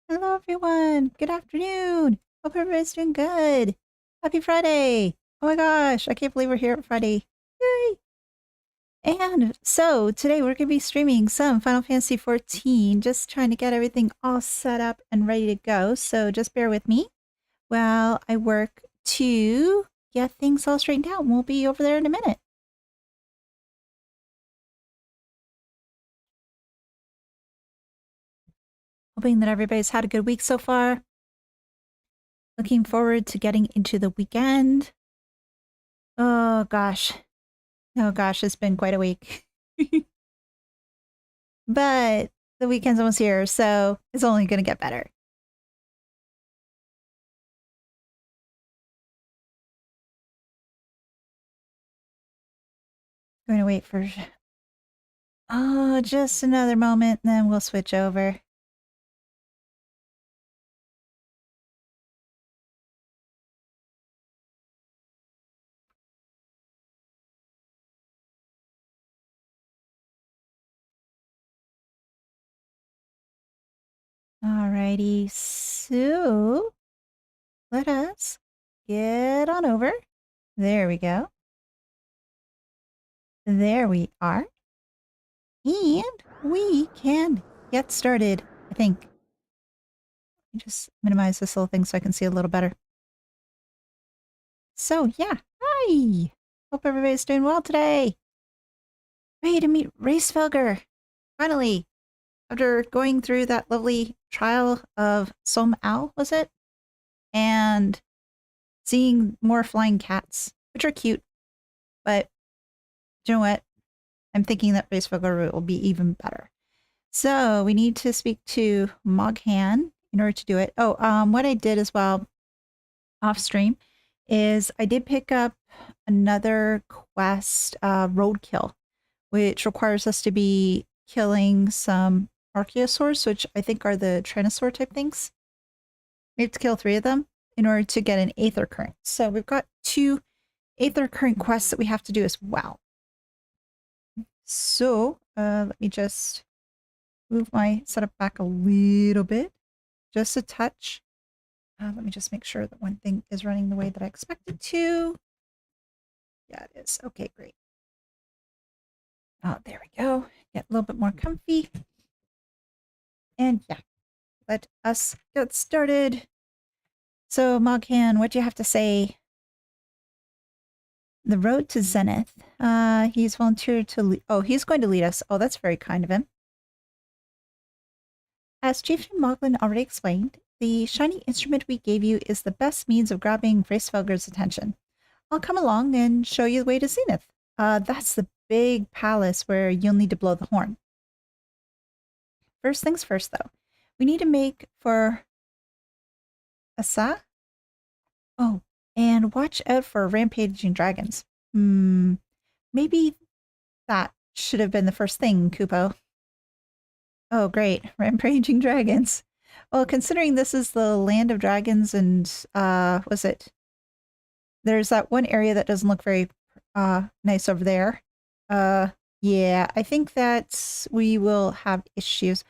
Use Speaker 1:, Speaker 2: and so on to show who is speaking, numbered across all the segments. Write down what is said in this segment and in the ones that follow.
Speaker 1: Hello, everyone. Good afternoon. Hope everybody's doing good. Happy Friday. Oh my gosh, I can't believe we're here on Friday. Yay. And so today we're going to be streaming some Final Fantasy XIV, just trying to get everything all set up and ready to go. So just bear with me while I work to get things all straightened out. We'll be over there in a minute. Hoping that everybody's had a good week so far. Looking forward to getting into the weekend. Oh gosh. Oh gosh, it's been quite a week. But the weekend's almost here, so it's only going to get better. Going to wait for... Oh, just another moment, and then we'll switch over. Alrighty, so let us get on over. There we go. There we are. And we can get started, I think. Let me just minimize this little thing so I can see a little better. So, yeah. Hi! Hope everybody's doing well today. Ready to meet Hraesvelgr. Finally. After going through that lovely trial of Som Al, was it? And seeing more flying cats, which are cute. But, you know what? I'm thinking that Hraesvelgr will be even better. So, we need to speak to Moghan in order to do it. Oh, what I did as well, off stream, is I did pick up another quest, Roadkill, which requires us to be killing some Archaeosaurs, which I think are the Tyrannosaur type things. We have to kill 3 of them in order to get an Aether Current. So we've got 2 Aether Current quests that we have to do as well. So let me just move my setup back a little bit, just a touch. Let me just make sure that one thing is running the way that I expect it to. Yeah, it is. Okay, great. Oh, there we go. Get a little bit more comfy. And yeah, let us get started. So, Moghan, what do you have to say? The road to Zenith. He's volunteered to he's going to lead us. Oh, that's very kind of him. As Chieftain Moglin already explained, the shiny instrument we gave you is the best means of grabbing Hraesvelgr's attention. I'll come along and show you the way to Zenith. That's the big palace where you'll need to blow the horn. First things first, though. We need to make for Asa? Oh, and watch out for rampaging dragons. Maybe that should have been the first thing, Kupo. Oh, great. Rampaging dragons. Well, considering this is the land of dragons and, was it? There's that one area that doesn't look very nice over there. Yeah, I think that we will have issues.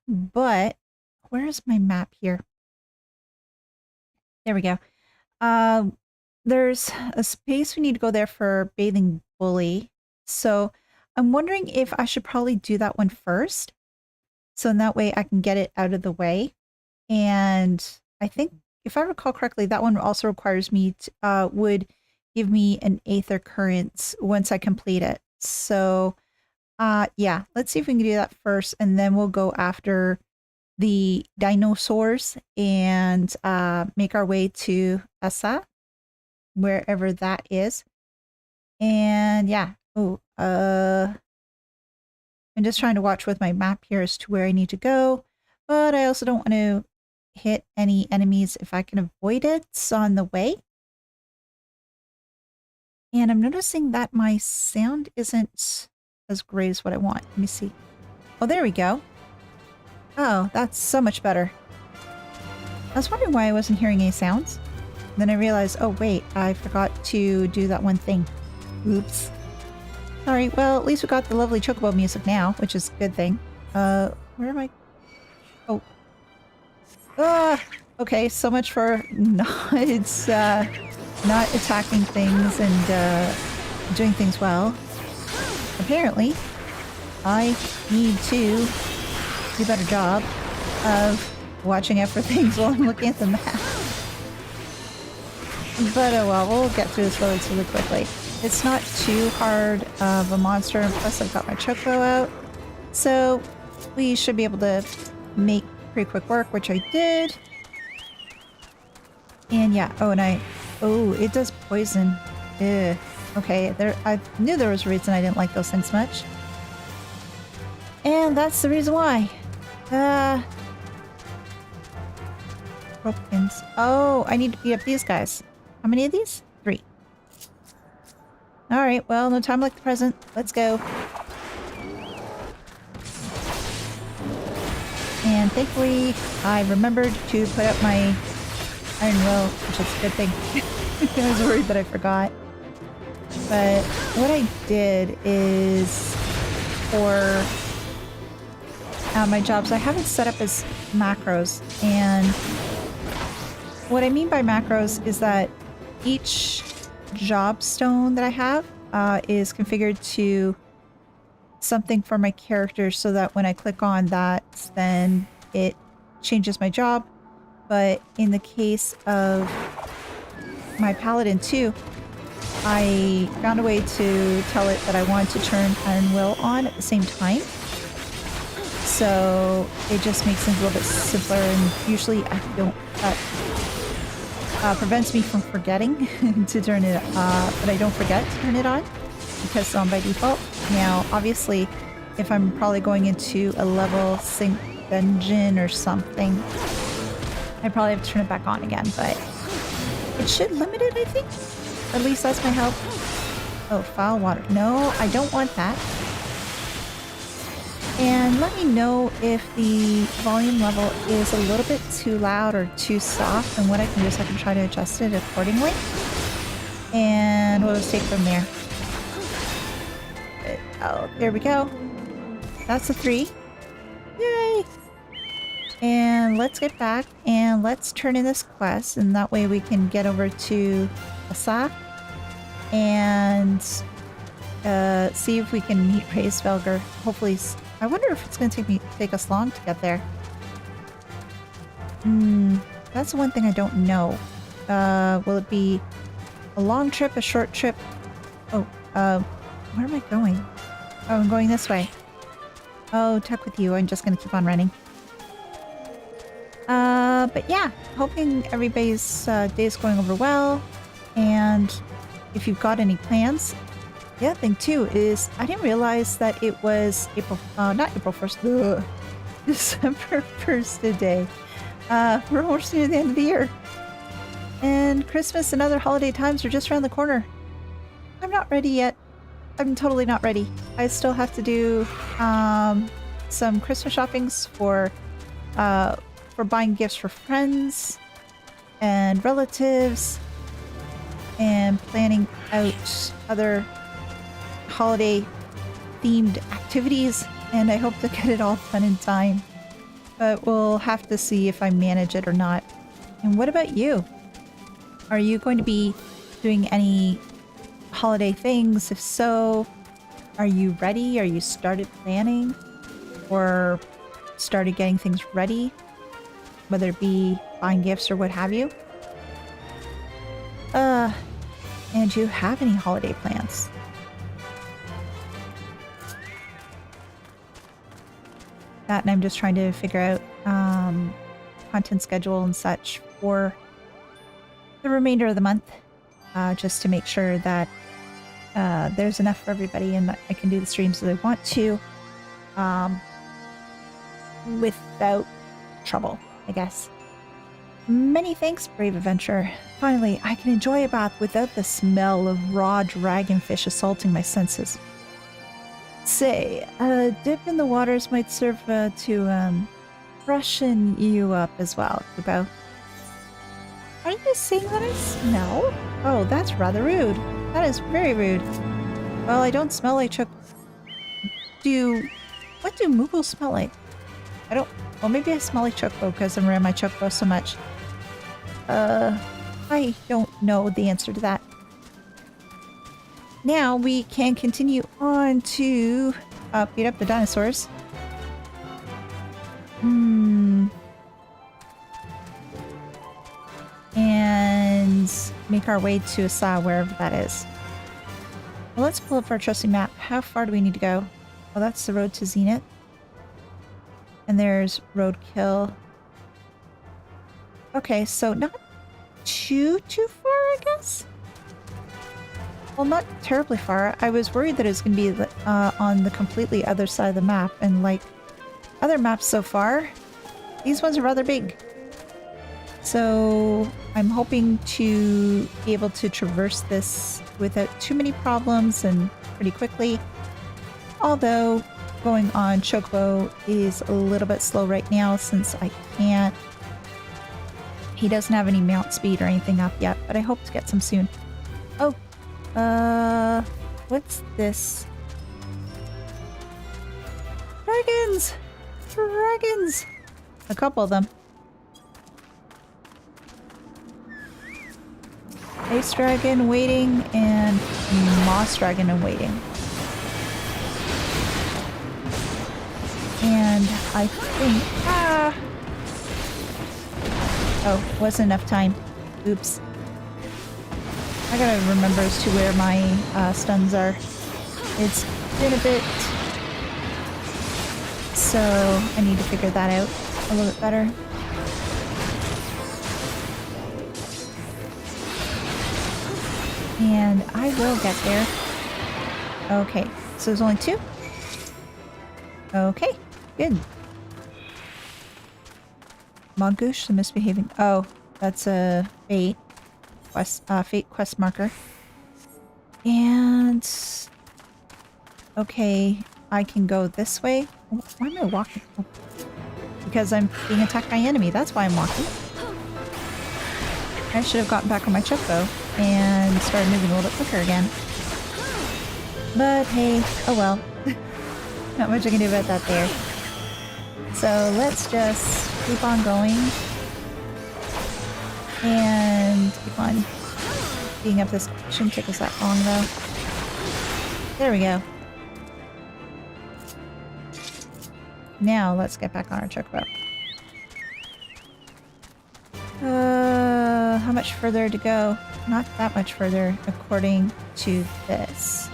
Speaker 1: But where is my map here? There we go. There's a space we need to go there for Bathing Bully. So I'm wondering if I should probably do that one first. So in that way I can get it out of the way. And I think, if I recall correctly, that one also requires me to, would give me an Aether Current once I complete it. So yeah, let's see if we can do that first, and then we'll go after the dinosaurs and make our way to Asa, wherever that is. And yeah, I'm just trying to watch with my map here as to where I need to go, but I also don't want to hit any enemies if I can avoid it on the way. And I'm noticing that my sound isn't as great as what I want. Let me see. Oh, there we go. Oh, that's so much better. I was wondering why I wasn't hearing any sounds. Then I realized, oh wait, I forgot to do that one thing. Oops. Sorry, well, at least we got the lovely chocobo music now, which is a good thing. Where am I? Oh. Okay, so much for not attacking things and doing things well. Apparently, I need to do a better job of watching out for things while I'm looking at the map. But oh well, we'll get through this relatively quickly. It's not too hard of a monster, and plus I've got my chocobo out. So we should be able to make pretty quick work, which I did. And yeah, oh, it does poison. Ugh. Okay, I knew there was a reason I didn't like those things much. And that's the reason why. Ropekins. Oh, I need to beat up these guys. How many of these? 3. Alright, well, no time like the present. Let's go. And thankfully, I remembered to put up my iron will, which is a good thing. I was worried that I forgot. But what I did is for my jobs, I have it set up as macros. And what I mean by macros is that each job stone that I have is configured to something for my character so that when I click on that, then it changes my job. But in the case of my paladin too, I found a way to tell it that I wanted to turn Iron Will on at the same time. So it just makes things a little bit simpler, and usually I don't, prevents me from forgetting to turn it, but I don't forget to turn it on because it's on by default. Now, obviously, if I'm probably going into a level sync dungeon or something, I probably have to turn it back on again, but it should limit it, I think. At least that's my help. Oh, foul water. No, I don't want that. And let me know if the volume level is a little bit too loud or too soft, and what I can do is I can try to adjust it accordingly. And we'll just take from there. Oh, there we go. That's a 3. Yay! And let's get back and let's turn in this quest, and that way we can get over to Asa and see if we can meet Hraesvelgr. Hopefully, I wonder if it's going to take us long to get there. That's the one thing I don't know. Will it be a long trip, a short trip? Oh, where am I going? Oh, I'm going this way. Oh, tuck with you. I'm just going to keep on running. But yeah, hoping everybody's day is going over well. And if you've got any plans, the other thing too is I didn't realize that it was not April 1st, December 1st today. We're almost near the end of the year. And Christmas and other holiday times are just around the corner. I'm not ready yet. I'm totally not ready. I still have to do some Christmas shoppings for buying gifts for friends and relatives, and planning out other holiday themed activities, and I hope to get it all done in time. But we'll have to see if I manage it or not. And what about you? Are you going to be doing any holiday things? If so, are you ready? Are you started planning or started getting things ready? Whether it be buying gifts or what have you. And do you have any holiday plans? That, and I'm just trying to figure out content schedule and such for the remainder of the month, just to make sure that there's enough for everybody and that I can do the streams that I want to without trouble, I guess. Many thanks, Brave Adventure. Finally, I can enjoy a bath without the smell of raw dragonfish assaulting my senses. Say, a dip in the waters might serve to freshen you up as well, Kubo. Are you saying that I smell? Oh, that's rather rude. That is very rude. Well, I don't smell like What do Moogles smell like? Well, maybe I smell like chocobo because I'm around my chocobo so much. I don't know the answer to that. Now we can continue on to beat up the dinosaurs. And make our way to Asa, wherever that is. Well, let's pull up our trusty map. How far do we need to go? Well, that's the road to Zenith. And there's roadkill. Okay, so not too far, I guess? Well, not terribly far. I was worried that it was going to be on the completely other side of the map. And like other maps so far, these ones are rather big. So I'm hoping to be able to traverse this without too many problems and pretty quickly. Although going on Chocobo is a little bit slow right now since I can't. He doesn't have any mount speed or anything up yet, but I hope to get some soon. Oh, what's this? Dragons! Dragons! A couple of them. Ice dragon waiting and moss dragon and waiting. And I think oh, wasn't enough time. Oops. I gotta remember as to where my stuns are. It's been a bit, so I need to figure that out a little bit better. And I will get there. Okay, so there's only 2? Okay, good. Mongoose, the misbehaving. Oh, that's a fate quest marker. And okay, I can go this way. Why am I walking? Oh, because I'm being attacked by an enemy. That's why I'm walking. I should have gotten back on my chocobo and started moving a little bit quicker again. But hey, oh well. Not much I can do about that there. So let's just keep on going. And keep on beating up this. Shouldn't take us that long though. There we go. Now let's get back on our chocobo. How much further to go? Not that much further, according to this.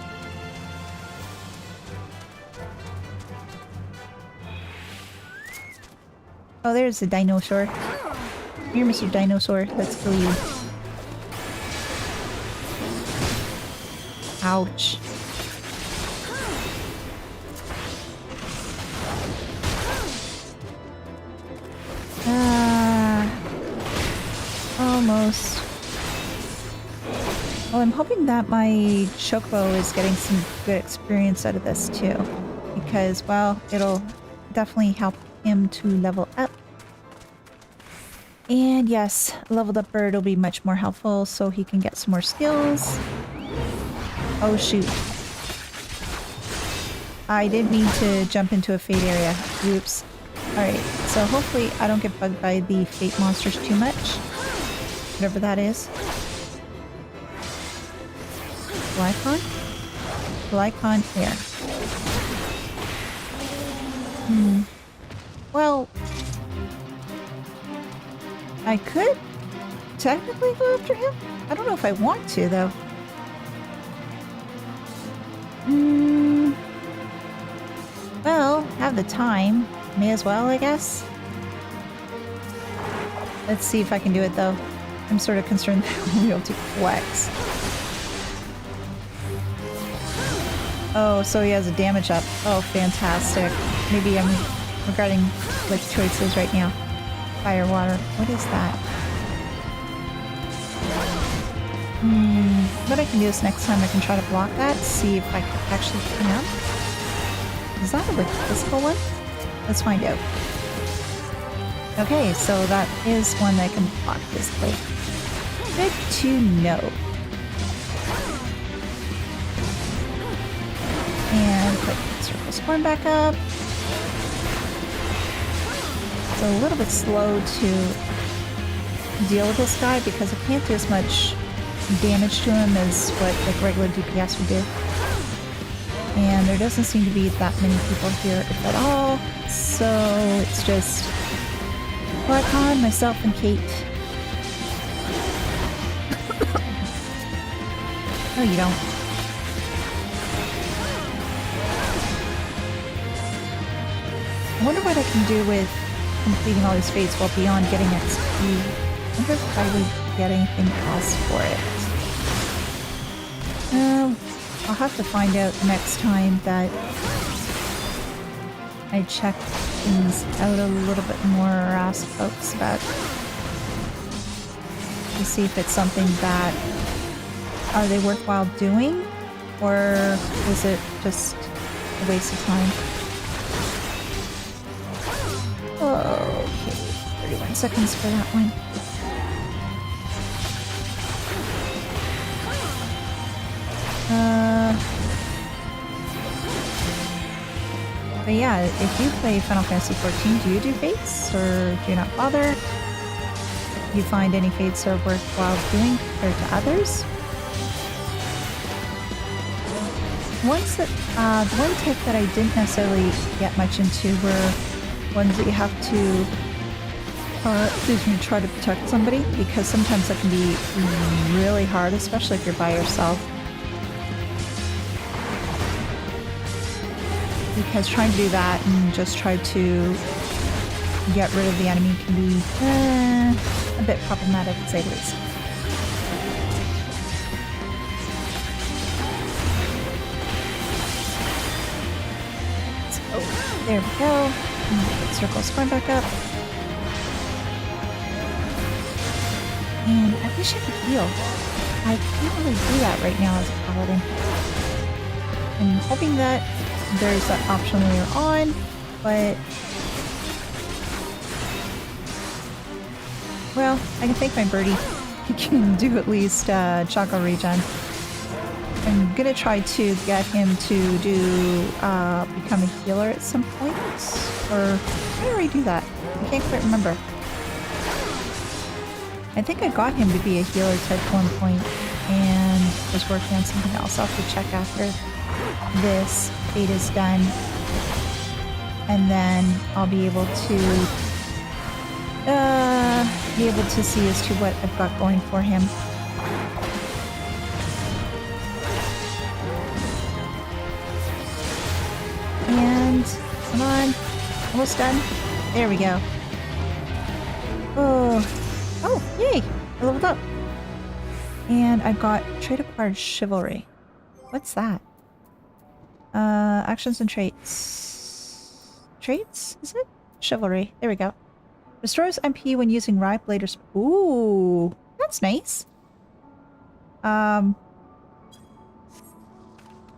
Speaker 1: Oh, there's the dinosaur. Here, Mr. Dinosaur. Let's kill you. Ouch. Almost. Well, I'm hoping that my chocobo is getting some good experience out of this too. Because, well, it'll definitely help him to level up. And yes, a leveled up bird will be much more helpful so he can get some more skills. Oh shoot. I didn't mean to jump into a fate area. Oops. Alright, so hopefully I don't get bugged by the fate monsters too much. Whatever that is. Glycon? Glycon air. Well, I could technically go after him. I don't know if I want to, though. Well, have the time. May as well, I guess. Let's see if I can do it, though. I'm sort of concerned that I won't be able to flex. Oh, so he has a damage up. Oh, fantastic. Maybe I'm regretting like choices right now. Fire, water. What is that? What I can do is next time I can try to block that, see if I can actually can. Is that a physical one? Let's find out. Okay, so that is one that can block physically. Good to know. And put circle spawn back up. also a little bit slow to deal with this guy because I can't do as much damage to him as what like regular DPS would do. And there doesn't seem to be that many people here, if at all. So it's just Blackon, myself, and Kate. No, you don't. I wonder what I can do with completing all these fates well beyond getting XP. I wonder if I would get anything else for it. I'll have to find out next time that I check things out a little bit more or ask folks about to see if it's something that are they worthwhile doing or is it just a waste of time? Okay, 31 seconds for that one. But yeah, if you play Final Fantasy XIV, do you do fates or do you not bother? Do you find any fates are worthwhile doing compared to others? Ones that, the one type that I didn't necessarily get much into were ones that you have to, try to protect somebody, because sometimes that can be really hard, especially if you're by yourself. Because trying to do that and just try to get rid of the enemy can be a bit problematic, to say the least. Oh, there we go. Circle square back up. And I wish I could heal. I can't really do that right now as a paladin. I'm hoping that there's that option later on, but well, I can thank my birdie. He can do at least Chaco regen. I'm gonna try to get him to do become a healer at some point, or how do I do that? I can't quite remember. I think I got him to be a healer type at one point and was working on something else. I'll have to check after this fate is done, and then I'll be able to see as to what I've got going for him. And come on, almost done. There we go. Oh, yay! I leveled up, and I've got trait acquired chivalry. What's that? Actions and traits. Traits? Is it? Chivalry. There we go. Restores MP when using Ripe Later. Ooh, that's nice.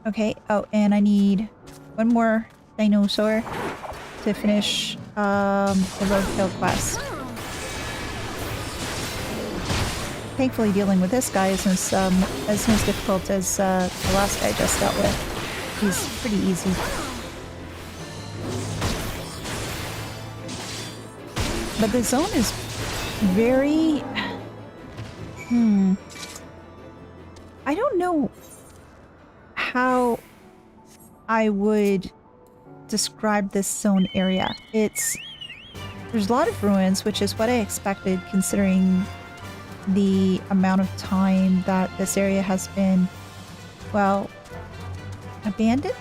Speaker 1: Okay. Oh, and I need one more dinosaur to finish the roadkill quest. Thankfully, dealing with this guy isn't as difficult as the last guy I just dealt with. He's pretty easy. But the zone is very... I don't know how I would describe this zone area. There's a lot of ruins, which is what I expected considering the amount of time that this area has been, well, abandoned?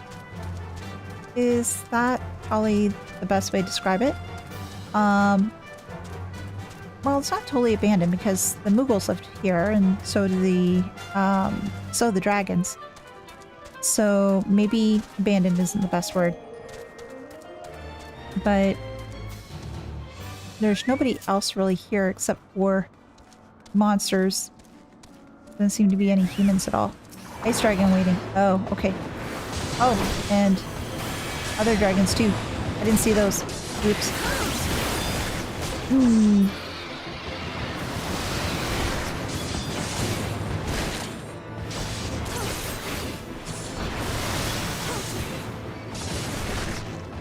Speaker 1: Is that probably the best way to describe it? Well, it's not totally abandoned because the Moogles lived here, and so do the dragons. So maybe abandoned isn't the best word. But there's nobody else really here except for monsters. Doesn't seem to be any humans at all. Ice dragon waiting. Oh, okay. Oh, and other dragons too. I didn't see those. Oops.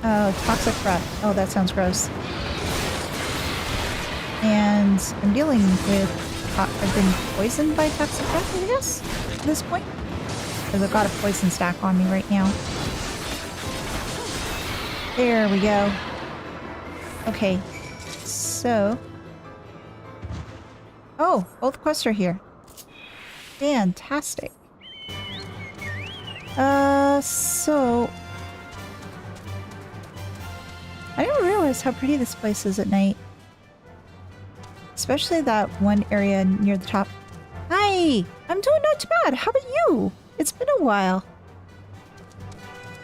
Speaker 1: Oh, toxic breath. Oh, that sounds gross. And I'm dealing with... I've been poisoned by toxic breath, I guess, at this point. Because I've got a poison stack on me right now. There we go. Okay. So... Oh, both quests are here. Fantastic. So... I didn't realize how pretty this place is at night. Especially that one area near the top. Hi! I'm doing not too bad. How about you? It's been a while.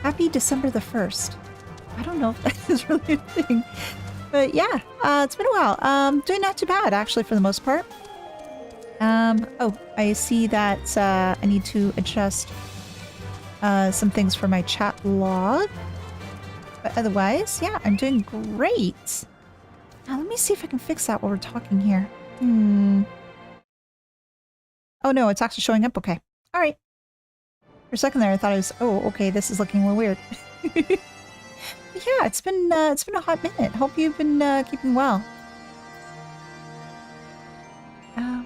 Speaker 1: Happy December the 1st. I don't know if that is really a thing. But yeah, it's been a while. Doing not too bad, actually, for the most part. Oh, I see that I need to adjust some things for my chat log. But otherwise, yeah, I'm doing great. Now, let me see if I can fix that while we're talking here. Oh no, it's actually showing up okay. All right. For a second there, I thought it was, oh, okay, this is looking a little weird. Yeah, it's been a hot minute. Hope you've been keeping well.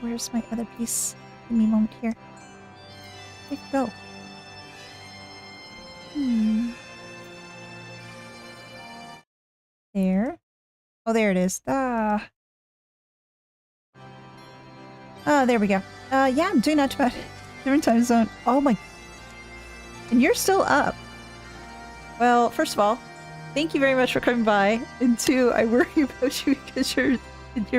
Speaker 1: Where's my other piece? Give me a moment here. Where'd it go? There. Oh, there it is. There we go. Yeah, I'm doing not too bad. Different time zone. Oh my. And you're still up. Well, first of all, thank you very much for coming by. And two, I worry about you because you're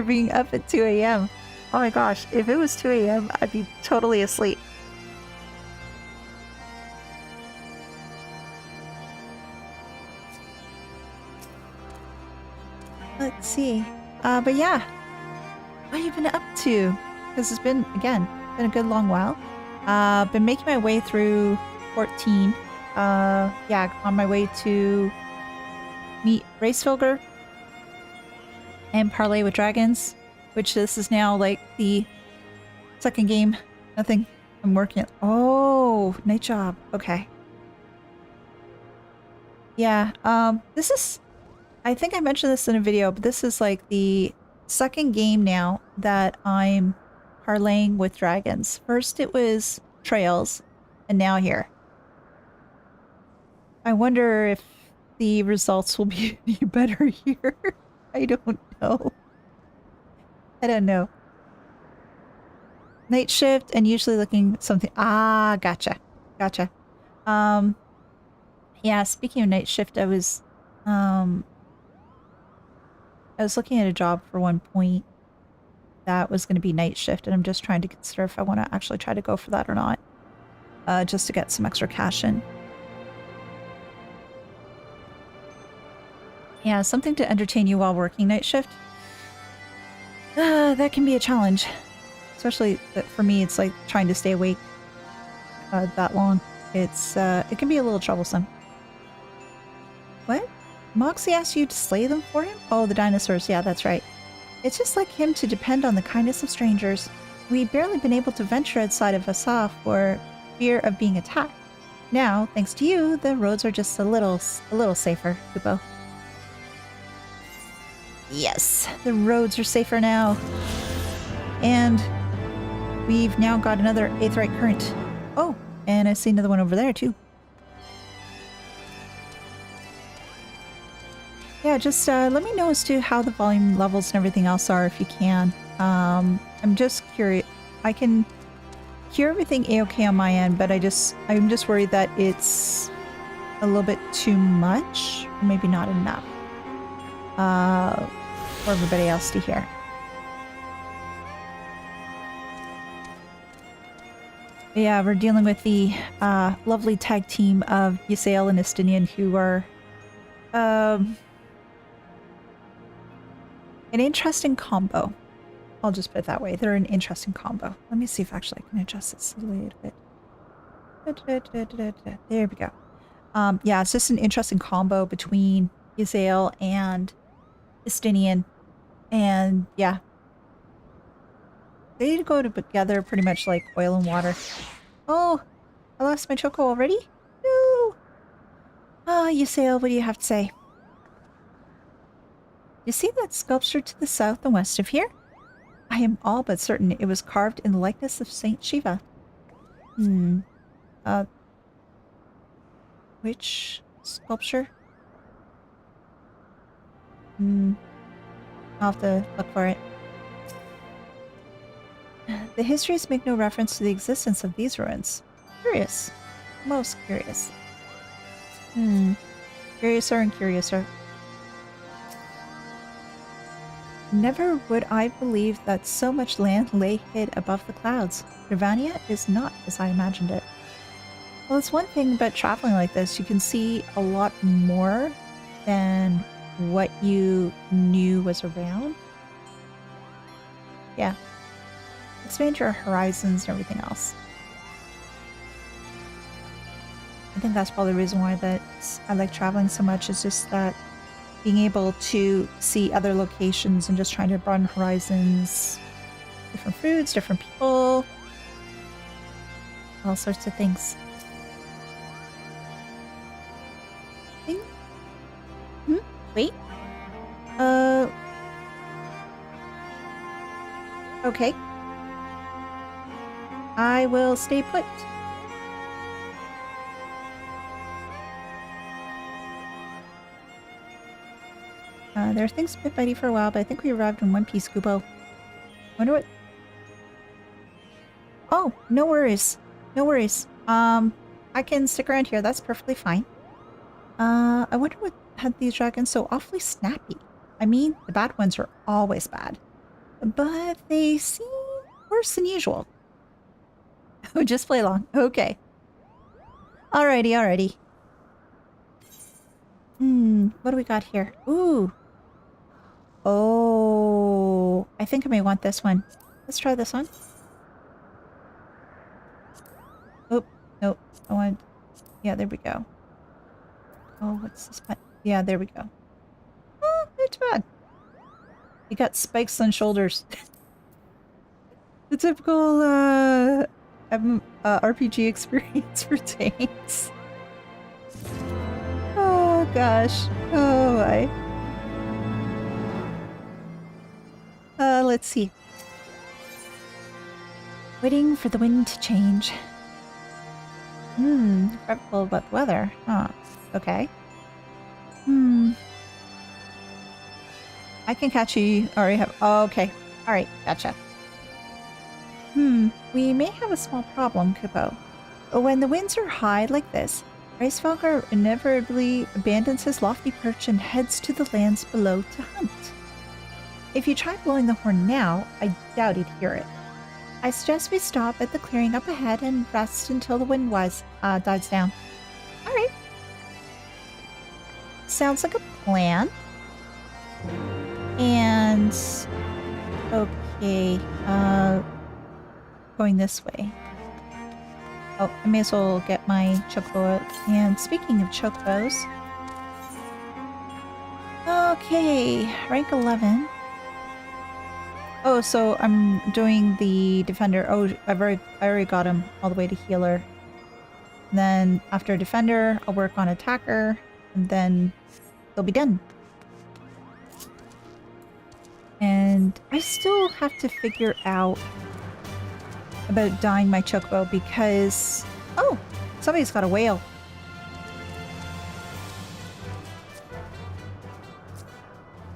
Speaker 1: being up at 2 a.m. Oh my gosh, if it was 2 a.m., I'd be totally asleep. Let's see. But yeah. What have you been up to? Because it's been, again, been a good long while. Been making my way through 14. Yeah, on my way to meet Hraesvelgr and Parlay with Dragons, which this is now like the second game. Nothing. I'm working at. Oh, night job. Okay. Yeah. This is. I think I mentioned this in a video, but this is like the second game now that I'm parlaying with dragons. First it was Trails, and now here. I wonder if the results will be any better here. I don't know. I don't know. Night shift and usually looking something. Ah, gotcha. Gotcha. Yeah, speaking of night shift, I was looking at a job for one point that was going to be night shift, and I'm just trying to consider if I want to actually try to go for that or not. Just to get some extra cash in. Yeah, something to entertain you while working night shift. That can be a challenge. Especially for me, it's like trying to stay awake that long. It can be a little troublesome. What? Moxie asked you to slay them for him? Oh, the dinosaurs. Yeah, that's right. It's just like him to depend on the kindness of strangers. We've barely been able to venture outside of Asaf for fear of being attacked. Now, thanks to you, the roads are just a little safer, Kupo. Yes, the roads are safer now. And we've now got another Aetheryte current. Oh, and I see another one over there too. Yeah, just let me know as to how the volume levels and everything else are if you can. I'm just curious. I can hear everything a-okay on my end, but I'm just worried that it's a little bit too much, or maybe not enough for everybody else to hear. But yeah, we're dealing with the lovely tag team of Ysael and Estinian, who are an interesting combo. I'll just put it that way. They're an interesting combo. Let me see if actually I can adjust this a little bit. There we go. Yeah, it's just an interesting combo between Ysael and Estinian. And yeah. They go together pretty much like oil and water. Oh, I lost my choco already? No. Oh, Ysael, what do you have to say? You see that sculpture to the south and west of here? I am all but certain it was carved in the likeness of Saint Shiva. Which sculpture? I'll have to look for it. The histories make no reference to the existence of these ruins. Curious. Most curious. Curiouser and curiouser. Never would I believe that so much land lay hid above the clouds. Ravania is not as I imagined it. Well, it's one thing about traveling like this. You can see a lot more than what you knew was around. Yeah. Expand your horizons and everything else. I think that's probably the reason why I like traveling so much. It's just that being able to see other locations and just trying to broaden horizons. Different foods, different people. All sorts of things. Wait. Okay. I will stay put. There are things a bit bitey for a while, but I think we arrived in one piece, Kupo. Wonder what... Oh, no worries. No worries. I can stick around here. That's perfectly fine. I wonder what had these dragons so awfully snappy. I mean, the bad ones are always bad. But they seem worse than usual. Oh, just play along. Okay. Alrighty, alrighty. What do we got here? Ooh. Oh, I think I may want this one. Let's try this one. Oh, nope. I want... Yeah, there we go. Oh, what's this button? Yeah, there we go. Oh, not too bad. You got spikes on shoulders. The typical RPG experience for tanks. Oh gosh. Oh my. Let's see. Waiting for the wind to change. Fretful about the weather. Huh. Okay. I can catch you. Already have. Oh, okay. Alright, gotcha. We may have a small problem, Kupo. When the winds are high like this, Hraesvelgr inevitably abandons his lofty perch and heads to the lands below to hunt. If you try blowing the horn now, I doubt he'd hear it. I suggest we stop at the clearing up ahead and rest until the wind dies down. Alright. Sounds like a plan. And... okay, going this way. Oh, I may as well get my chocobo out. And speaking of chocobos... Okay, rank 11. Oh, so I'm doing the defender. Oh, I already got him all the way to healer. And then after defender, I'll work on attacker, and then they'll be done. And I still have to figure out about dyeing my chocobo because... Oh! Somebody's got a whale.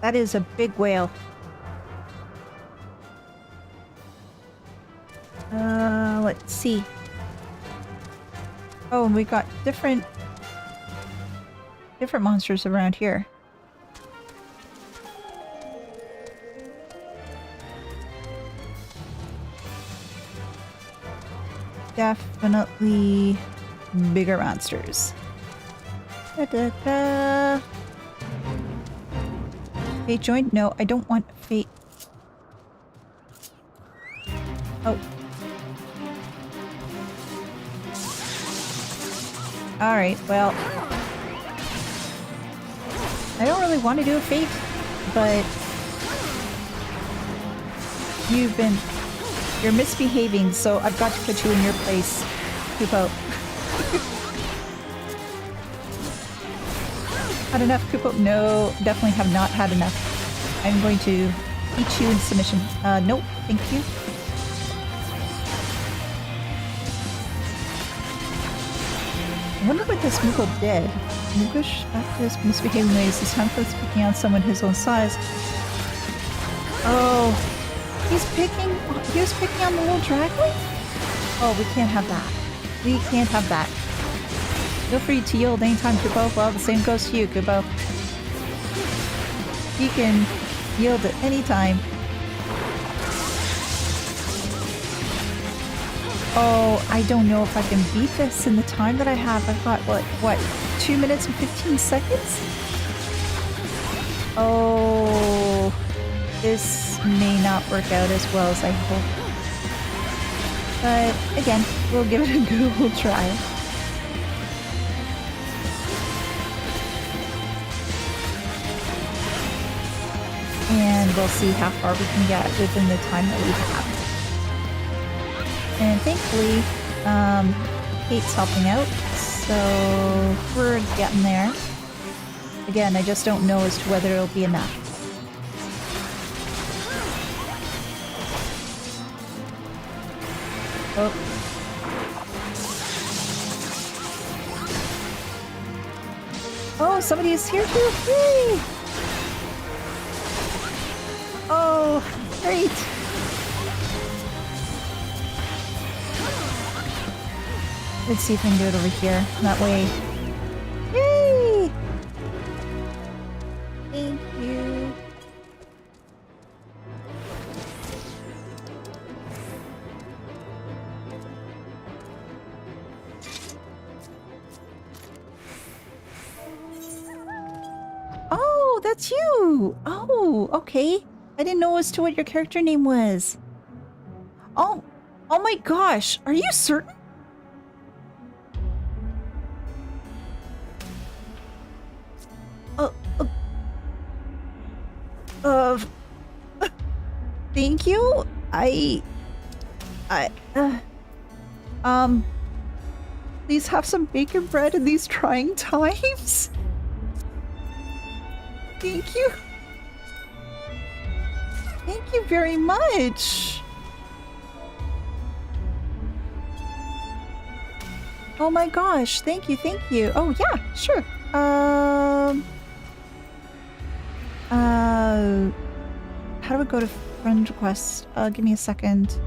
Speaker 1: That is a big whale. Let's see. Oh, and we got different monsters around here. Definitely bigger monsters. Da-da-da. Fate joined? No, I don't want fate. Oh. Alright, well. I don't really want to do a fate, but you're misbehaving, so I've got to put you in your place, Kupo. Had enough, Kupo? No, definitely have not had enough. I'm going to eat you in submission. Nope, thank you. I wonder what this Moogle did. Moogish actors misbehaving ways. It's time for picking on someone his own size. Oh, he was picking on the little dragling? Oh, we can't have that. We can't have that. Feel free to yield anytime, Kubo. Well, the same goes to you, Kubo. You can yield at any time. Oh, I don't know if I can beat this in the time that I have. I've got, what, 2 minutes and 15 seconds? Oh, this may not work out as well as I hope. But, again, we'll give it a good old try. And we'll see how far we can get within the time that we have. And thankfully, Kate's helping out, so we're getting there. Again, I just don't know as to whether it'll be enough. Oh. Oh, somebody is here too! Yay! Oh, great! Let's see if we can do it over here. That way. Yay! Thank you. Oh, that's you! Oh, okay. I didn't know as to what your character name was. Oh my gosh. Are you certain? Thank you. Please have some bacon bread in these trying times. Thank you. Thank you very much. Oh my gosh. Thank you. Thank you. Oh yeah, sure. How do I go to friend request? Give me a second.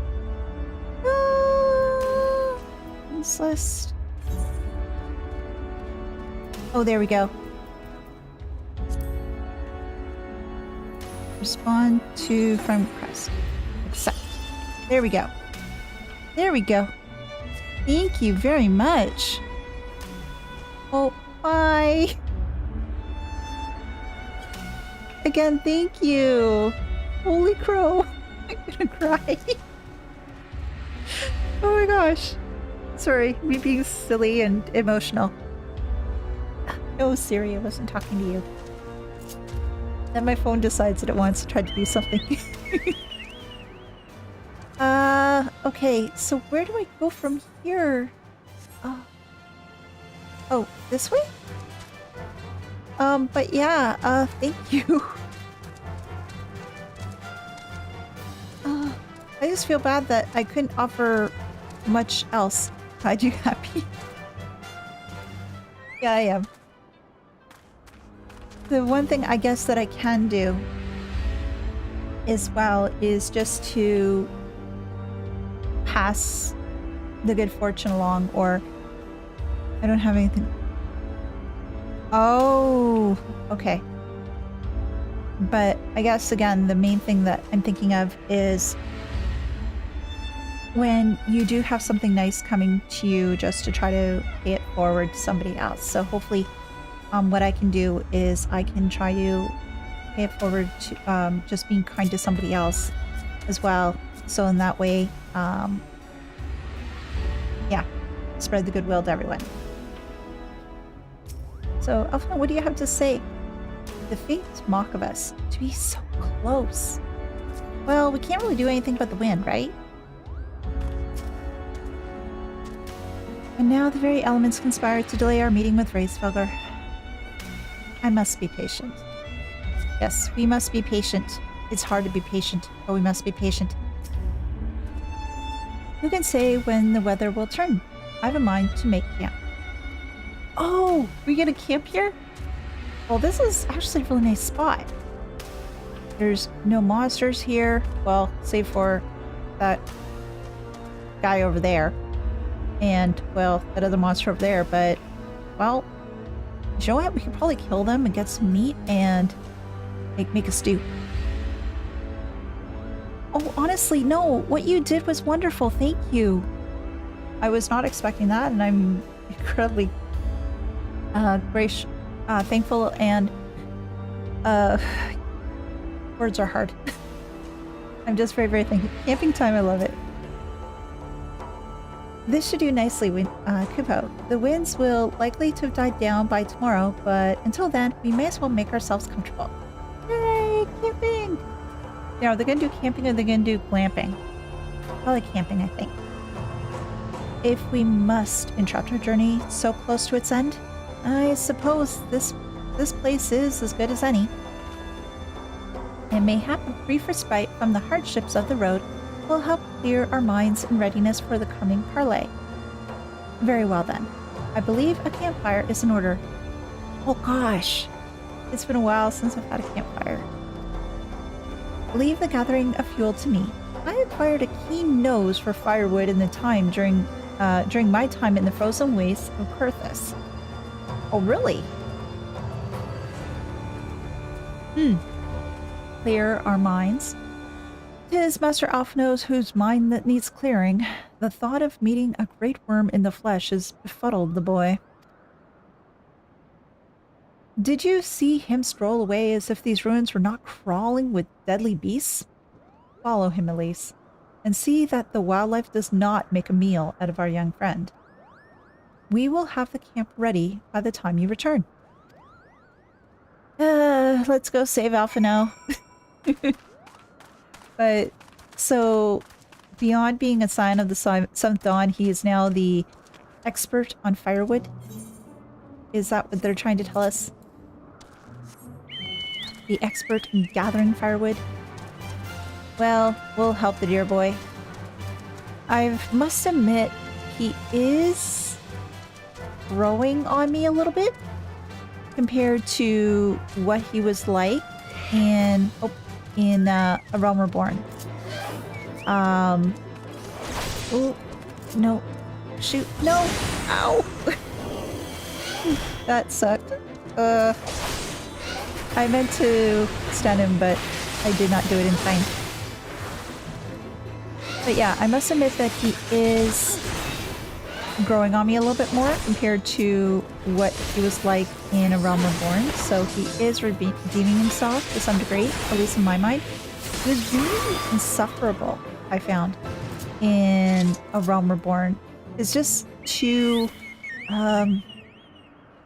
Speaker 1: This list. Oh, there we go. Respond to friend request. Accept. There we go. There we go. Thank you very much. Oh, bye. Again, thank you. Holy crow. I'm gonna cry. Oh my gosh. Sorry, me being silly and emotional. No, Siri, I wasn't talking to you. Then my phone decides that it wants to try to do something. Okay, so where do I go from here? Oh, this way? But yeah, thank you. I just feel bad that I couldn't offer much else. Glad you happy. Yeah, I am. The one thing I guess that I can do as well is just to pass the good fortune along, or I don't have anything. Oh, okay. But I guess again, the main thing that I'm thinking of is when you do have something nice coming to you, just to try to pay it forward to somebody else. So hopefully what I can do is I can try to pay it forward to just being kind to somebody else as well. So in that way, yeah, spread the goodwill to everyone. So Elfna, what do you have to say? The fates mock of us to be so close. Well, we can't really do anything but the wind, right? And now the very elements conspire to delay our meeting with Hraesvelgr. I must be patient. Yes, we must be patient. It's hard to be patient, but we must be patient. Who can say when the weather will turn? I have a mind to make camp. Oh, we get a camp here? Well, this is actually a really nice spot. There's no monsters here. Well, save for that guy over there. And, well, that other monster over there. But, well, you know what? We could probably kill them and get some meat and make a stew. Oh, honestly, no. What you did was wonderful. Thank you. I was not expecting that, and I'm incredibly thankful, and words are hard. I'm just very, very thankful. Camping time, I love it. This should do nicely, Kupo. The winds will likely to have died down by tomorrow, but until then, we may as well make ourselves comfortable. Yay, camping! Now, are they going to do camping or are they going to do glamping? Probably camping, I think. If we must interrupt our journey so close to its end, I suppose this place is as good as any. And mayhap a brief respite from the hardships of the road will help clear our minds in readiness for the coming parley. Very well then. I believe a campfire is in order. Oh gosh, it's been a while since I've had a campfire. Leave the gathering of fuel to me. I acquired a keen nose for firewood in the time during my time in the frozen wastes of Kurthus. Oh really? Clear our minds. 'Tis Master Alphino's whose mind that needs clearing. The thought of meeting a great worm in the flesh has befuddled the boy. Did you see him stroll away as if these ruins were not crawling with deadly beasts? Follow him, Elise, and see that the wildlife does not make a meal out of our young friend. We will have the camp ready by the time you return. Let's go save Alphino. But, so, beyond being a sign of the seventh dawn, he is now the expert on firewood? Is that what they're trying to tell us? The expert in gathering firewood? Well, we'll help the dear boy. I must admit, he is growing on me a little bit compared to what he was like in A Realm Reborn. Oh, no. Shoot. No! Ow! That sucked. I meant to stun him, but I did not do it in time. But yeah, I must admit that he is growing on me a little bit more compared to what he was like in A Realm Reborn. So he is redeeming himself to some degree, at least in my mind. He was really insufferable, I found, in A Realm Reborn. It's just too,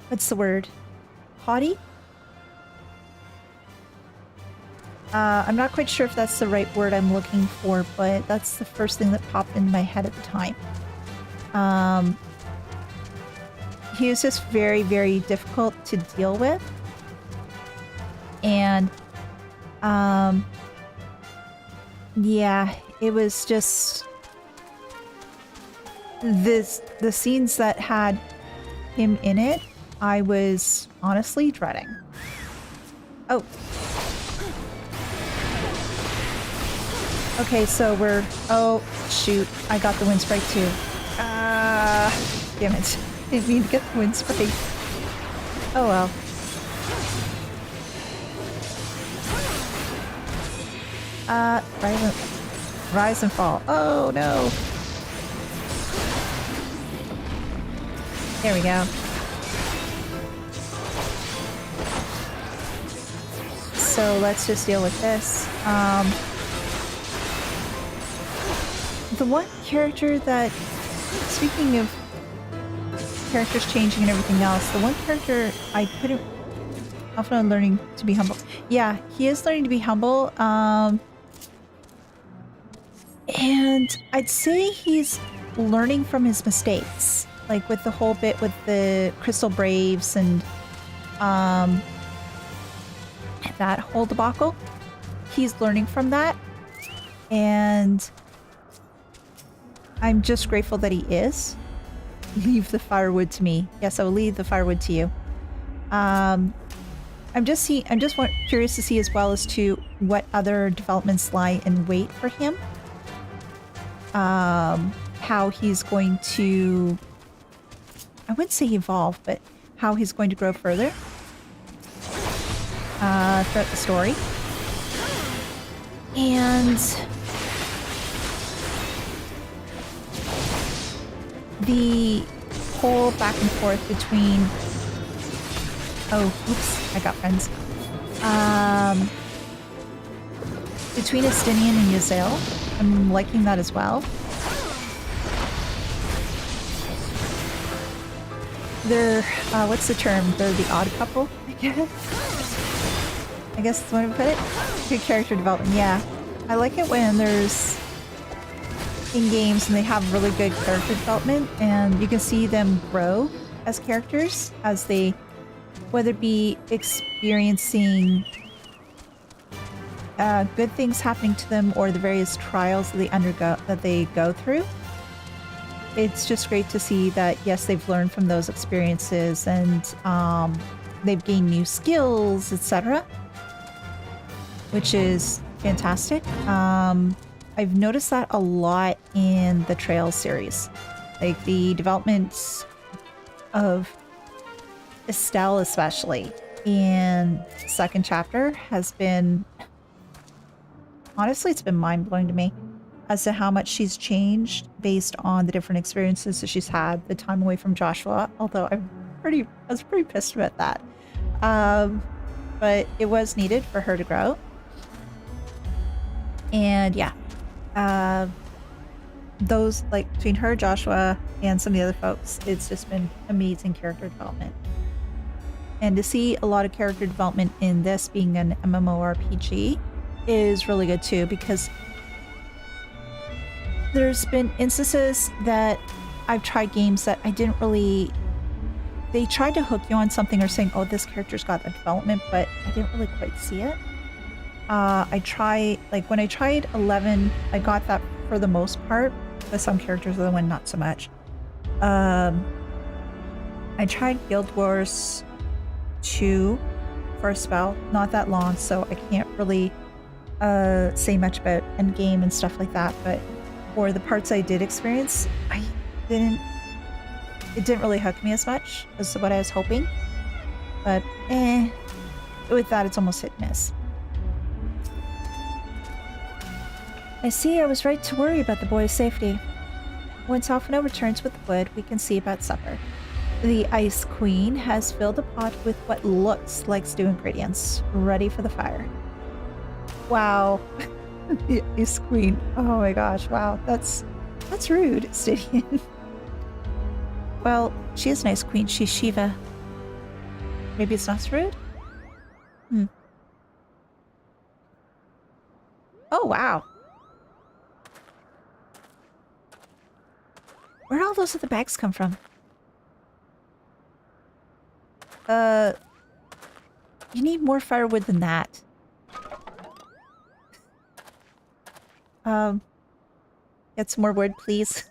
Speaker 1: what's the word? Haughty? I'm not quite sure if that's the right word I'm looking for, but that's the first thing that popped into my head at the time. He was just very, very difficult to deal with. And, yeah, it was just the scenes that had him in it, I was honestly dreading. Oh. Okay, so we're... Oh, shoot. I got the wind spray too. Damn it. Didn't mean to get the wind spray. Oh well. Rise and fall. Oh no. There we go. So let's just deal with this. The one character that, speaking of characters changing and everything else, the one character I couldn't, often learning to be humble. Yeah, he is learning to be humble. And I'd say he's learning from his mistakes, like with the whole bit with the Crystal Braves and that whole debacle. He's learning from that, and I'm just grateful that he is. Leave the firewood to me. Yes, I will leave the firewood to you. I'm just curious to see as well as to what other developments lie in wait for him. How he's going to, I wouldn't say evolve, but how he's going to grow further throughout the story. And the whole back and forth between, oh, oops, I got friends. Between Estinian and Yazel, I'm liking that as well. They're, what's the term? They're the odd couple, I guess. I guess that's the way to put it. Good character development, yeah. I like it when there's in games and they have really good character development and you can see them grow as characters as they, whether it be experiencing good things happening to them or the various trials that they go through. It's just great to see that, yes, they've learned from those experiences and they've gained new skills, etc., which is fantastic. I've noticed that a lot in the Trails series. Like the development of Estelle, especially in the second chapter, has been, honestly, it's been mind-blowing to me as to how much she's changed based on the different experiences that she's had, the time away from Joshua, although I was pretty pissed about that. But it was needed for her to grow. And yeah, those, like, between her, Joshua, and some of the other folks, it's just been amazing character development. And to see a lot of character development in this being an MMORPG is really good too, because there's been instances that I've tried games that I didn't really, they tried to hook you on something or saying, oh, this character's got that development, but I didn't really quite see it. When I tried 11, I got that for the most part, but some characters, other one, not so much. I tried Guild Wars 2 for a spell, not that long, so I can't really say much about endgame and stuff like that, but for the parts I did experience, it didn't really hook me as much as what I was hoping. But with that, it's almost hit and miss. I see I was right to worry about the boy's safety. Once Alphino returns with the wood, we can see about supper. The Ice Queen has filled a pot with what looks like stew ingredients, ready for the fire. Wow. The Ice Queen. Oh my gosh, wow. That's rude, Stydian. Well, she is a nice queen. She's Shiva. Maybe it's not so rude? Oh, wow. Where'd all those other bags come from? You need more firewood than that. Get some more wood, please.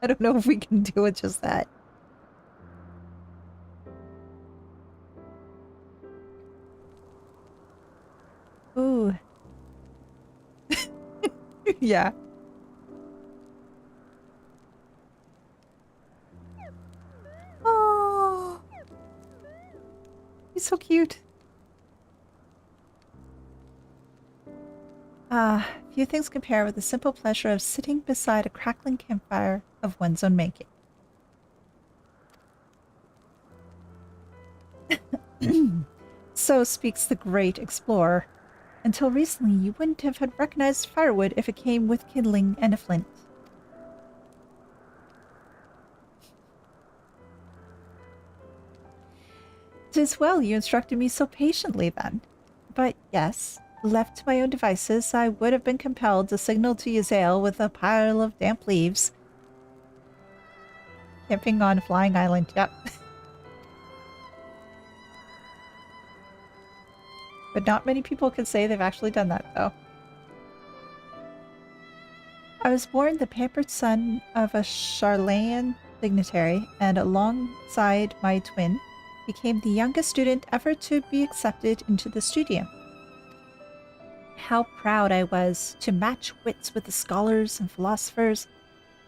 Speaker 1: I don't know if we can do it just that. Ooh. Yeah. Oh. He's so cute. Few things compare with the simple pleasure of sitting beside a crackling campfire of one's own making. So speaks the great explorer. Until recently, you wouldn't have had recognized firewood if it came with kindling and a flint. "'Tis well you instructed me so patiently, then. But yes, left to my own devices, I would have been compelled to signal to Yazel with a pile of damp leaves. Camping on a flying island, yep. But not many people can say they've actually done that, though. I was born the pampered son of a Charlayan dignitary, and alongside my twin, became the youngest student ever to be accepted into the studium. How proud I was to match wits with the scholars and philosophers,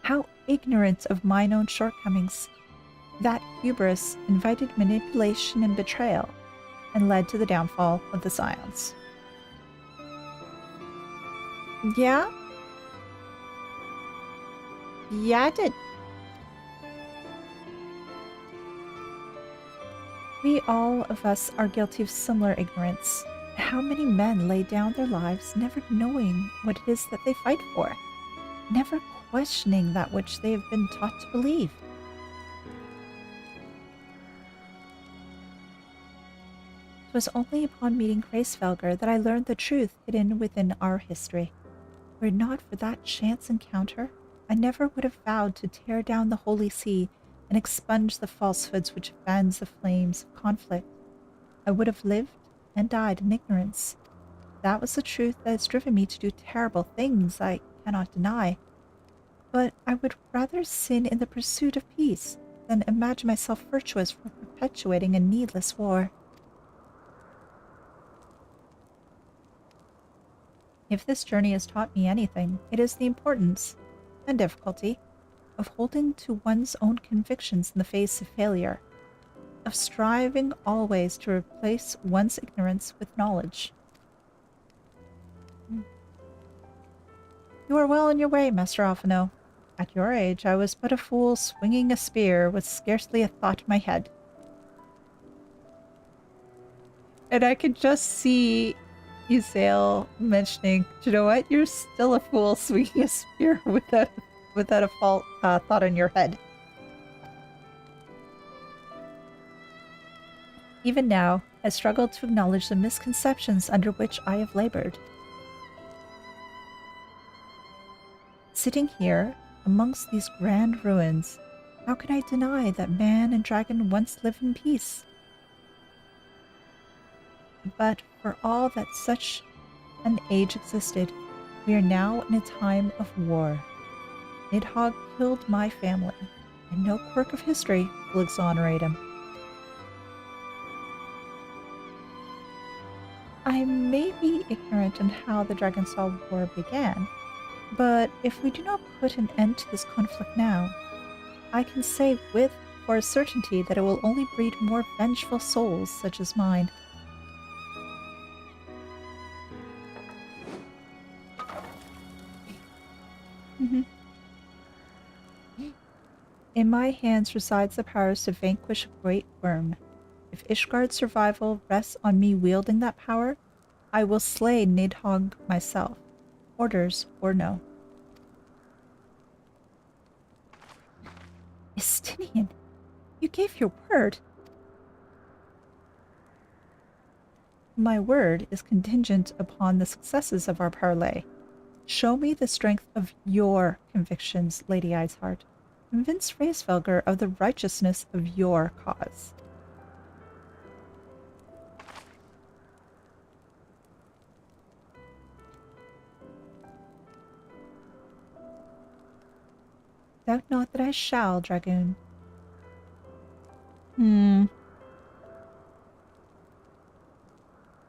Speaker 1: how ignorant of mine own shortcomings. That hubris invited manipulation and betrayal, and led to the downfall of the Scions. Yeah? Yeah, it did. We all of us are guilty of similar ignorance. How many men lay down their lives never knowing what it is that they fight for, never questioning that which they have been taught to believe? It was only upon meeting Hraesvelgr that I learned the truth hidden within our history. Were it not for that chance encounter, I never would have vowed to tear down the Holy See and expunge the falsehoods which fans the flames of conflict. I would have lived and died in ignorance. That was the truth that has driven me to do terrible things, I cannot deny. But I would rather sin in the pursuit of peace than imagine myself virtuous for perpetuating a needless war. If this journey has taught me anything, it is the importance and difficulty of holding to one's own convictions in the face of failure, of striving always to replace one's ignorance with knowledge. You are well on your way, Master Alphino. At your age, I was but a fool swinging a spear with scarcely a thought in my head. And I could just see Ysael mentioning, you know what, you're still a fool swinging a spear without a thought in your head. Even now, I struggle to acknowledge the misconceptions under which I have labored. Sitting here, amongst these grand ruins, how can I deny that man and dragon once lived in peace? But for all that such an age existed, we are now in a time of war. Nidhogg killed my family, and no quirk of history will exonerate him. I may be ignorant on how the Dragonstall War began, but if we do not put an end to this conflict now, I can say for a certainty that it will only breed more vengeful souls such as mine. In my hands resides the powers to vanquish a great wyrm. If Ishgard's survival rests on me wielding that power, I will slay Nidhogg myself, orders or no. Estinian, you gave your word. My word is contingent upon the successes of our parley. Show me the strength of your convictions, Lady Iceheart. Convince Hraesvelgr of the righteousness of your cause. Doubt not that I shall, Dragoon.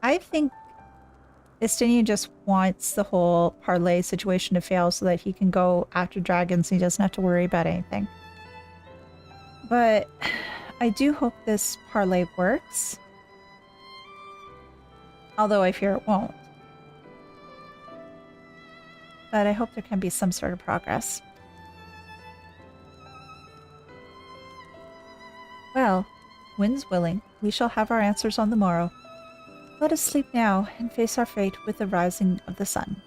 Speaker 1: I think Estinian just wants the whole parlay situation to fail so that he can go after dragons and he doesn't have to worry about anything. But I do hope this parlay works. Although I fear it won't. But I hope there can be some sort of progress. Well, wind's willing. We shall have our answers on the morrow. Let us sleep now and face our fate with the rising of the sun.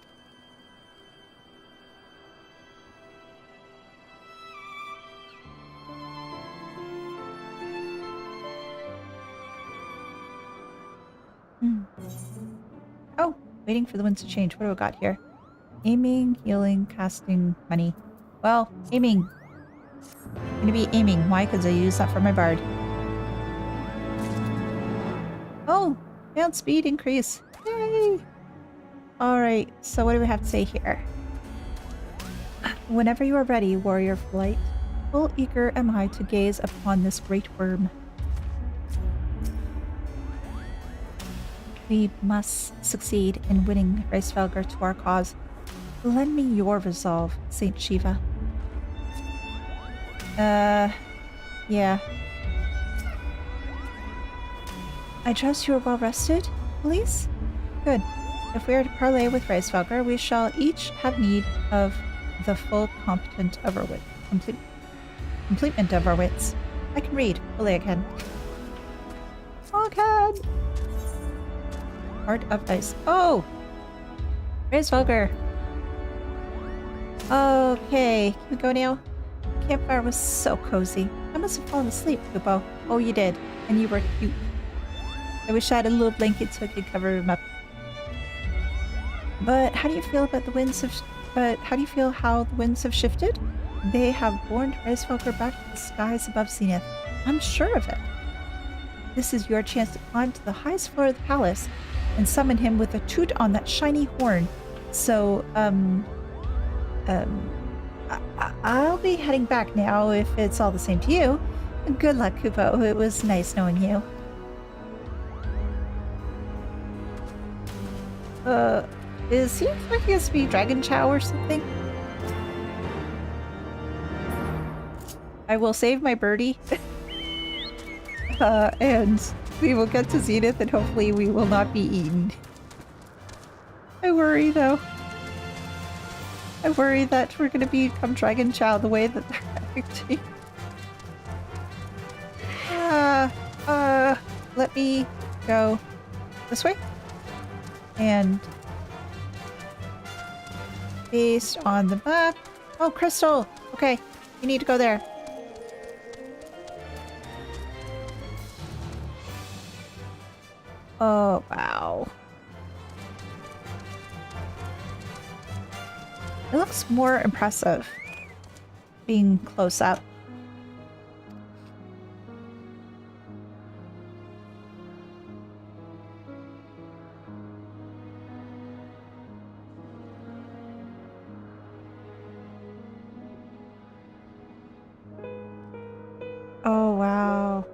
Speaker 1: Oh, waiting for the winds to change. What do I got here? Aiming, healing, casting, money. Well, aiming. I'm gonna be aiming. Why? Because I use that for my bard. Oh, And speed increase. Yay! Alright, so what do we have to say here? Whenever you are ready, warrior of light, full eager am I to gaze upon this great wyrm. We must succeed in winning Hraesvelgr to our cause. Lend me your resolve, Saint Shiva. Yeah. I trust you are well rested, Elise? Good. If we are to parley with Hraesvelgr, we shall each have need of the full complement of our wits. I can read. Elehayyme. Okay. Heart of Ice. Oh! Hraesvelgr. Okay, can we go now? Campfire was so cozy. I must have fallen asleep, Kupo. Oh, you did. And you were cute. I wish I had a little blanket so I could cover him up. But how do you feel about the winds of... how do you feel how the winds have shifted? They have borne Hraesvelgr back to the skies above Zenith. I'm sure of it. This is your chance to climb to the highest floor of the palace and summon him with a toot on that shiny horn. So, I'll be heading back now if it's all the same to you. Good luck, Kupo. It was nice knowing you. Is he expecting us to be Dragon Chow or something? I will save my birdie. And we will get to Zenith and hopefully we will not be eaten. I worry though. I worry that we're gonna become Dragon Chow the way that they're acting. Let me go this way. And based on the map. Oh, Crystal! Okay, you need to go there. Oh, wow. It looks more impressive being close up. Oh, wow.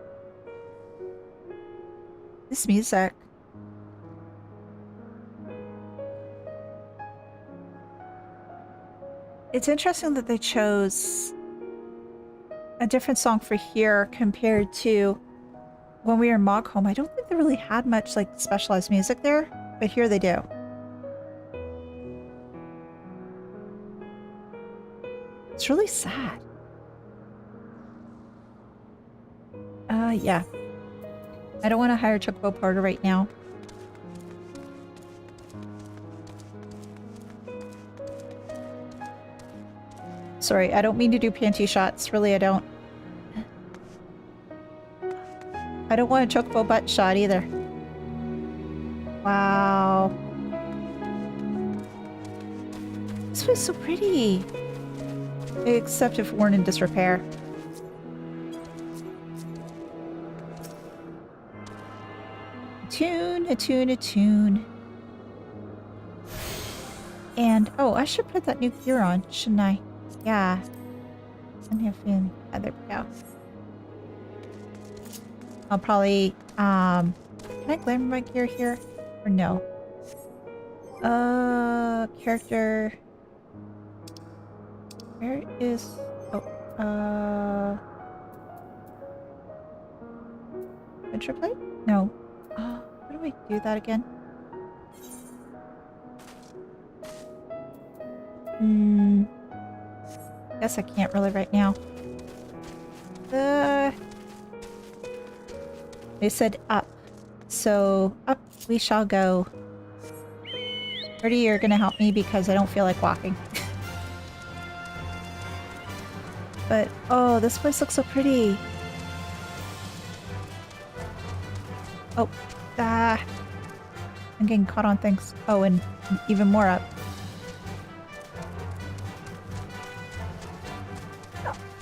Speaker 1: This music. It's interesting that they chose a different song for here compared to when we were in Moogles. I don't think they really had much like specialized music there, but here they do. It's really sad. Yeah. I don't want to hire Chocobo Porter right now. Sorry, I don't mean to do panty shots. Really, I don't. I don't want a Chocobo butt shot either. Wow. This was so pretty. Except if worn in disrepair. A tune. And, oh, I should put that new gear on, shouldn't I? Yeah. And here, there we go. I'll probably, can I glamour my gear here? Or no? Character. Where is, Adventure plate? No. How do I do that again? Guess I can't really right now. They said up. So up we shall go. Birdie, you're gonna help me because I don't feel like walking. But, oh, this place looks so pretty. Oh, I'm getting caught on things. Oh, and even more up.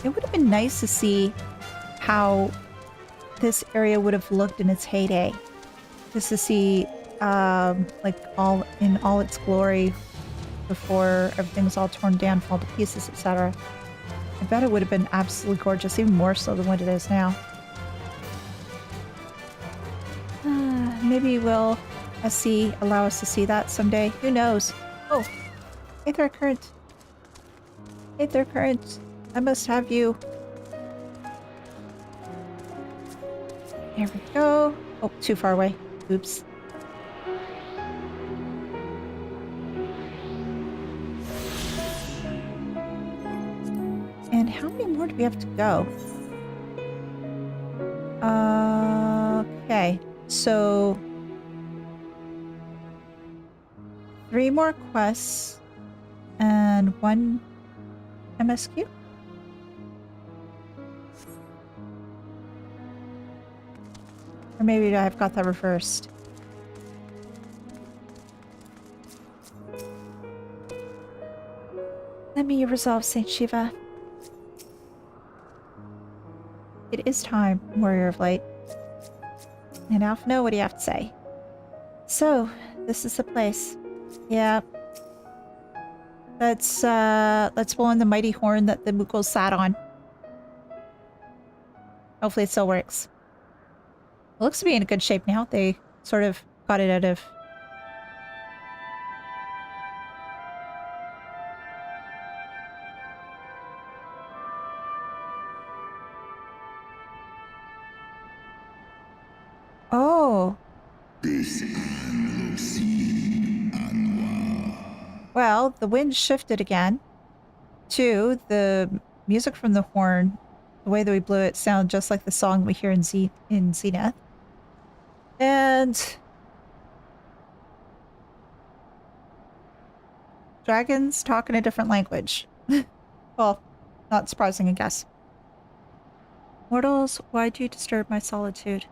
Speaker 1: It would have been nice to see how this area would have looked in its heyday. just to see, like all in all its glory before everything was all torn down, fall to pieces, etc. I bet it would have been absolutely gorgeous, even more so than what it is now. Maybe will SC allow us to see that someday. Who knows? Oh, Aether Current. Aether Current. I must have you. Here we go. Oh, too far away. Oops. And how many more do we have to go? Okay. So 3 more quests and 1 MSQ? Or maybe I've got that reversed. Let me resolve Saint Shiva. It is time, Warrior of Light. And Alf, know what do you have to say? So, this is the place. Yeah. Let's blow on the mighty horn that the Moogles sat on. Hopefully it still works. It looks to be in good shape now. They sort of got it out of... Oh. Well, the wind shifted again. 2, the music from the horn, the way that we blew it, sounded just like the song we hear in Zenith. And dragons talk in a different language. Well, not surprising, I guess. Mortals, why do you disturb my solitude?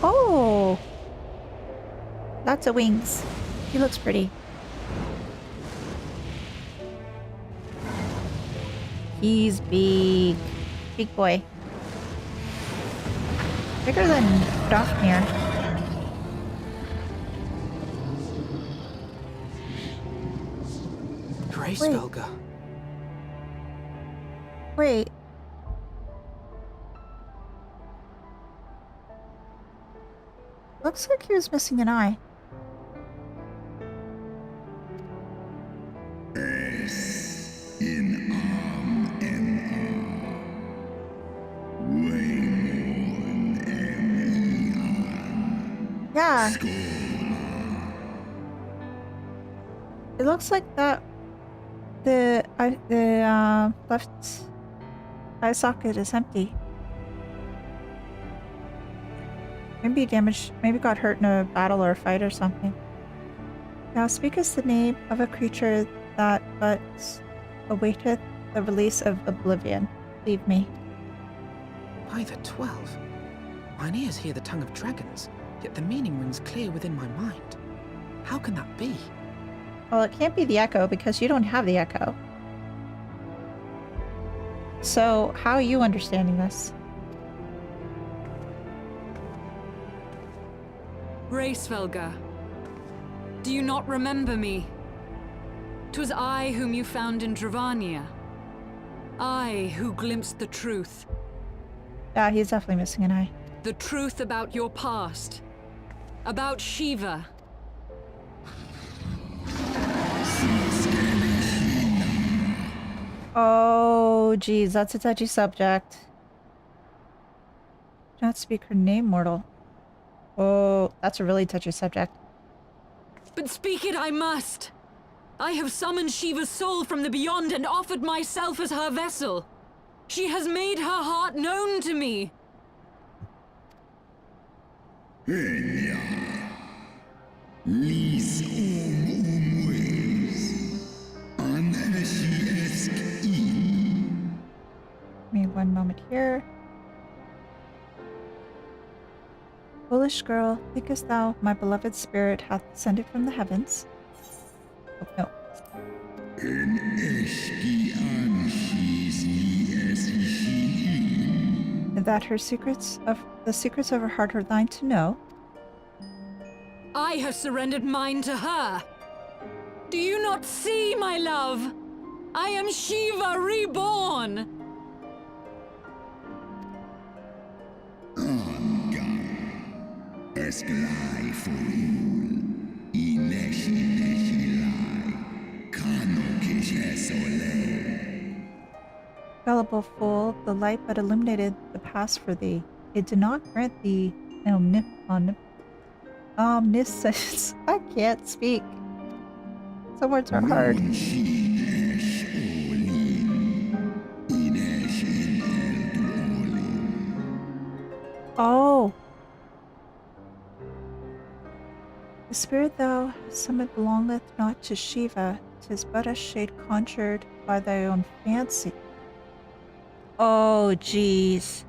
Speaker 1: Oh! Lots of wings. He looks pretty. He's big. Big boy. Bigger than Daphne.
Speaker 2: Hraesvelgr.
Speaker 1: Wait. Looks like he was missing an eye. Yeah. It looks like that the left eye socket is empty. Maybe damaged, maybe got hurt in a battle or a fight or something. Now speak us the name of a creature that but awaiteth the release of oblivion. Leave me.
Speaker 2: By the 12. Mine ears hear the tongue of dragons, yet the meaning rings clear within my mind. How can that be?
Speaker 1: Well, it can't be the echo because you don't have the echo. So, how are you understanding this?
Speaker 3: Hraesvelgr, do you not remember me? 'Twas I whom you found in Dravania. I who glimpsed the truth.
Speaker 1: Yeah, he's definitely missing an eye.
Speaker 3: The truth about your past. About Shiva.
Speaker 1: Oh, geez, that's a touchy subject. Do not speak her name, mortal. Oh, that's a really touchy subject.
Speaker 3: But speak it I must. I have summoned Shiva's soul from the beyond and offered myself as her vessel. She has made her heart known to me.
Speaker 1: Give me one moment here. Foolish girl, thinkest thou my beloved spirit hath descended from the heavens? Oh, no. And that the secrets of her heart are thine to know.
Speaker 3: I have surrendered mine to her. Do you not see, my love? I am Shiva reborn.
Speaker 1: Gullible fool, the light but illuminated the past for thee. It did not grant thee omniscience. I can't speak. Some words are hard. Oh. The spirit thou hast summoned belongeth not to Shiva. 'Tis but a shade conjured by thy own fancy. Oh, jeez.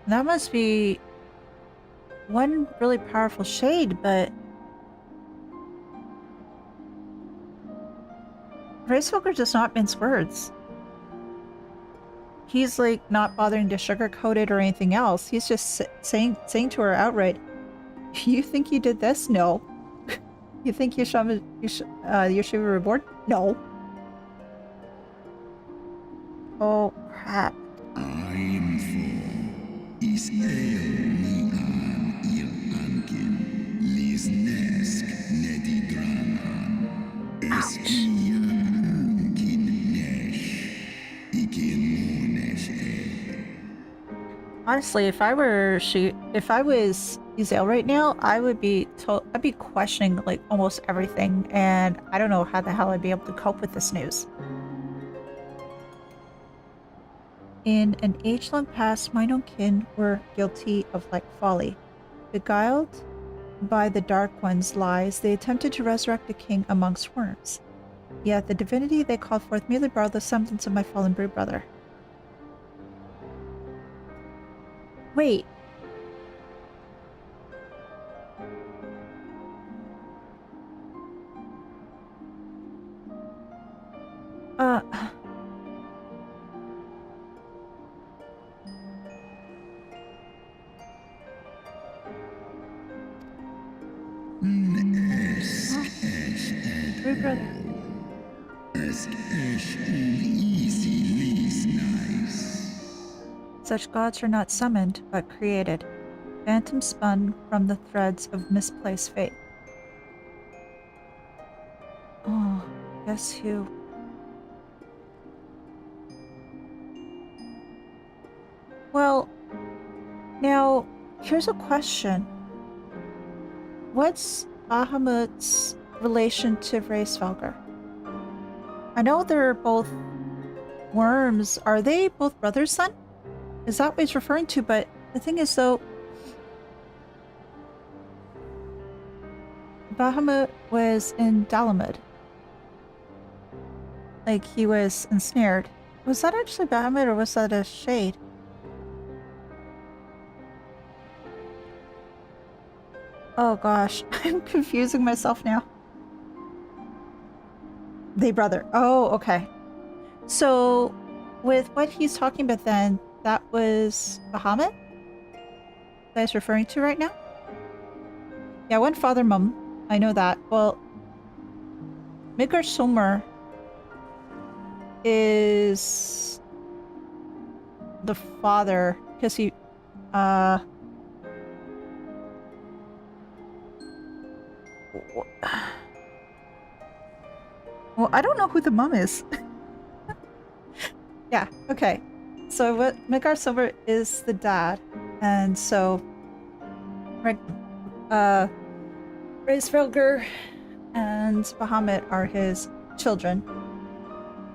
Speaker 1: That must be one really powerful shade, but Hraesvelgr does not mince words. He's like not bothering to sugarcoat it or anything else. He's just saying to her outright, "You think you did this? No. You think Yeshiva reborn? No." Oh crap.
Speaker 4: I'm for is mi an il ankin lisnesk nedidrana eskia ankin nesh ikin monesh.
Speaker 1: Honestly, if I was Ezel right now, I'd be questioning like almost everything, and I don't know how the hell I'd be able to cope with this news. In an age-long past, mine own kin were guilty of like folly. Beguiled by the Dark One's lies, they attempted to resurrect a king amongst worms. Yet the divinity they called forth merely borrowed the semblance of my fallen brood brother. Wait. Brood brother. Such gods are not summoned, but created, phantom spun from the threads of misplaced fate. Oh, guess who? Well, now, here's a question. What's Bahamut's relation to Hraesvelgr? I know they're both worms. Are they both brothers then? Is that what he's referring to? But the thing is though, Bahamut was in Dalamud. Like he was ensnared. Was that actually Bahamut or was that a shade? Oh gosh, I'm confusing myself now. They brother. Oh, okay. So, with what he's talking about then, that was Bahamut? That he's referring to right now? Yeah, one father mum. I know that. Well, Midgard Solmer is the father, because he, well, I don't know who the mum is. Yeah, okay. So what Midgard Silver is the dad, and so Hraesvelgr and Bahamut are his children,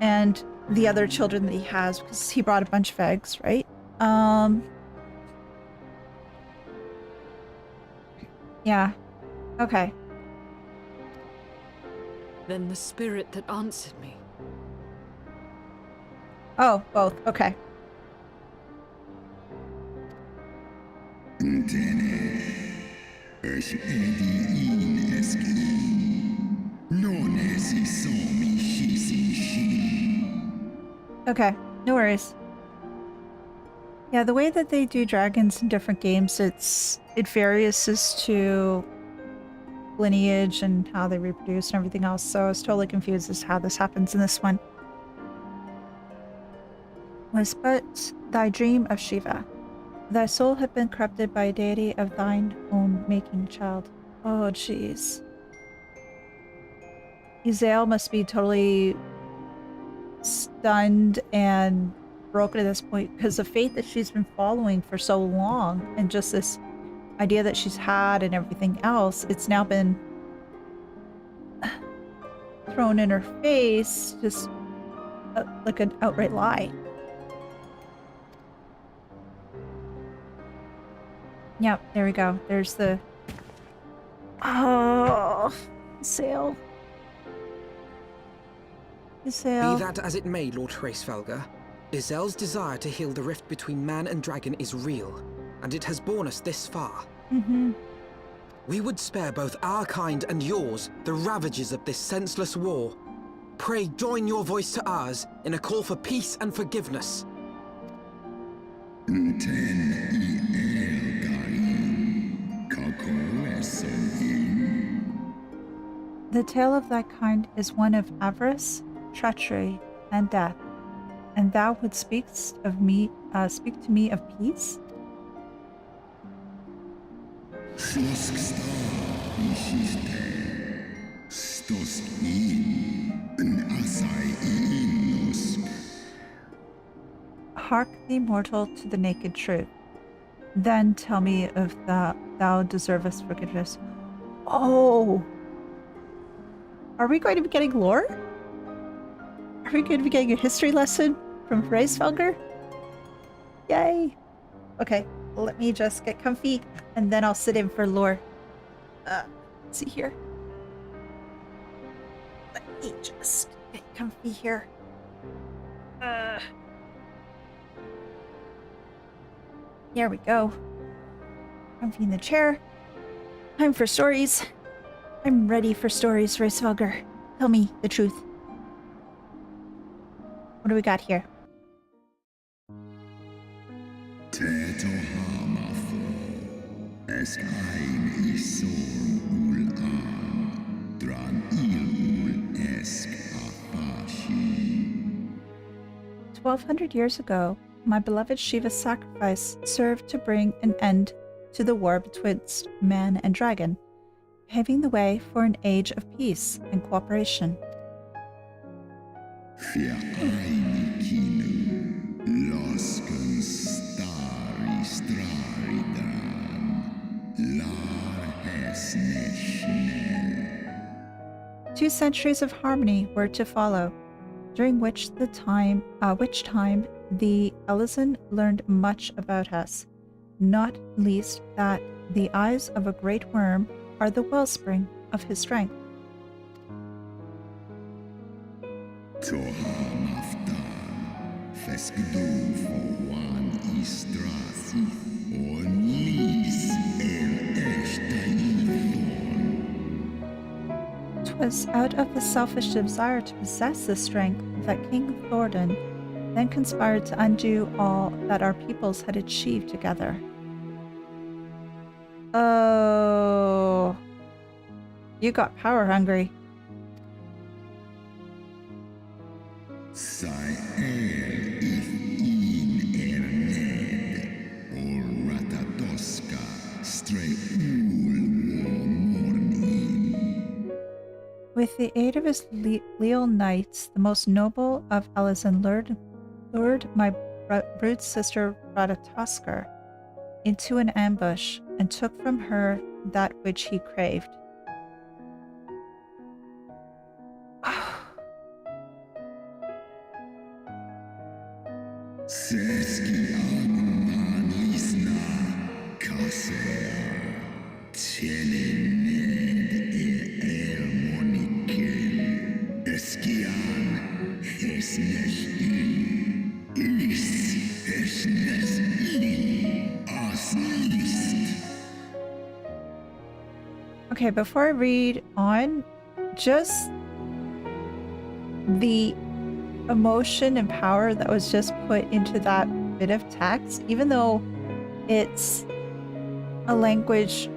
Speaker 1: and the other children that he has, because he brought a bunch of eggs, right? Yeah. Okay.
Speaker 3: Then the spirit that answered me.
Speaker 1: Oh, both. Okay.
Speaker 4: Non esi somi shisi shi.
Speaker 1: Okay, no worries. Yeah, the way that they do dragons in different games, it varies as to lineage and how they reproduce and everything else. So I was totally confused as to how this happens in this one. Was but thy dream of Shiva. Thy soul had been corrupted by a deity of thine own making, child. Oh, jeez. Izael must be totally stunned and broken at this point because the fate that she's been following for so long and just this idea that she's had and everything else, it's now been thrown in her face, just like an outright lie. Yep, there we go. There's the... Oh, sail.
Speaker 2: Be that as it may, Lord Hraesvelgr, Izel's desire to heal the rift between man and dragon is real, and it has borne us this far. We would spare both our kind and yours the ravages of this senseless war. Pray join your voice to ours in a call for peace and forgiveness.
Speaker 1: The tale of thy kind is one of avarice, treachery, and death, and thou would speak to me of peace? Hark thee, mortal, to the naked truth. Then tell me if thou deservest forgiveness. Oh! Are we going to be getting lore? Are we going to be getting a history lesson from Hraesvelgr? Yay! Okay, let me just get comfy, and then I'll sit in for lore. Let's see here. Let me just get comfy here. There we go. Comfy in the chair. Time for stories. I'm ready for stories, Hraesvelgr. Tell me the truth. What do we got here?
Speaker 4: Esk ein isor ul an, dran il esk afashi.
Speaker 1: 1200 years ago, my beloved Shiva's sacrifice served to bring an end to the war betwixt man and dragon, paving the way for an age of peace and cooperation. Two centuries of harmony were to follow, during which time the Elehayyme learned much about us, not least that the eyes of a great wyrm are the wellspring of his strength. Twas out of the selfish desire to possess this strength that King Thordan then conspired to undo all that our peoples had achieved together. Oh, you got power hungry. With the aid of his leal knights, the most noble of Elehayyme lured my brood sister Ratatoskr into an ambush and took from her that which he craved. Okay, before I read on, just the emotion and power that was just put into that bit of text, even though it's a language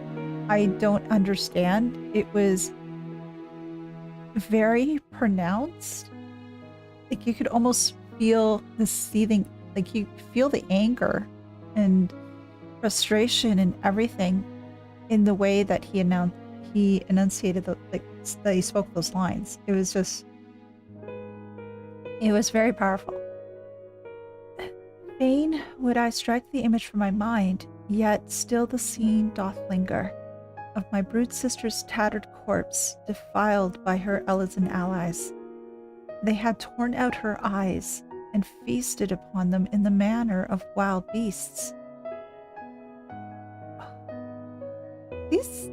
Speaker 1: I don't understand, it was very pronounced. Like you could almost feel the seething, like you feel the anger and frustration and everything in the way that he enunciated that he spoke those lines. It was very powerful. Fain would I strike the image from my mind, yet still the scene doth linger, of my brood sister's tattered corpse, defiled by her Elysian allies. They had torn out her eyes, and feasted upon them in the manner of wild beasts. These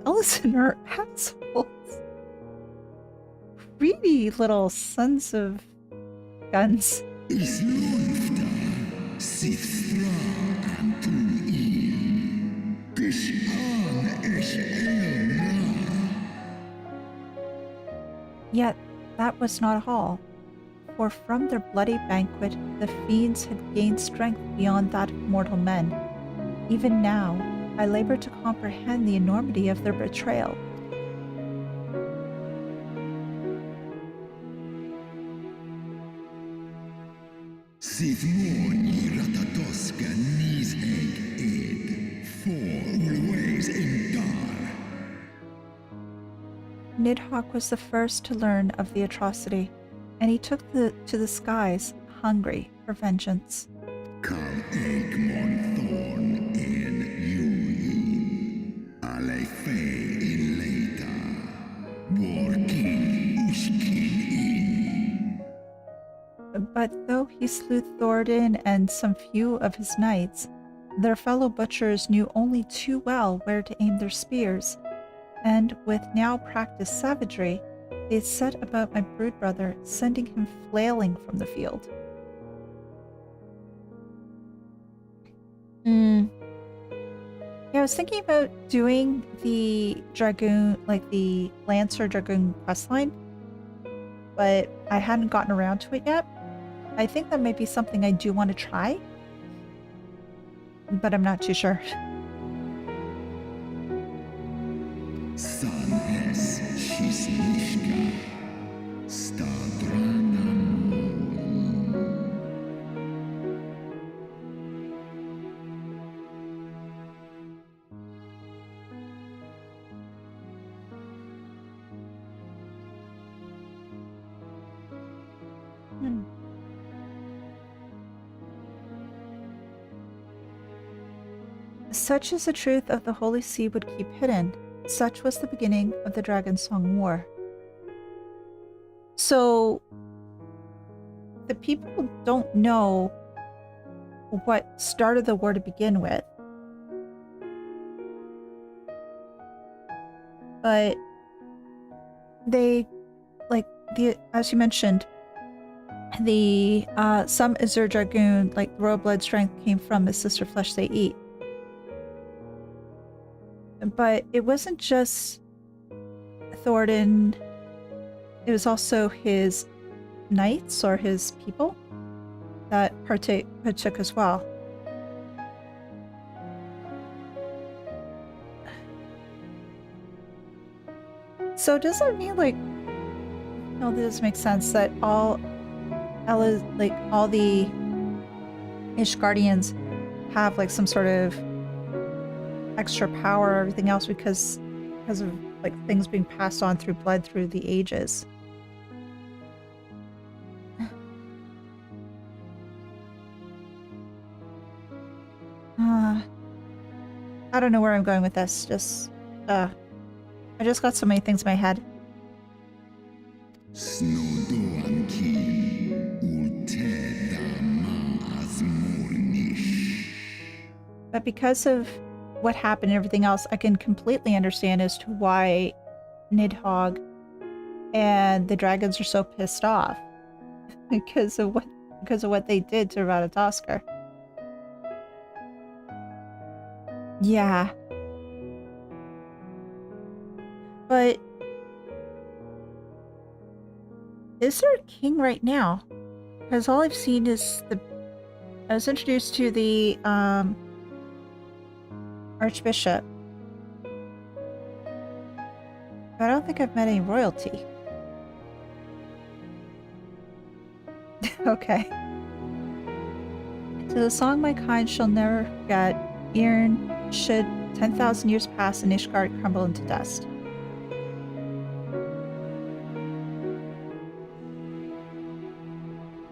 Speaker 1: Elysian are assholes. Greedy little sons of guns.
Speaker 4: Is lufta, sith thra and tu Kish an elra.
Speaker 1: Yet that was not all, for from their bloody banquet the fiends had gained strength beyond that of mortal men. Even now, I labor to comprehend the enormity of their betrayal.
Speaker 4: Sith moni ratatoska nis eg ed, for always indar.
Speaker 1: Nidhogg was the first to learn of the atrocity, and he took to the skies, hungry for vengeance.
Speaker 4: Kal Egmon thorn in Yuin, Alefe in Leita, Warkin Ushkin in.
Speaker 1: But though he slew Thoradin and some few of his knights, their fellow butchers knew only too well where to aim their spears, and with now practiced savagery, they set about my brood brother, sending him flailing from the field. Yeah, I was thinking about doing the Dragoon, like the Lancer Dragoon questline, but I hadn't gotten around to it yet. I think that might be something I do want to try, but I'm not too sure.
Speaker 4: San es Shisnishka, Stadrana
Speaker 1: Such is the truth of the Holy See would keep hidden. Such was the beginning of the Dragon Song War. So, the people don't know what started the war to begin with. But they, like, as you mentioned, the some Azure Dragoon, like the royal blood strength came from the sister flesh they eat. But it wasn't just Thoradin, it was also his knights or his people that partook as well. So does that mean, like, no, this makes sense that all the Ishgardians have like some sort of extra power or everything else because of like things being passed on through blood through the ages. I don't know where I'm going with this. I just got so many things in my head. But because of what happened and everything else, I can completely understand as to why Nidhogg and the dragons are so pissed off because of what they did to Ratatoskr. Yeah. But is there a king right now? Because all I've seen is I was introduced to the Archbishop. But I don't think I've met any royalty. Okay. To the song my kind shall never forget, Erin, should 10,000 years pass and Ishgard crumble into dust.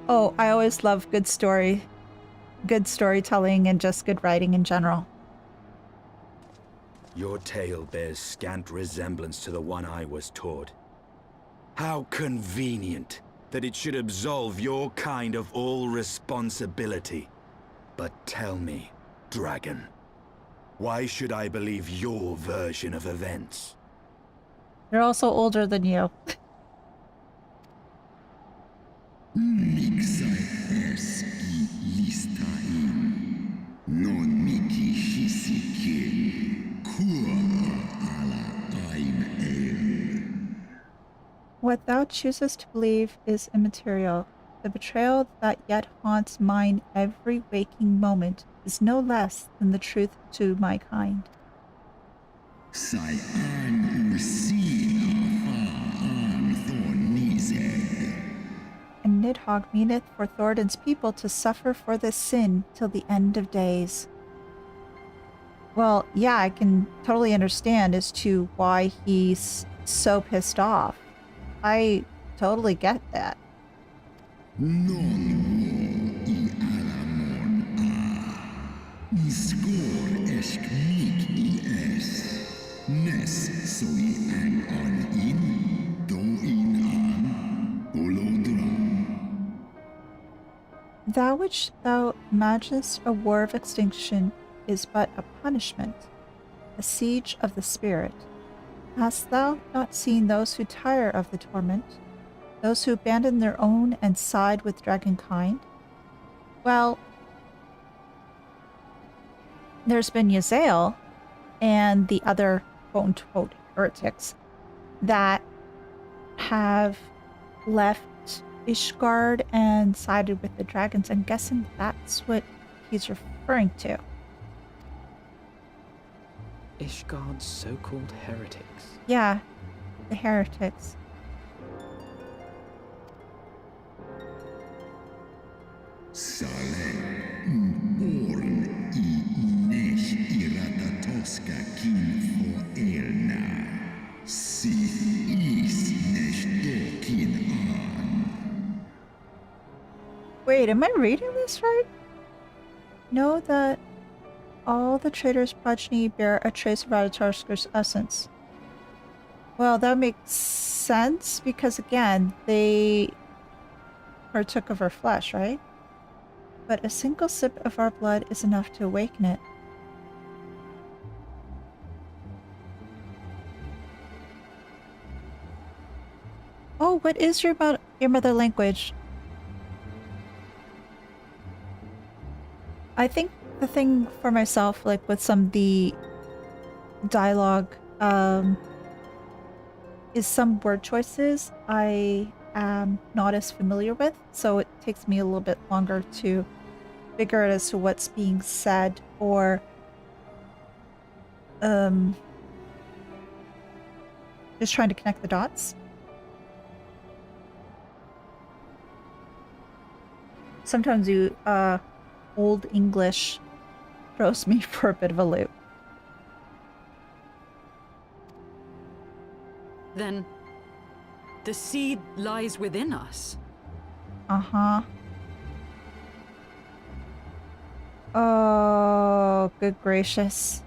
Speaker 1: Oh, I always love good storytelling and just good writing in general.
Speaker 5: Your tale bears scant resemblance to the one I was taught. How convenient that it should absolve your kind of all responsibility. But tell me, dragon, why should I believe your version of events?
Speaker 1: They're also older than you. What thou choosest to believe is immaterial. The betrayal that yet haunts mine every waking moment is no less than the truth to my kind. And Nidhogg meaneth for Thordan's people to suffer for this sin till the end of days. Well, yeah, I can totally understand as to why he's so pissed off. I totally get that. That which thou imaginest a war of extinction is but a punishment, a siege of the spirit. Hast thou not seen those who tire of the torment, those who abandon their own and side with dragonkind? Well, there's been Yazael and the other quote-unquote heretics that have left Ishgard and sided with the dragons. I'm guessing that's what he's referring to.
Speaker 2: Ishgard's so-called heretics.
Speaker 1: Yeah, the heretics. Wait, am I reading this right? Know that all the traitors' progeny bear a trace of Radataskar's essence. Well, that makes sense because, again, they partook of our flesh, right? But a single sip of our blood is enough to awaken it. Oh, what is your mother language? I think the thing for myself, like with some of the dialogue, is some word choices I am not as familiar with, so it takes me a little bit longer to figure out as to what's being said, or just trying to connect the dots. Sometimes you Old English throws me for a bit of a loop.
Speaker 3: Then the seed lies within us.
Speaker 1: Uh-huh. Oh, good gracious.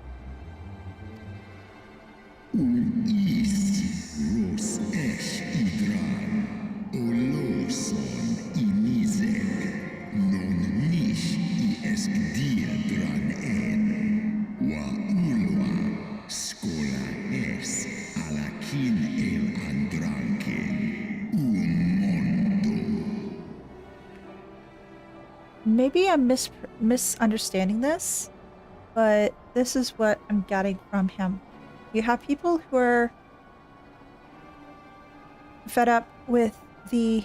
Speaker 1: Maybe I'm misunderstanding this, but this is what I'm getting from him. You have people who are fed up with the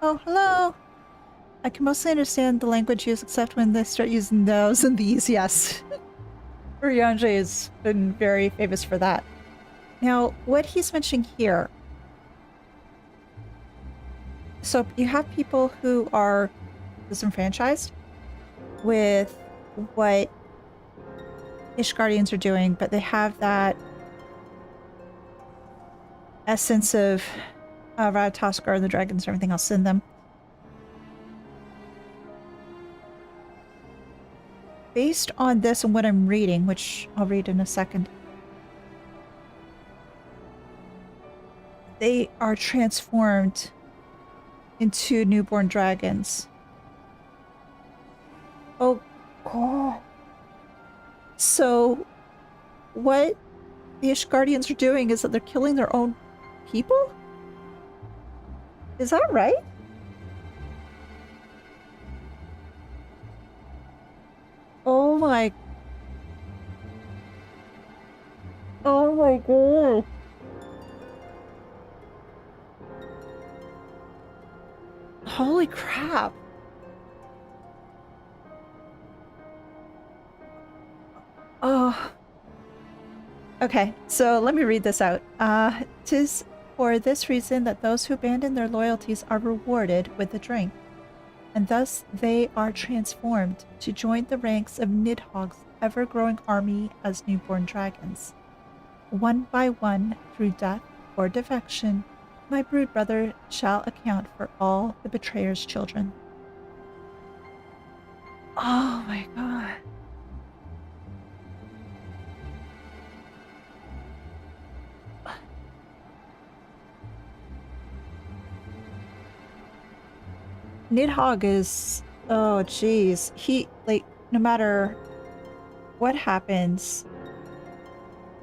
Speaker 1: Oh, hello! I can mostly understand the language used except when they start using those and these, yes. Urianger has been very famous for that. Now, what he's mentioning here... So, you have people who are disenfranchised with what Ishgardians are doing, but they have that essence of Ratatoskar and the dragons and everything else in them. Based on this and what I'm reading, which I'll read in a second, they are transformed into newborn dragons. Oh, God. So, what the Ishgardians are doing is that they're killing their own people? Is that right? Oh my... Oh my God. Holy crap. Oh. Okay, so let me read this out. 'Tis for this reason that those who abandon their loyalties are rewarded with a drink, and thus they are transformed to join the ranks of Nidhogg's ever-growing army as newborn dragons. One by one, through death or defection, my brood brother shall account for all the betrayer's children. Oh my God. Nidhogg is, oh geez, he, like, no matter what happens,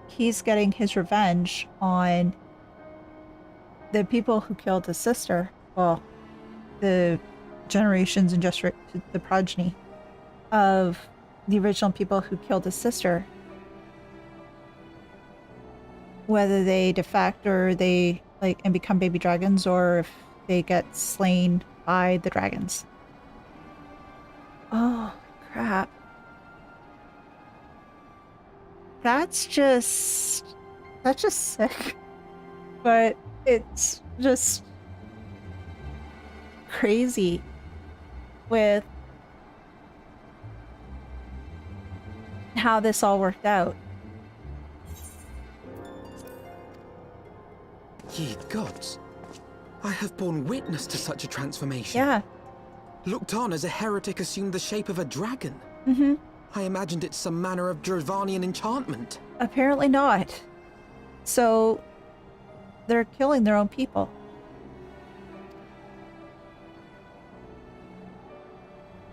Speaker 1: he's getting his revenge on the people who killed his sister. Well, the generations and just the progeny of the original people who killed his sister. Whether they defect or they, like, and become baby dragons, or if they get slain by the dragons. Oh, crap. That's just sick. But it's just crazy with how this all worked out.
Speaker 2: Ye gods, I have borne witness to such a transformation.
Speaker 1: Yeah.
Speaker 2: Looked on as a heretic assumed the shape of a dragon.
Speaker 1: Mm-hmm.
Speaker 2: I imagined it some manner of Dravanian enchantment.
Speaker 1: Apparently not. So, they're killing their own people.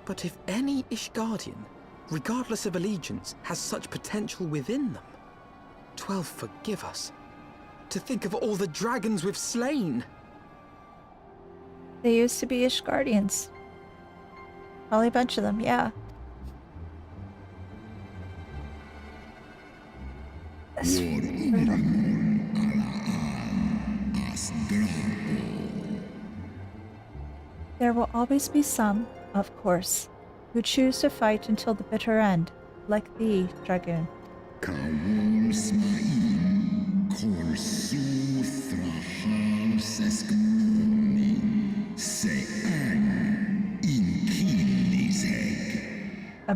Speaker 2: But if any Ishgardian, regardless of allegiance, has such potential within them, 12 forgive us. To think of all the dragons we've slain.
Speaker 1: They used to be Ishgardians. Probably a bunch of them, yeah. There will always be some, of course, who choose to fight until the bitter end, like thee, Dragoon.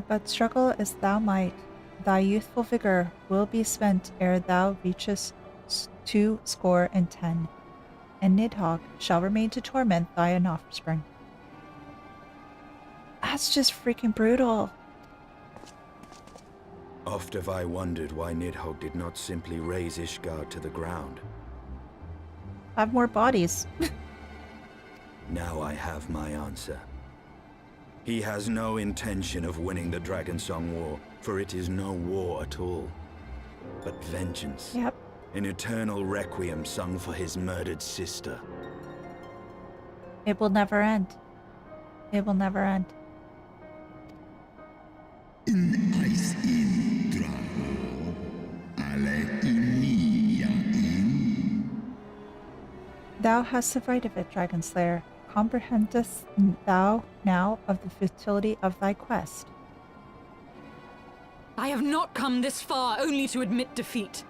Speaker 1: But struggle as thou might, thy youthful vigor will be spent ere thou reachest 210, and Nidhogg shall remain to torment thy offspring. That's just freaking brutal.
Speaker 5: Oft have I wondered why Nidhogg did not simply raze Ishgard to the ground.
Speaker 1: Have more bodies.
Speaker 5: Now I have my answer. He has no intention of winning the Dragonsong War, for it is no war at all, but vengeance.
Speaker 1: Yep.
Speaker 5: An eternal requiem sung for his murdered sister.
Speaker 1: It will never end. It will never end. Thou hast the right of it, Dragon Slayer. comprehendest thou now of the futility of thy quest?
Speaker 3: I have not come this far only to admit defeat.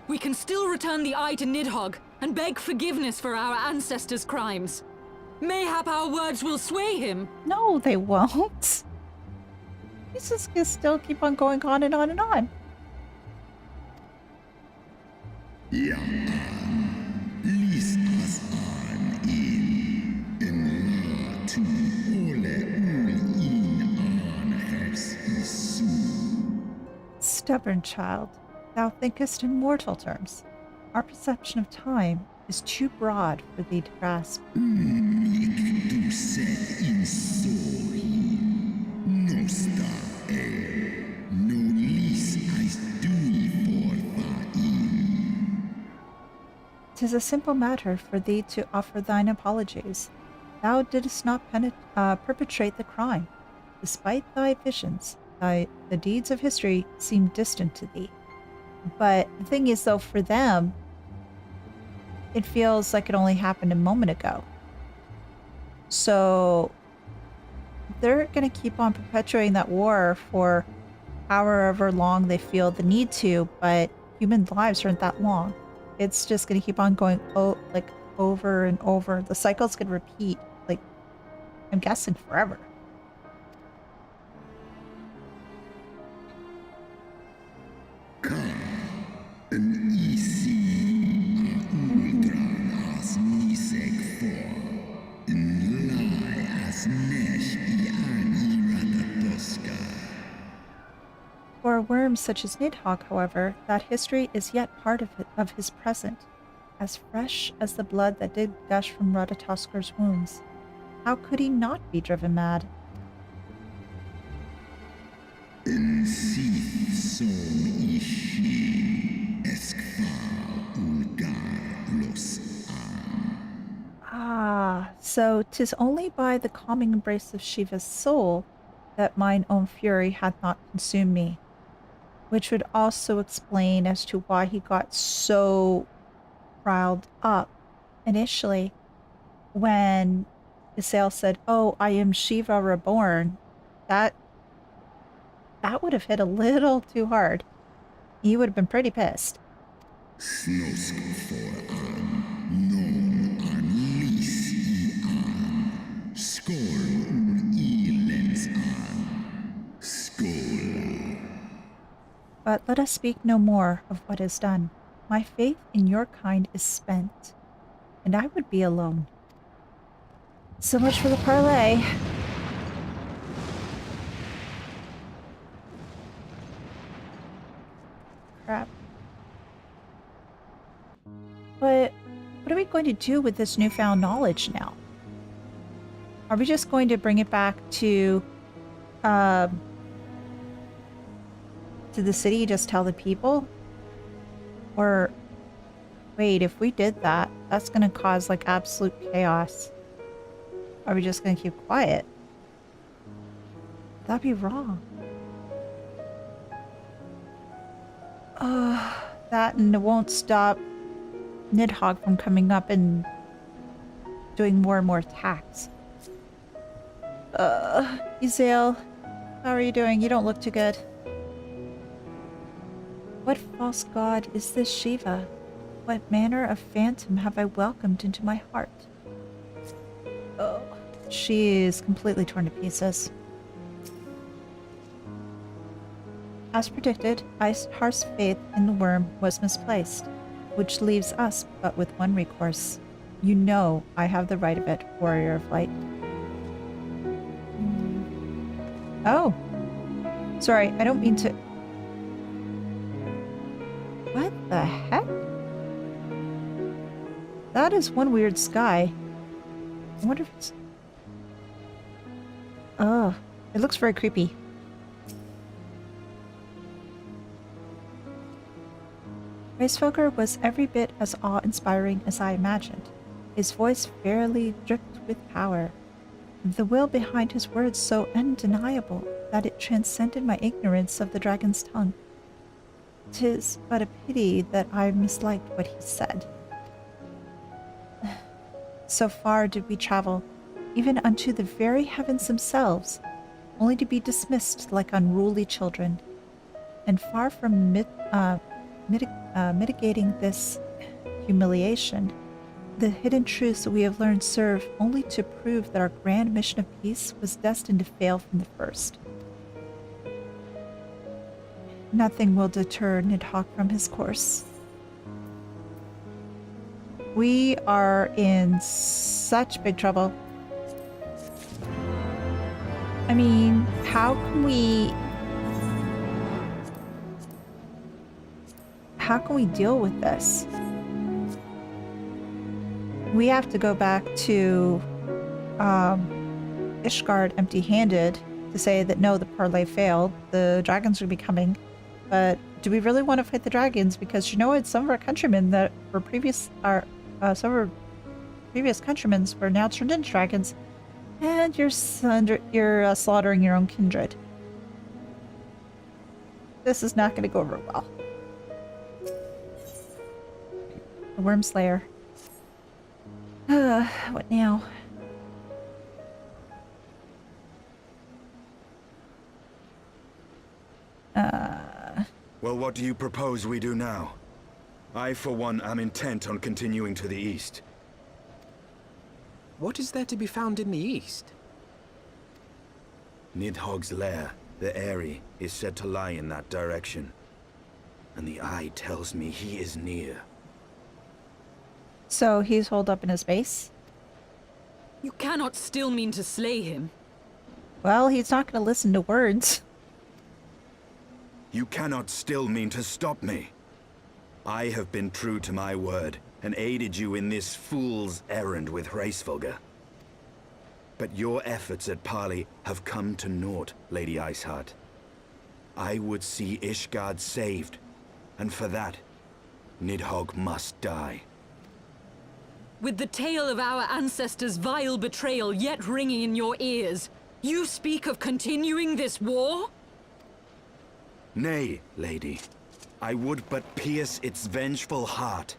Speaker 3: We can still return the eye to Nidhogg and beg forgiveness for our ancestors' crimes. Mayhap our words will sway him.
Speaker 1: No, they won't. He's just gonna still keep on going on and on and on.
Speaker 4: Ja, lies as an in la tu ole ul in an Hraesvelgr.
Speaker 1: Stubborn child, thou thinkest in mortal terms. Our perception of time is too broad for thee to grasp.
Speaker 4: Ik du set in sorg, no sta no lis eis dui for tha in.
Speaker 1: 'Tis a simple matter for thee to offer thine apologies. Thou didst not perpetrate the crime. Despite thy visions, the deeds of history seem distant to thee. But the thing is, though, for them, it feels like it only happened a moment ago. So they're going to keep on perpetuating that war for however long they feel the need to, but human lives aren't that long. It's just going to keep on going over and over. The cycle's going to repeat, like, I'm guessing forever.
Speaker 4: An isi uldran as niseg for, in lai as nesh an iratatoska.
Speaker 1: For a worm such as Nidhogg, however, that history is yet part of his present, as fresh as the blood that did gush from Radatoskar's wounds. How could he not be driven mad?
Speaker 4: En sith som ishi eskfa ulgar los an.
Speaker 1: Ah, so 'tis only by the calming embrace of Shiva's soul that mine own fury had not consumed me, which would also explain as to why he got so riled up initially when Isael said, "Oh, I am Shiva reborn." That would have hit a little too hard. He would have been pretty pissed.
Speaker 4: Snosk for non an lis I an, skol lens an, skola.
Speaker 1: But let us speak no more of what is done. My faith in your kind is spent, and I would be alone. So much for the parlay. Crap. But what are we going to do with this newfound knowledge now? Are we just going to bring it back to the city, just tell the people? Or wait, if we did that, that's going to cause like absolute chaos. Are we just going to keep quiet? That'd be wrong. That, and it won't stop Nidhogg from coming up and doing more and more attacks. Isael, how are you doing? You don't look too good. What false god is this Shiva? What manner of phantom have I welcomed into my heart? Oh, she is completely torn to pieces. As predicted, Iceheart's faith in the worm was misplaced, which leaves us but with one recourse. You know I have the right of it, warrior of light. Oh. Sorry, I don't mean to... What the heck? That is one weird sky. I wonder if it's... Oh, it looks very creepy. Hraesvelgr was every bit as awe-inspiring as I imagined. His voice fairly dripped with power. The will behind his words so undeniable that it transcended my ignorance of the dragon's tongue. 'Tis but a pity that I misliked what he said. so far did we travel, even unto the very heavens themselves, only to be dismissed like unruly children. And far from mitigating this humiliation, the hidden truths that we have learned serve only to prove that our grand mission of peace was destined to fail from the first. Nothing will deter Nidhogg from his course. We are in such big trouble. I mean, how can we deal with this? We have to go back to Ishgard empty-handed to say that no, the parlay failed. The dragons will be coming. But do we really want to fight the dragons? Because you know what? Some of our countrymen that were some of our previous countrymen were now turned into dragons. And you're slaughtering your own kindred. This is not going to go over well. The Worm Slayer. What now?
Speaker 5: Well, what do you propose we do now? I, for one, am intent on continuing to the east.
Speaker 2: What is there to be found in the east?
Speaker 5: Nidhogg's lair, the Eyrie, is said to lie in that direction. And the eye tells me he is near.
Speaker 1: So he's holed up in his base?
Speaker 3: You cannot still mean to slay him.
Speaker 1: Well, he's not going to listen to words.
Speaker 5: You cannot still mean to stop me. I have been true to my word, and aided you in this fool's errand with Hraesvelgr. But your efforts at parley have come to naught, Lady Iceheart. I would see Ishgard saved, and for that, Nidhogg must die.
Speaker 3: With the tale of our ancestors' vile betrayal yet ringing in your ears, you speak of continuing this war?
Speaker 5: Nay, lady. I would but pierce its vengeful heart.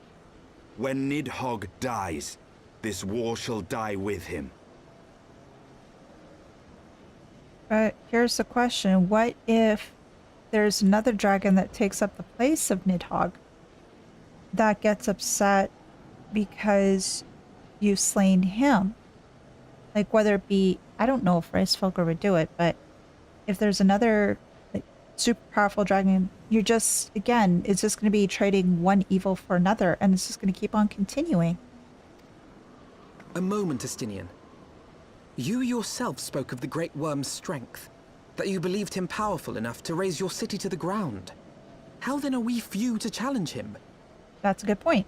Speaker 5: When Nidhogg dies, this war shall die with him.
Speaker 1: But here's the question. What if there's another dragon that takes up the place of Nidhogg that gets upset because you've slain him? Like, whether it be, I don't know if Hraesvelgr would do it, but if there's another like, super powerful dragon, you're just, again, it's just going to be trading one evil for another, and it's just going to keep on continuing.
Speaker 2: A moment, Estinian. You yourself spoke of the Great Worm's strength, that you believed him powerful enough to raise your city to the ground. How then are we few to challenge him?
Speaker 1: That's a good point.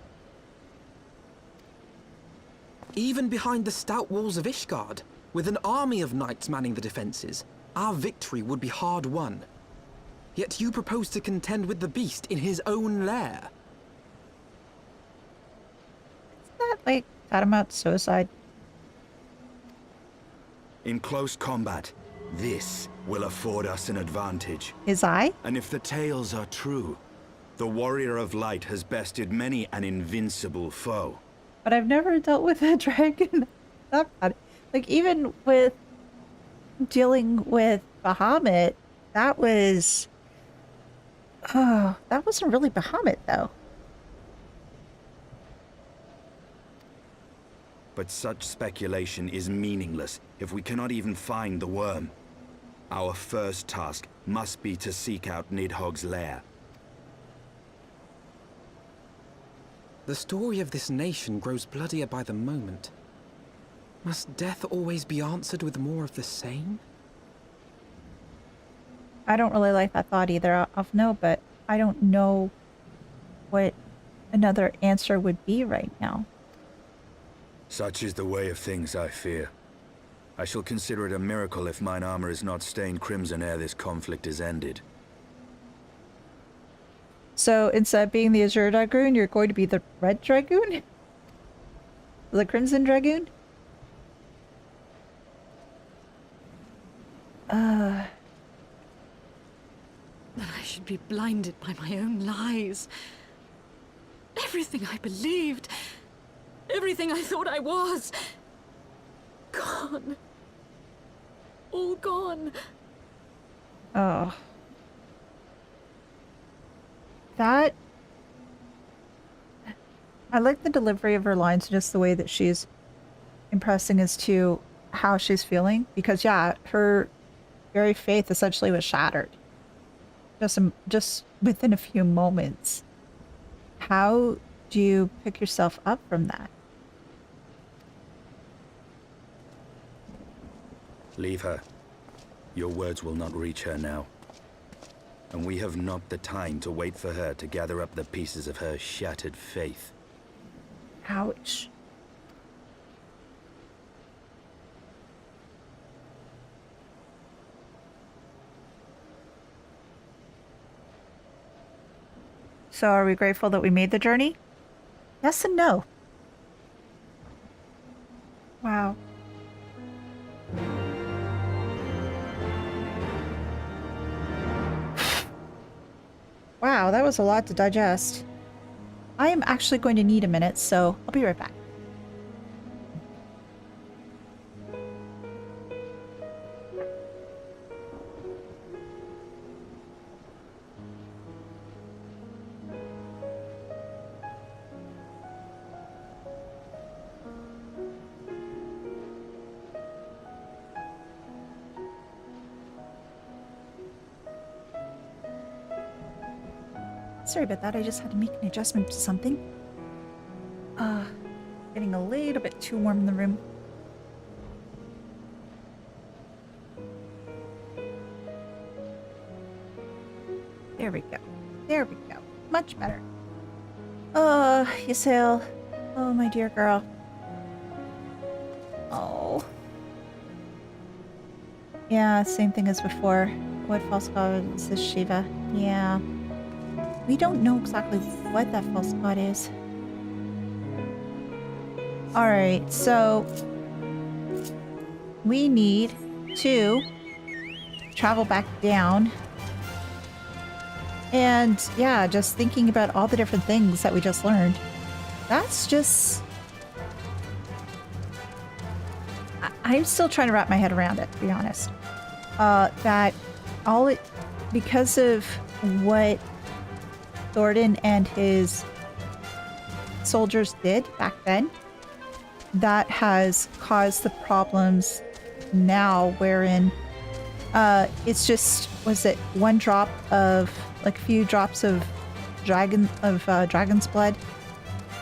Speaker 2: Even behind the stout walls of Ishgard, with an army of knights manning the defenses, our victory would be hard won. Yet you propose to contend with the beast in his own lair.
Speaker 1: Isn't that like tantamount to suicide?
Speaker 5: In close combat, this will afford us an advantage.
Speaker 1: His eye?
Speaker 5: And if the tales are true, the Warrior of Light has bested many an invincible foe.
Speaker 1: But I've never dealt with a dragon that bad. Like, even with dealing with Bahamut, that was... Oh, that wasn't really Bahamut, though.
Speaker 5: But such speculation is meaningless if we cannot even find the worm. Our first task must be to seek out Nidhogg's lair.
Speaker 2: The story of this nation grows bloodier by the moment. Must death always be answered with more of the same?
Speaker 1: I don't really like that thought either. I'll know, but I don't know what another answer would be right now.
Speaker 5: Such is the way of things, I fear. I shall consider it a miracle if mine armor is not stained crimson ere this conflict is ended.
Speaker 1: So instead of being the Azure Dragoon, you're going to be the Red Dragoon? The Crimson Dragoon?
Speaker 3: That I should be blinded by my own lies. Everything I believed, Everything I thought I was. Gone. All gone.
Speaker 1: Oh. That... I like the delivery of her lines, just the way that she's impressing as to how she's feeling. Because, yeah, her very faith essentially was shattered. Just within a few moments. How do you pick yourself up from that?
Speaker 5: Leave her. Your words will not reach her now. And we have not the time to wait for her to gather up the pieces of her shattered faith.
Speaker 1: Ouch. So are we grateful that we made the journey? Yes and no. Wow. Wow, that was a lot to digest. I am actually going to need a minute, so I'll be right back. Sorry about that, I just had to make an adjustment to something. Getting a little bit too warm in the room. There we go. There we go. Much better. Ysayle. Oh, my dear girl. Oh. Yeah, same thing as before. What false god is this, Shiva? Yeah. We don't know exactly what that false god is. Alright, so we need to travel back down. And yeah, just thinking about all the different things that we just learned. That's just... I'm still trying to wrap my head around it, to be honest. That all it... Because of what Thordan and his soldiers did back then, that has caused the problems now, wherein it's just, was it one drop of, like a few drops of dragon's blood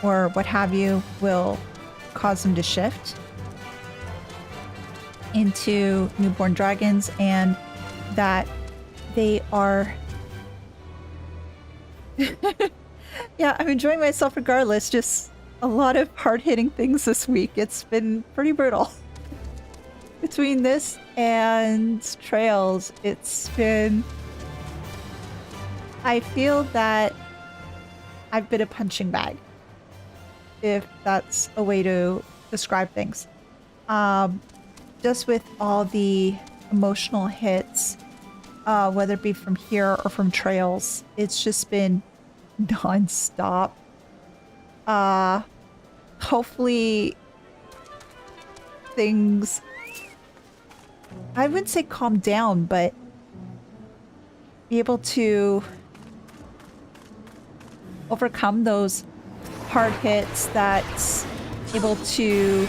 Speaker 1: or what have you will cause them to shift into newborn dragons, and that they are yeah, I'm enjoying myself regardless. Just a lot of hard-hitting things this week. It's been pretty brutal. Between this and Trails, it's been... I feel that I've been a punching bag, if that's a way to describe things. Just with all the emotional hits, whether it be from here or from Trails, it's just been non-stop. Hopefully things, I wouldn't say calm down, but be able to overcome those hard hits, that's able to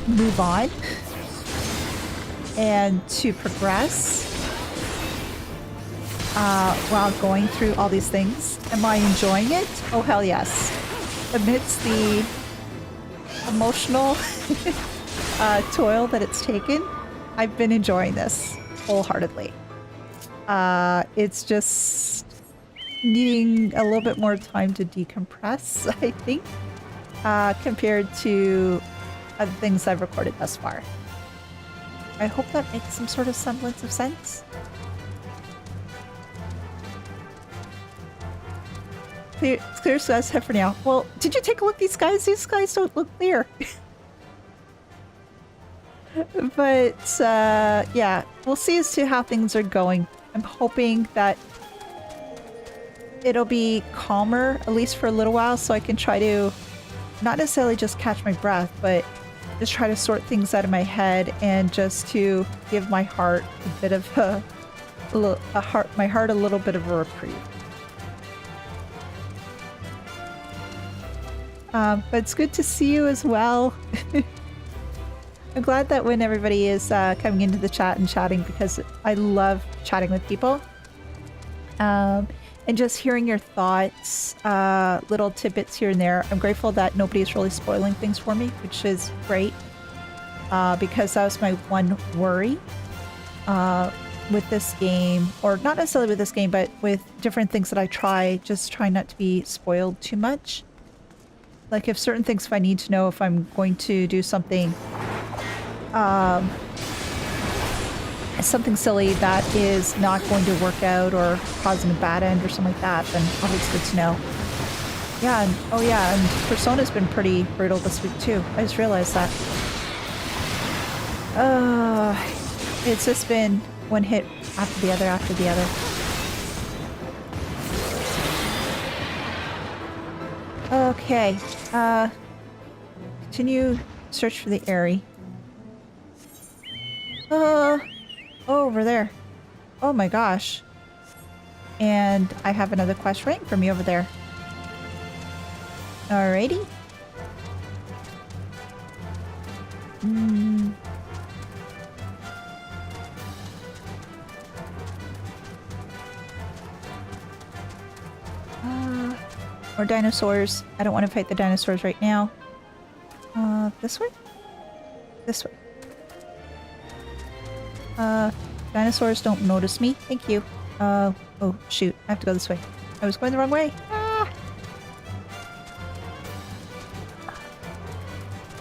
Speaker 1: move on and to progress while going through all these things. Am I enjoying it? Oh, hell yes. Amidst the emotional toil that it's taken, I've been enjoying this wholeheartedly. It's just needing a little bit more time to decompress, I think, compared to other things I've recorded thus far. I hope that makes some sort of semblance of sense. Clear says head for now. Well, did you take a look at these guys? These guys don't look clear. But, yeah, we'll see as to how things are going. I'm hoping that it'll be calmer, at least for a little while, so I can try to not necessarily just catch my breath, but just try to sort things out of my head and just to give my heart a bit of my heart a little bit of a reprieve. But it's good to see you as well. I'm glad that when everybody is coming into the chat and chatting, because I love chatting with people. And just hearing your thoughts, little tidbits here and there. I'm grateful that nobody's really spoiling things for me, which is great. Because that was my one worry with this game. Or not necessarily with this game, but with different things that I try. Just try not to be spoiled too much. Like if certain things, if I need to know if I'm going to do something... something silly that is not going to work out or causing a bad end or something like that, then obviously good to know. Yeah, and oh yeah, and Persona's been pretty brutal this week too. I just realized that. It's just been one hit after the other after the other. Okay, continue search for the Aerie. Oh, over there. Oh my gosh. And I have another quest waiting for me over there. Alrighty. Or dinosaurs. I don't want to fight the dinosaurs right now. This way? This way. Dinosaurs don't notice me. Thank you. Oh shoot. I have to go this way. I was going the wrong way. Ah!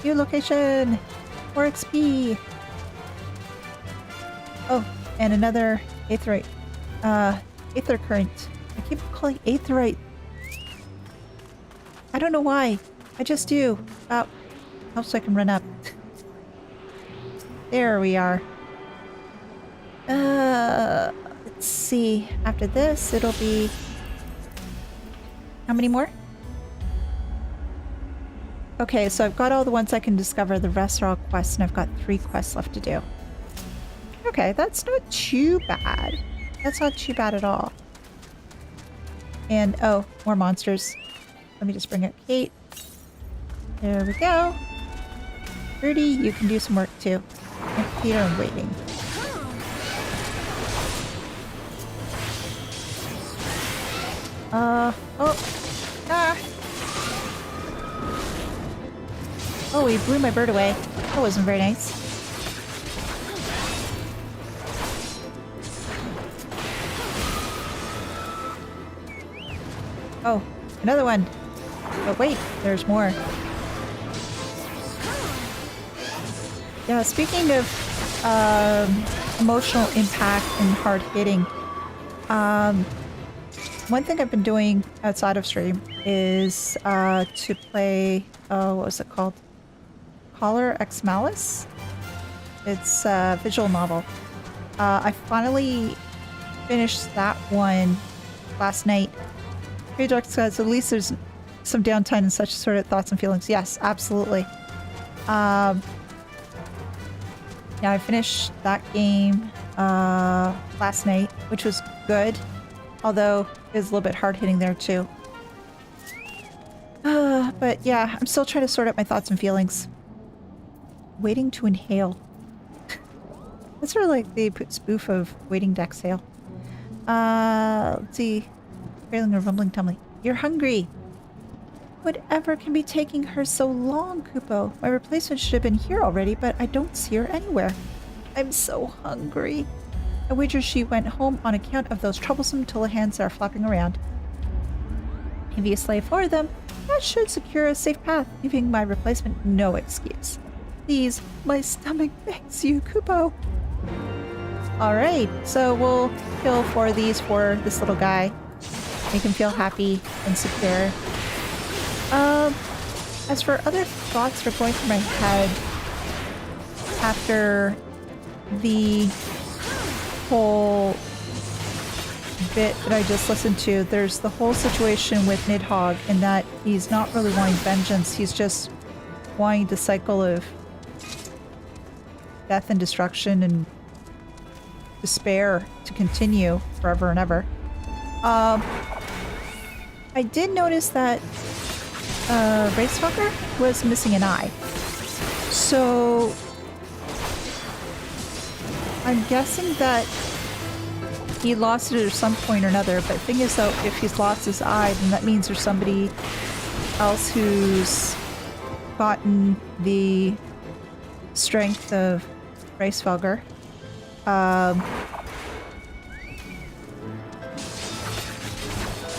Speaker 1: New location! More XP! Oh, and another aetherite. Aether current. I keep calling aetherite. I don't know why. I just do. Helps so I can run up. There we are. Let's see. After this, it'll be... How many more? Okay, so I've got all the ones I can discover. The rest are all quests, and I've got 3 quests left to do. Okay, that's not too bad. That's not too bad at all. And, oh, more monsters. Let me just bring up Kate. There we go. Rudy, you can do some work too. And Peter, I'm waiting. Oh, he blew my bird away. That wasn't very nice. Oh, another one. But wait, there's more. Yeah, speaking of emotional impact and hard hitting, one thing I've been doing outside of stream is to play, what was it called? Collar Ex Malice? It's a visual novel. I finally finished that one last night. Hey, Dark says, at least there's some downtime and such sort of thoughts and feelings. Yes, absolutely. Yeah, I finished that game last night, which was good. Although it was a little bit hard hitting there too. But yeah, I'm still trying to sort out my thoughts and feelings. Waiting to inhale. That's sort of like the spoof of waiting to exhale. Let's see. Hraesvelgr, rumbling, tumbling. You're hungry. Whatever can be taking her so long, Kupo? My replacement should have been here already, but I don't see her anywhere. I'm so hungry. I wager she went home on account of those troublesome Tullahans that are flopping around. If you slay 4 of them, that should secure a safe path, leaving my replacement no excuse. Please, my stomach begs you, Kupo. Alright, so we'll kill 4 of these for this little guy. Make him feel happy and secure. As for other thoughts that are going through my head after the whole bit that I just listened to, there's the whole situation with Nidhogg in that he's not really wanting vengeance, he's just wanting the cycle of death and destruction and despair to continue forever and ever. I did notice that Hraesvelgr was missing an eye. So I'm guessing that he lost it at some point or another, but the thing is though, if he's lost his eye, then that means there's somebody else who's gotten the strength of Hraesvelgr.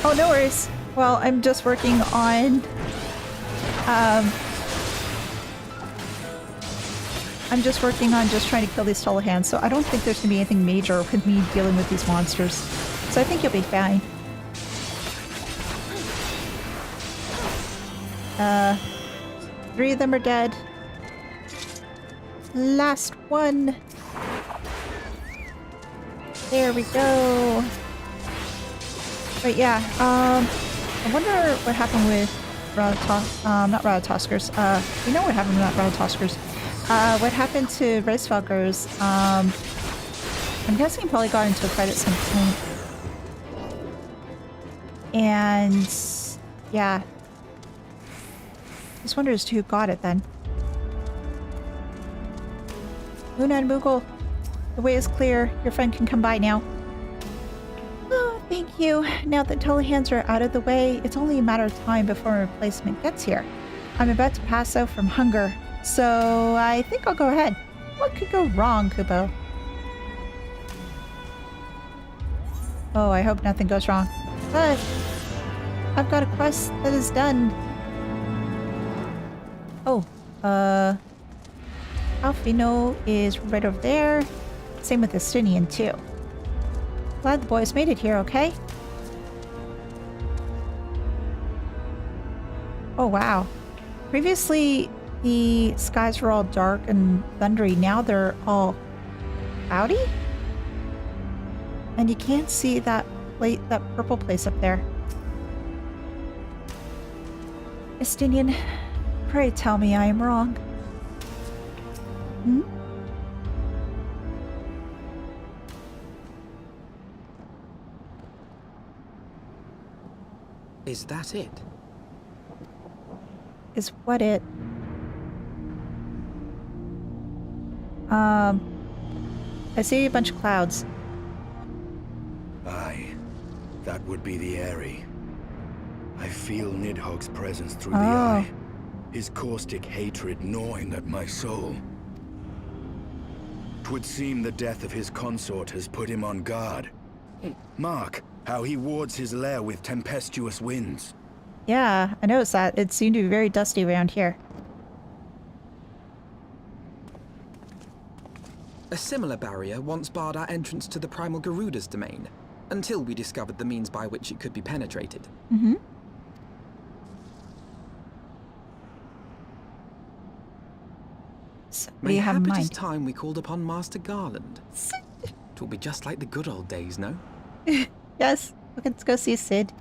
Speaker 1: Oh, no worries. Well, I'm just working on just trying to kill these Telehans, so I don't think there's gonna be anything major with me dealing with these monsters. So I think you'll be fine. 3 of them are dead. Last one. There we go. But yeah, I wonder what happened with not Ratatoskers. We know what happened with Ratatoskers. What happened to Hraesvelgr's, I'm guessing he probably got into a fight at some point. And yeah. Just wonder as to who got it then. Luna and Moogle, the way is clear. Your friend can come by now. Oh, thank you. Now that Telehans are out of the way, it's only a matter of time before a replacement gets here. I'm about to pass out from hunger, so I think I'll go ahead. What could go wrong, Kupo? Oh, I hope nothing goes wrong. But I've got a quest that is done. Oh, Alfino is right over there. Same with Estinian too. Glad the boys made it here, okay? Oh wow. Previously the skies were all dark and thundery. Now they're all cloudy? And you can't see that purple place up there. Estinian, pray tell me I am wrong. Hmm?
Speaker 2: Is that it?
Speaker 1: Is what it? I see a bunch of clouds.
Speaker 5: Aye, that would be the Eyrie. I feel Nidhogg's presence through the eye. His caustic hatred gnawing at my soul. 'Twould seem the death of his consort has put him on guard. Mark how he wards his lair with tempestuous winds.
Speaker 1: Yeah, I noticed that. It seemed to be very dusty around here.
Speaker 2: A similar barrier once barred our entrance to the primal Garuda's domain, until we discovered the means by which it could be penetrated.
Speaker 1: Mm-hmm. So, what do you have in
Speaker 2: Mayhap it is
Speaker 1: mind?
Speaker 2: time we called upon Master Garland. It will be just like the good old days, no?
Speaker 1: Yes, let's go see Sid.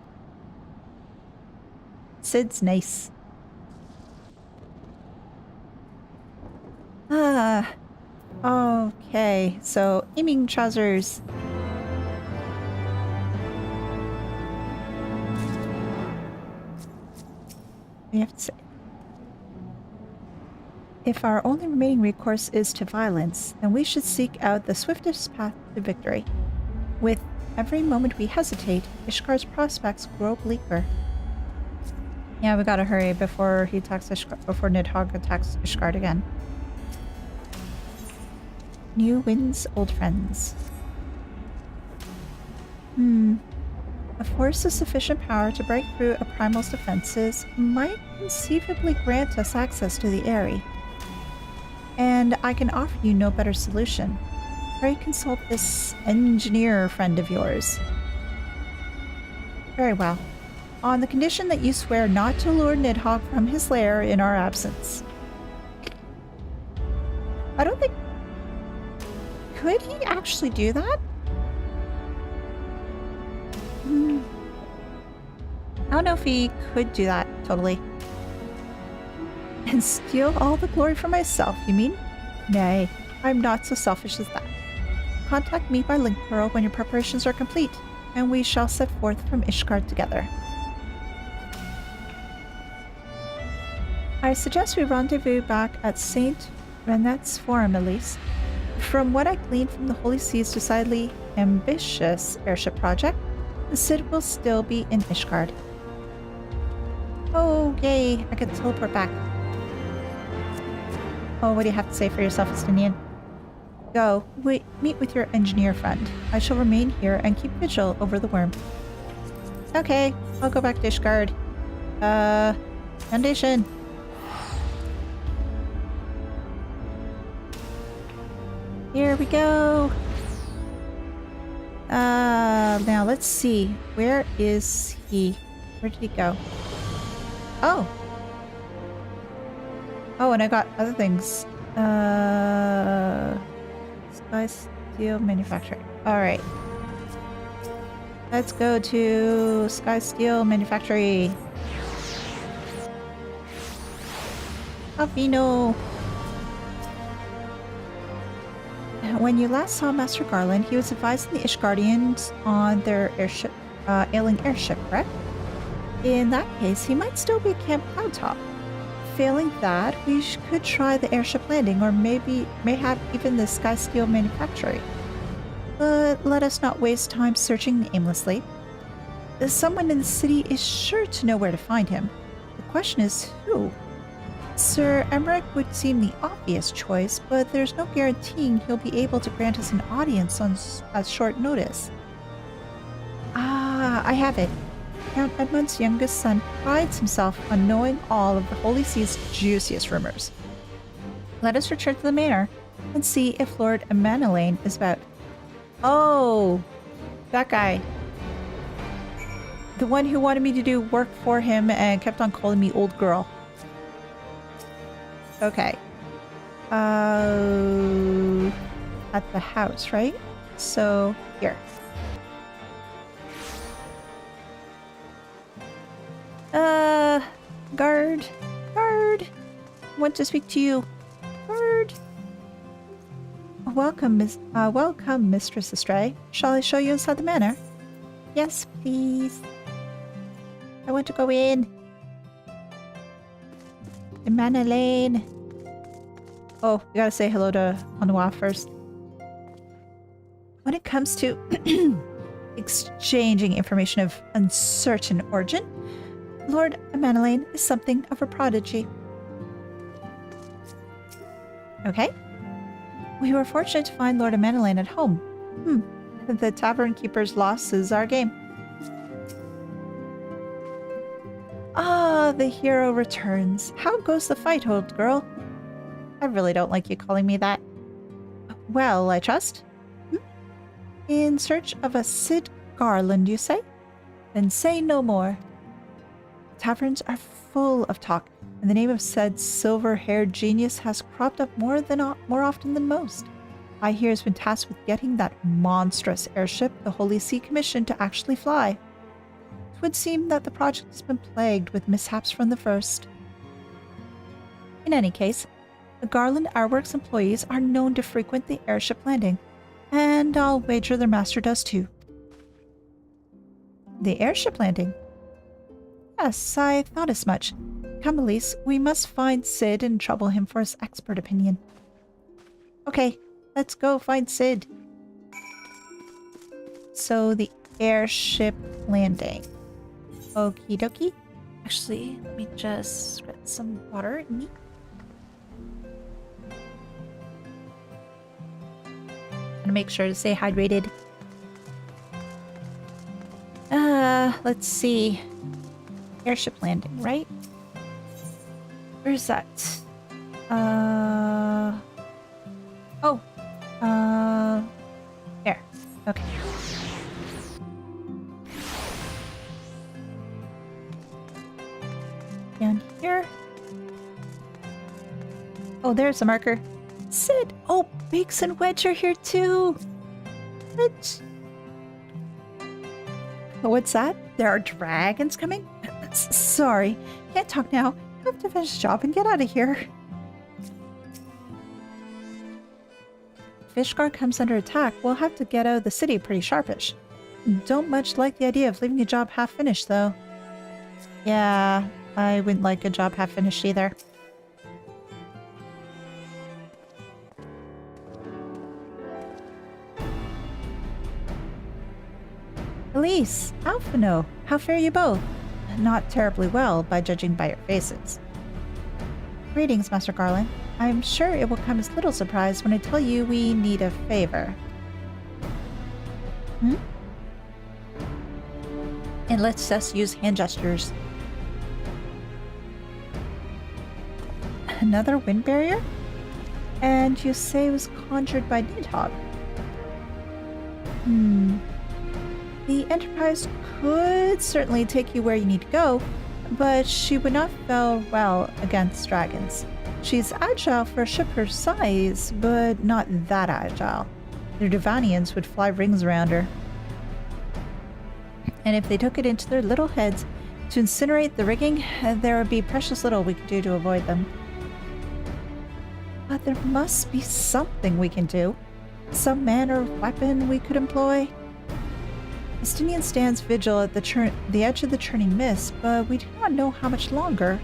Speaker 1: Sid's nice. Okay, so aiming trousers. We have to say, if our only remaining recourse is to violence, then we should seek out the swiftest path to victory. With every moment we hesitate, Ishkar's prospects grow bleaker. Yeah, we gotta hurry before he attacks before Nidhogg attacks Ishgard again. New winds, old friends. A force of sufficient power to break through a primal's defenses might conceivably grant us access to the Eyrie. And I can offer you no better solution. Pray consult this engineer friend of yours. Very well. On the condition that you swear not to lure Nidhogg from his lair in our absence. I don't think... Could he actually do that? I don't know if he could do that, totally. And steal all the glory for myself, you mean? Nay, I'm not so selfish as that. Contact me by link pearl when your preparations are complete, and we shall set forth from Ishgard together. I suggest we rendezvous back at St. Renet's Forum, Elise. From what I gleaned from the Holy Sea's decidedly ambitious airship project, the Cid will still be in Ishgard. Oh, yay, I can teleport back. Oh, what do you have to say for yourself, Estinian? Go, meet with your engineer friend. I shall remain here and keep vigil over the wyrm. Okay, I'll go back to Ishgard. Foundation. Here we go. Now let's see. Where is he? Where did he go? Oh. Oh, and I got other things. Sky Steel Manufacturing. Alright. Let's go to Sky Steel Manufactory. Alvino. When you last saw Master Garland, he was advising the Ishgardians on their airship, ailing airship, correct? In that case, he might still be at Camp Cloudtop. Failing that, we could try the airship landing, or mayhap even the Sky Steel Manufactory. But let us not waste time searching aimlessly. Someone in the city is sure to know where to find him. The question is who? Sir Emmerich would seem the obvious choice, but there's no guaranteeing he'll be able to grant us an audience on short notice. Ah, I have it. Count Edmund's youngest son prides himself on knowing all of the Holy Sea's juiciest rumors. Let us return to the manor and see if Lord Emanuelaine is about. Oh, that guy. The one who wanted me to do work for him and kept on calling me old girl. Okay. At the house, right? So, here. Guard. Guard. I want to speak to you. Guard. Welcome, Mistress Astray. Shall I show you inside the manor? Yes, please. I want to go in. Emanuelaine. Oh, we gotta say hello to Anua first. When it comes to exchanging information of uncertain origin, Lord Emanuelaine is something of a prodigy. Okay. We were fortunate to find Lord Emanuelaine at home. The tavern keeper's loss is our game. Ah, the hero returns. How goes the fight, old girl? I really don't like you calling me that. Well, I trust. In search of a Cid Garland, you say? Then say no more. Taverns are full of talk, and the name of said silver-haired genius has cropped up more often than most. I hear has been tasked with getting that monstrous airship the Holy See commissioned to actually fly. It would seem that the project has been plagued with mishaps from the first. In any case, the Garland Airworks employees are known to frequent the airship landing, and I'll wager their master does too. The airship landing? Yes, I thought as much. Come, Elise, we must find Cid and trouble him for his expert opinion. Okay, let's go find Cid. So, the airship landing. Okie dokie. Actually, let me just get some water in me. Gonna make sure to stay hydrated. Let's see. Airship landing, right? Where's that? There. Okay. Down here. Oh, there's a marker. Cid! Oh, Bakes and Wedge are here too! Wedge! What's that? There are dragons coming? Sorry, can't talk now. Have to finish the job and get out of here. If Ishgard comes under attack, we'll have to get out of the city pretty sharpish. Don't much like the idea of leaving a job half finished, though. Yeah, I wouldn't like a job half finished either. Elise, Alphino, how fare you both? Not terribly well, by judging by your faces. Greetings, Master Garland. I'm sure it will come as little surprise when I tell you we need a favor. And let's just use hand gestures. Another wind barrier? And you say it was conjured by Nidhogg? The Enterprise could certainly take you where you need to go, but she would not fare well against dragons. She's agile for a ship her size, but not that agile. The Devanians would fly rings around her. And if they took it into their little heads to incinerate the rigging, there would be precious little we could do to avoid them. But there must be something we can do. Some man or weapon we could employ. Estinian stands vigil at the edge of the churning mist, but we do not know how much longer.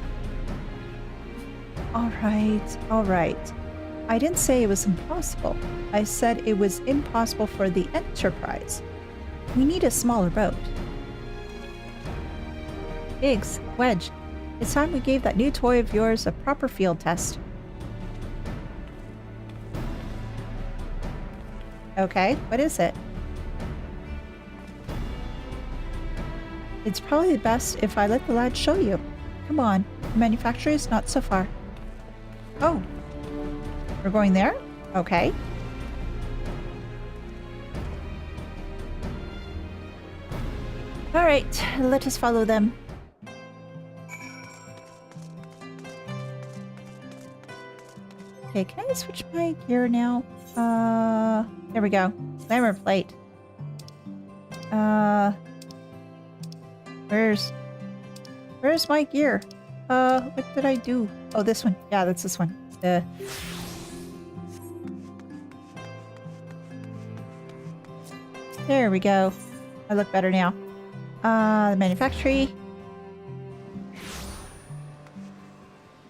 Speaker 1: All right. I didn't say it was impossible. I said it was impossible for the Enterprise. We need a smaller boat. Biggs, Wedge, it's time we gave that new toy of yours a proper field test. Okay, what is it? It's probably best if I let the lad show you. Come on, the manufacturer is not so far. Oh, we're going there? Okay. All right, let us follow them. Okay, can I switch my gear now? There we go. Glamour plate. Where's my gear? What did I do? Oh, this one. Yeah, that's this one. There we go. I look better now. The manufactory.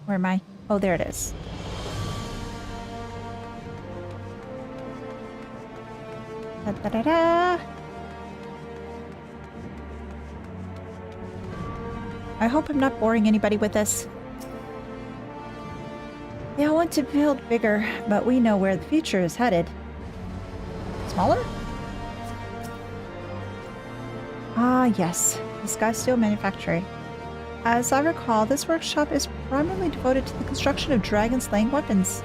Speaker 1: Where am I? Oh, there it is. Da-da-da-da. I hope I'm not boring anybody with this. They all want to build bigger, but we know where the future is headed. Smaller? Ah, yes. The Sky Steel Manufactory. As I recall, this workshop is primarily devoted to the construction of dragon-slaying weapons.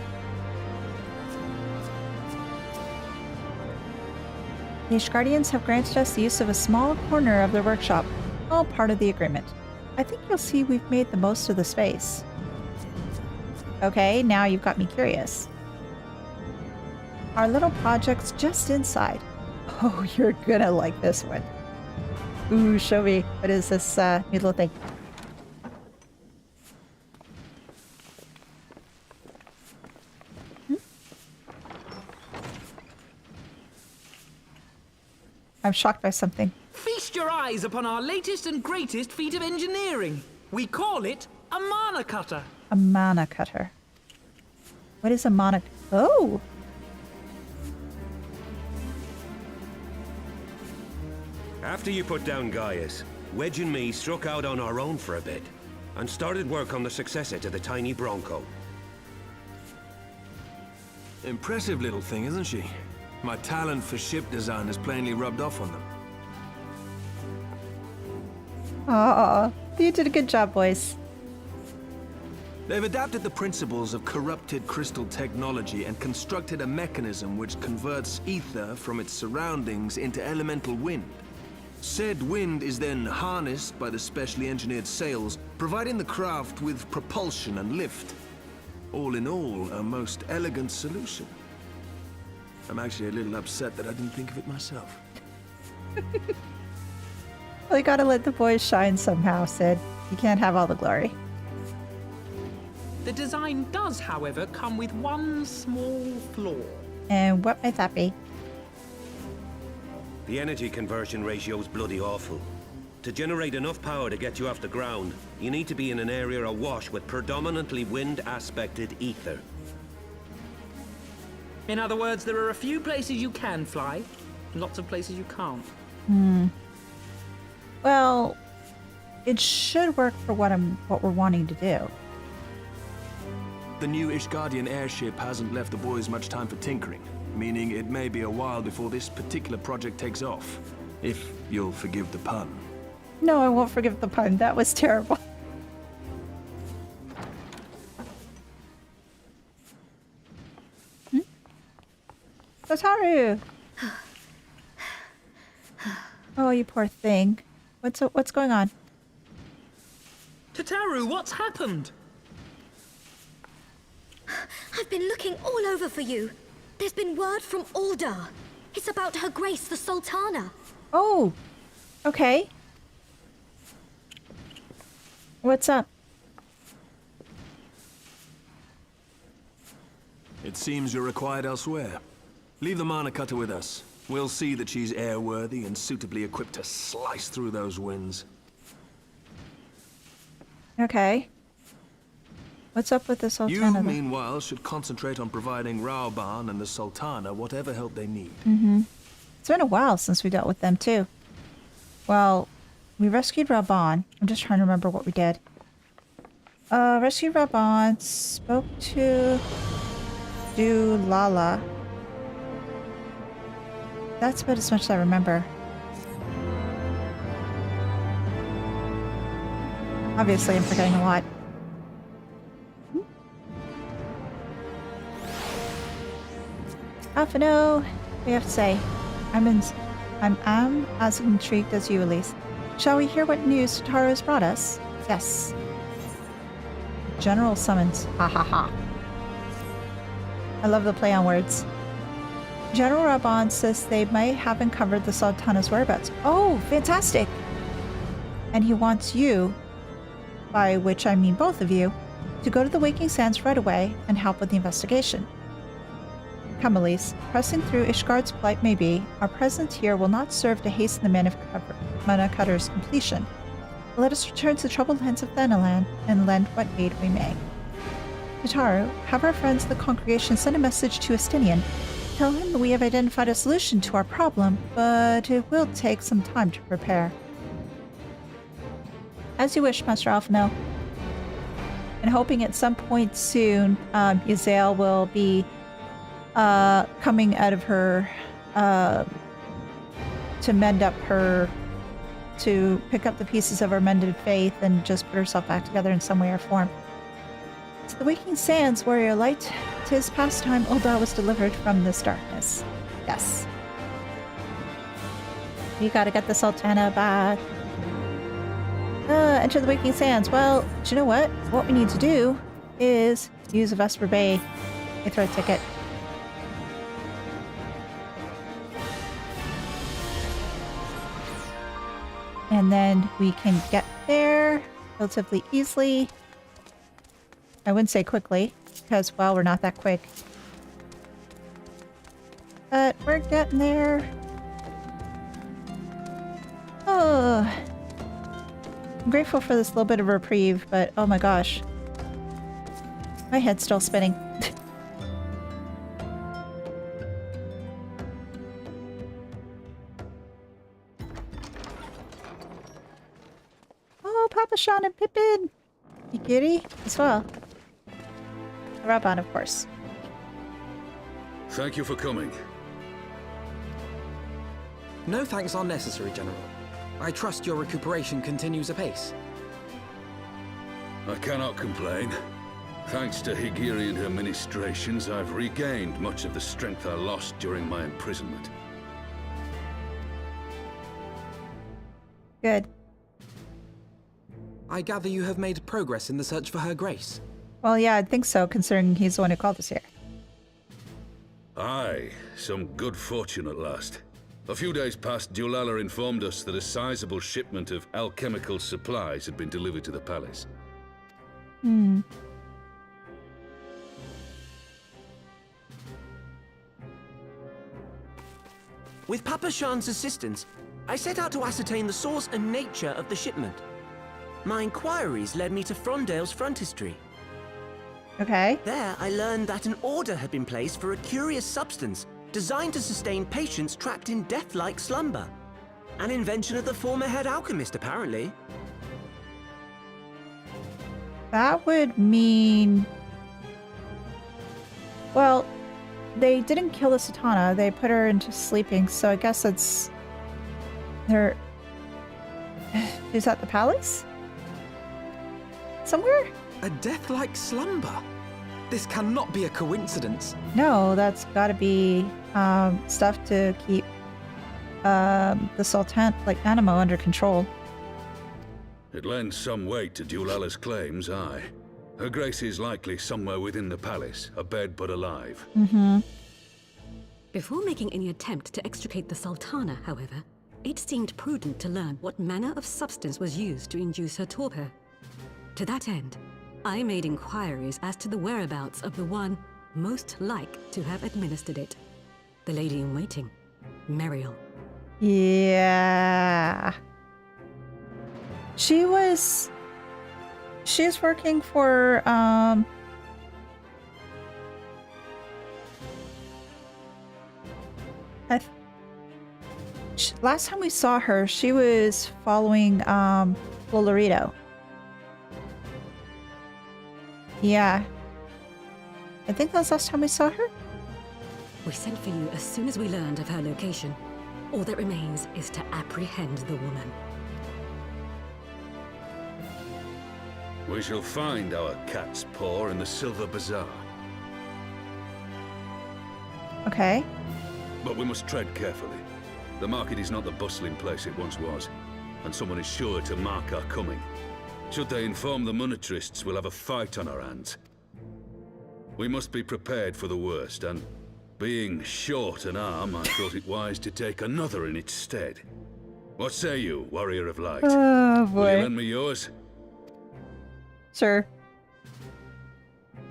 Speaker 1: The Ishgardians have granted us the use of a small corner of their workshop, all part of the agreement. I think you'll see we've made the most of the space. Okay, now you've got me curious. Our little project's just inside. Oh, you're gonna like this one. Ooh, show me. What is this new little thing? I'm shocked by something.
Speaker 6: Feast your eyes upon our latest and greatest feat of engineering. We call it a mana cutter.
Speaker 1: A mana cutter. What is a mana... Oh!
Speaker 7: After you put down Gaius, Wedge and me struck out on our own for a bit, and started work on the successor to the tiny Bronco.
Speaker 8: Impressive little thing, isn't she? My talent for ship design has plainly rubbed off on them.
Speaker 1: Aw, you did a good job, boys.
Speaker 8: They've adapted the principles of corrupted crystal technology and constructed a mechanism which converts ether from its surroundings into elemental wind. Said wind is then harnessed by the specially engineered sails, providing the craft with propulsion and lift. All in all, a most elegant solution. I'm actually a little upset that I didn't think of it myself.
Speaker 1: Well, you gotta let the boys shine somehow, Sid. You can't have all the glory.
Speaker 6: The design does, however, come with one small flaw.
Speaker 1: And what might that be?
Speaker 7: The energy conversion ratio's bloody awful. To generate enough power to get you off the ground, you need to be in an area awash with predominantly wind-aspected ether.
Speaker 6: In other words, there are a few places you can fly, lots of places you can't.
Speaker 1: Well, it should work for what we're wanting to do.
Speaker 8: The new Ishgardian airship hasn't left the boys much time for tinkering, meaning it may be a while before this particular project takes off. If you'll forgive the pun.
Speaker 1: No, I won't forgive the pun. That was terrible. Otaru! Oh, you poor thing. What's going on?
Speaker 6: Tataru, what's happened?
Speaker 9: I've been looking all over for you. There's been word from Aldar. It's about Her Grace, the Sultana.
Speaker 1: Oh, okay. What's up?
Speaker 8: It seems you're required elsewhere. Leave the Mana Cutter with us. We'll see that she's airworthy and suitably equipped to slice through those winds.
Speaker 1: Okay. What's up with the Sultana?
Speaker 8: You,
Speaker 1: then?
Speaker 8: meanwhile, should concentrate on providing Rauban and the Sultana whatever help they need.
Speaker 1: It's been a while since we dealt with them, too. Well, we rescued Rauban. I'm just trying to remember what we did. Rescued Rauban, spoke to Dulala. That's about as much as I remember. Obviously, I'm forgetting a lot. Alphino, what do you have to say? I'm as intrigued as you, Elise. Shall we hear what news Tataru has brought us? Yes. General summons. Ha ha ha. I love the play on words. General Raban says they might have uncovered the Sultana's whereabouts. Oh, fantastic! And he wants you, by which I mean both of you, to go to the Waking Sands right away and help with the investigation. Come, Elise. Pressing through Ishgard's plight may be, our presence here will not serve to hasten the Mana Cutter's completion. Let us return to the troubled lands of Thanalan and lend what aid we may. Tataru, have our friends of the congregation send a message to Estinian. Tell him that we have identified a solution to our problem, but it will take some time to prepare. As you wish, Master Alphino. And hoping at some point soon, Yazael will be coming out of her to mend up her, to pick up the pieces of her mended faith and just put herself back together in some way or form. To the Waking Sands, warrior light, 'tis past time Uldar was delivered from this darkness. Yes. We gotta get the Sultana back. Enter the Waking Sands. Well, do you know what? What we need to do is use a Vesper Bay Aethra ticket. And then we can get there relatively easily. I wouldn't say quickly, because, well, we're not that quick. But we're getting there. Oh. I'm grateful for this little bit of reprieve, but oh my gosh. My head's still spinning. Oh, Papa Sean and Pippin! Ikiri as well. Raban, of course.
Speaker 5: Thank you for coming.
Speaker 2: No thanks are necessary, General. I trust your recuperation continues apace.
Speaker 5: I cannot complain. Thanks to Higiri and her ministrations, I've regained much of the strength I lost during my imprisonment.
Speaker 1: Good.
Speaker 2: I gather you have made progress in the search for Her Grace.
Speaker 1: Well, yeah, I'd think so, considering he's the one who called us here.
Speaker 5: Aye, some good fortune at last.
Speaker 10: A few days past, Dulala informed us that a sizable shipment of alchemical supplies had been delivered to the palace.
Speaker 11: With Papa Shan's assistance, I set out to ascertain the source and nature of the shipment. My inquiries led me to Frondale's frontistery.
Speaker 1: Okay.
Speaker 11: There, I learned that an order had been placed for a curious substance designed to sustain patients trapped in death-like slumber. An invention of the former head alchemist, apparently.
Speaker 1: That would mean... Well, they didn't kill the Satana. They put her into sleeping, so I guess it's... They're... Is that the palace? Somewhere?
Speaker 2: A death-like slumber? This cannot be a coincidence.
Speaker 1: No, that's gotta be stuff to keep the Sultan, like Animo, under control.
Speaker 10: It lends some weight to Dulala's claims, aye. Her Grace is likely somewhere within the palace, abed but alive.
Speaker 12: Before making any attempt to extricate the Sultana, however, it seemed prudent to learn what manner of substance was used to induce her torpor. To that end, I made inquiries as to the whereabouts of the one most like to have administered it. The lady-in-waiting, Muriel.
Speaker 1: Yeah. She's working for, last time we saw her, she was following, Florito. Yeah. I think that was last time we saw her.
Speaker 12: We sent for you as soon as we learned of her location. All that remains is to apprehend the woman.
Speaker 10: We shall find our cat's paw in the Silver Bazaar.
Speaker 1: Okay.
Speaker 10: But we must tread carefully. The market is not the bustling place it once was, and someone is sure to mark our coming. Should they inform the monetarists, we'll have a fight on our hands. We must be prepared for the worst, and being short an arm, I thought it wise to take another in its stead. What say you, Warrior of Light?
Speaker 1: Oh, boy.
Speaker 10: Will you lend me yours?
Speaker 1: Sure.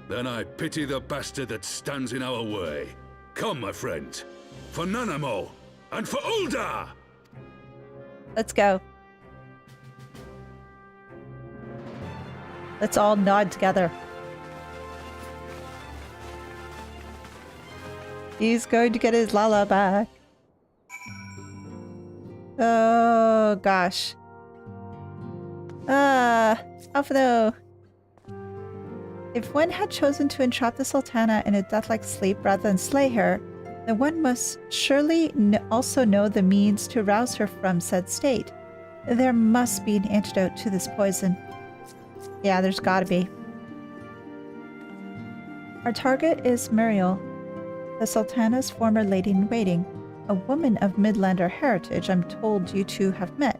Speaker 10: Then I pity the bastard that stands in our way. Come, my friends, for Nanamo and for Ul'dah!
Speaker 1: Let's go. Let's all nod together. He's going to get his Lala back. Oh, gosh. Alfredo. If one had chosen to entrap the Sultana in a death-like sleep rather than slay her, then one must surely also know the means to rouse her from said state. There must be an antidote to this poison. Yeah, there's gotta be. Our target is Muriel, the Sultana's former lady-in-waiting, a woman of Midlander heritage I'm told you two have met.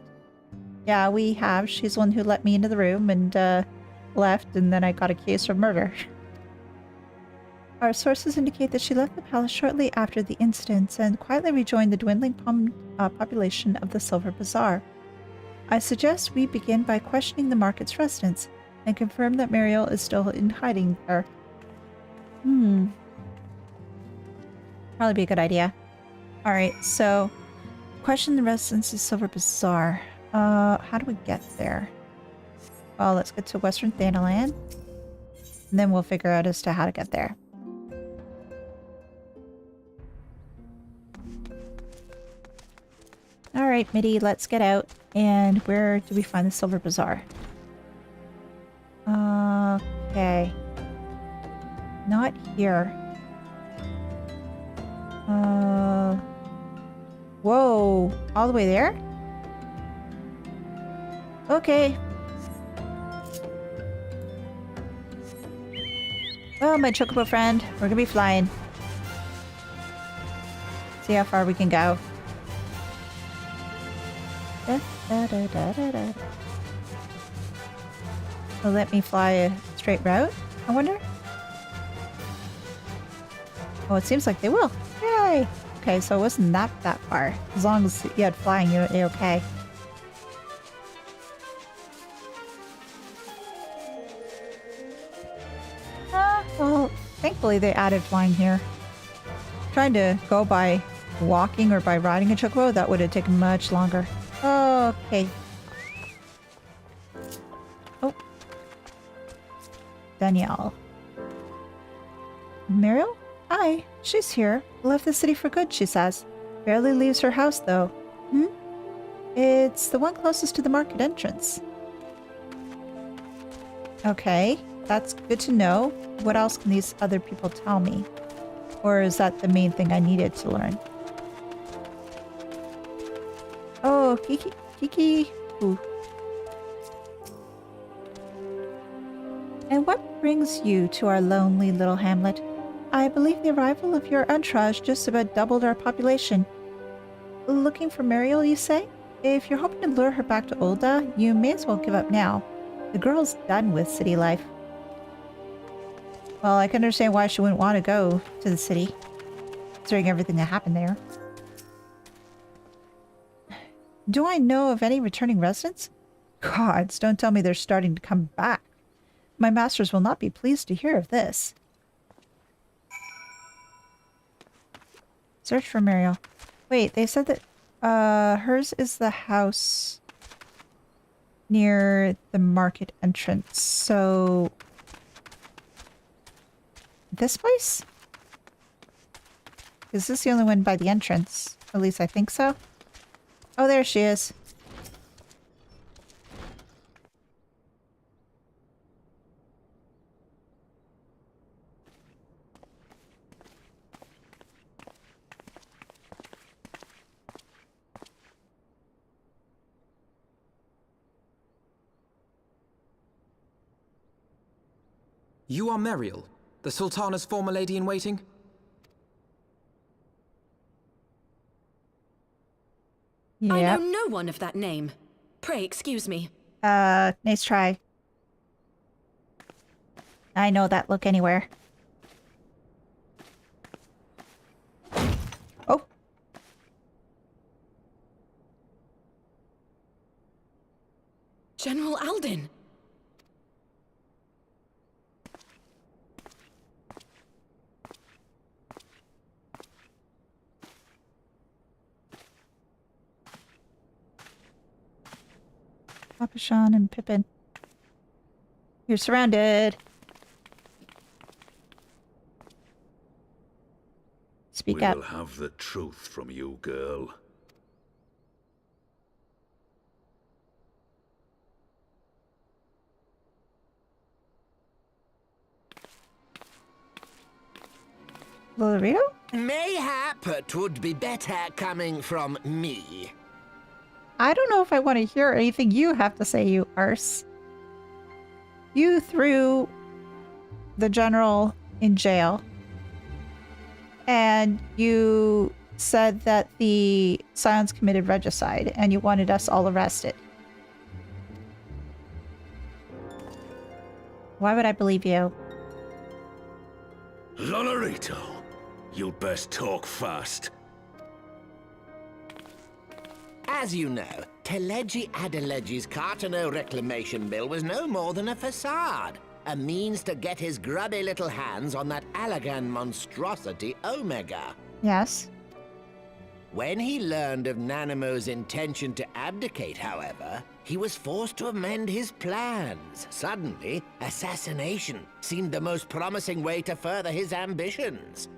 Speaker 1: Yeah, we have. She's the one who let me into the room and left, and then I got accused of murder. Our sources indicate that she left the palace shortly after the incidents and quietly rejoined the dwindling population of the Silver Bazaar. I suggest we begin by questioning the market's residents and confirm that Muriel is still in hiding there. Probably be a good idea. Alright, so question the residents of Silver Bazaar. How do we get there? Well, let's get to Western Thanalan, and then we'll figure out as to how to get there. Alright, Midi, let's get out. And where do we find the Silver Bazaar? Okay. Not here. Whoa. All the way there? Okay. Oh, my chocobo friend. We're gonna be flying. See how far we can go. Will let me fly a straight route, I wonder? Oh, it seems like they will. Yay! Okay, so it wasn't that far. As long as you had flying, you're okay. Well, thankfully they added flying here. Trying to go by walking or by riding a chocobo, that would have taken much longer. Okay. Oh. Danielle. Muriel? Hi. She's here. Left the city for good, she says. Barely leaves her house, though. Hmm? It's the one closest to the market entrance. Okay. That's good to know. What else can these other people tell me? Or is that the main thing I needed to learn? Oh, Kiki. Ooh. And what brings you to our lonely little hamlet? I believe the arrival of your entourage just about doubled our population. Looking for Muriel, you say? If you're hoping to lure her back to Ul'dah, you may as well give up now. The girl's done with city life. Well, I can understand why she wouldn't want to go to the city, considering everything that happened there. Do I know of any returning residents? Gods, don't tell me they're starting to come back. My masters will not be pleased to hear of this. Search for Muriel. Wait, they said that hers is the house near the market entrance, so... This place? Is this the only one by the entrance? At least I think so. Oh, there she is.
Speaker 2: You are Muriel, the Sultana's former lady-in-waiting?
Speaker 1: Yep.
Speaker 13: I know no one of that name. Pray excuse me.
Speaker 1: Nice try. I know that look anywhere. Oh.
Speaker 13: General Alden.
Speaker 1: Papashan and Pippin. You're surrounded. Speak up.
Speaker 10: We'll have the truth from you, girl.
Speaker 1: Lolorito?
Speaker 14: Mayhap it would be better coming from me.
Speaker 1: I don't know if I want to hear anything you have to say, you arse. You threw the general in jail. And you said that the Scions committed regicide and you wanted us all arrested. Why would I believe you?
Speaker 10: Lolorito, you'd best talk fast.
Speaker 14: As you know, Teleji Adeleji's Cartano reclamation bill was no more than a facade. A means to get his grubby little hands on that Allagan monstrosity, Omega.
Speaker 1: Yes.
Speaker 14: When he learned of Nanamo's intention to abdicate, however, he was forced to amend his plans. Suddenly, assassination seemed the most promising way to further his ambitions.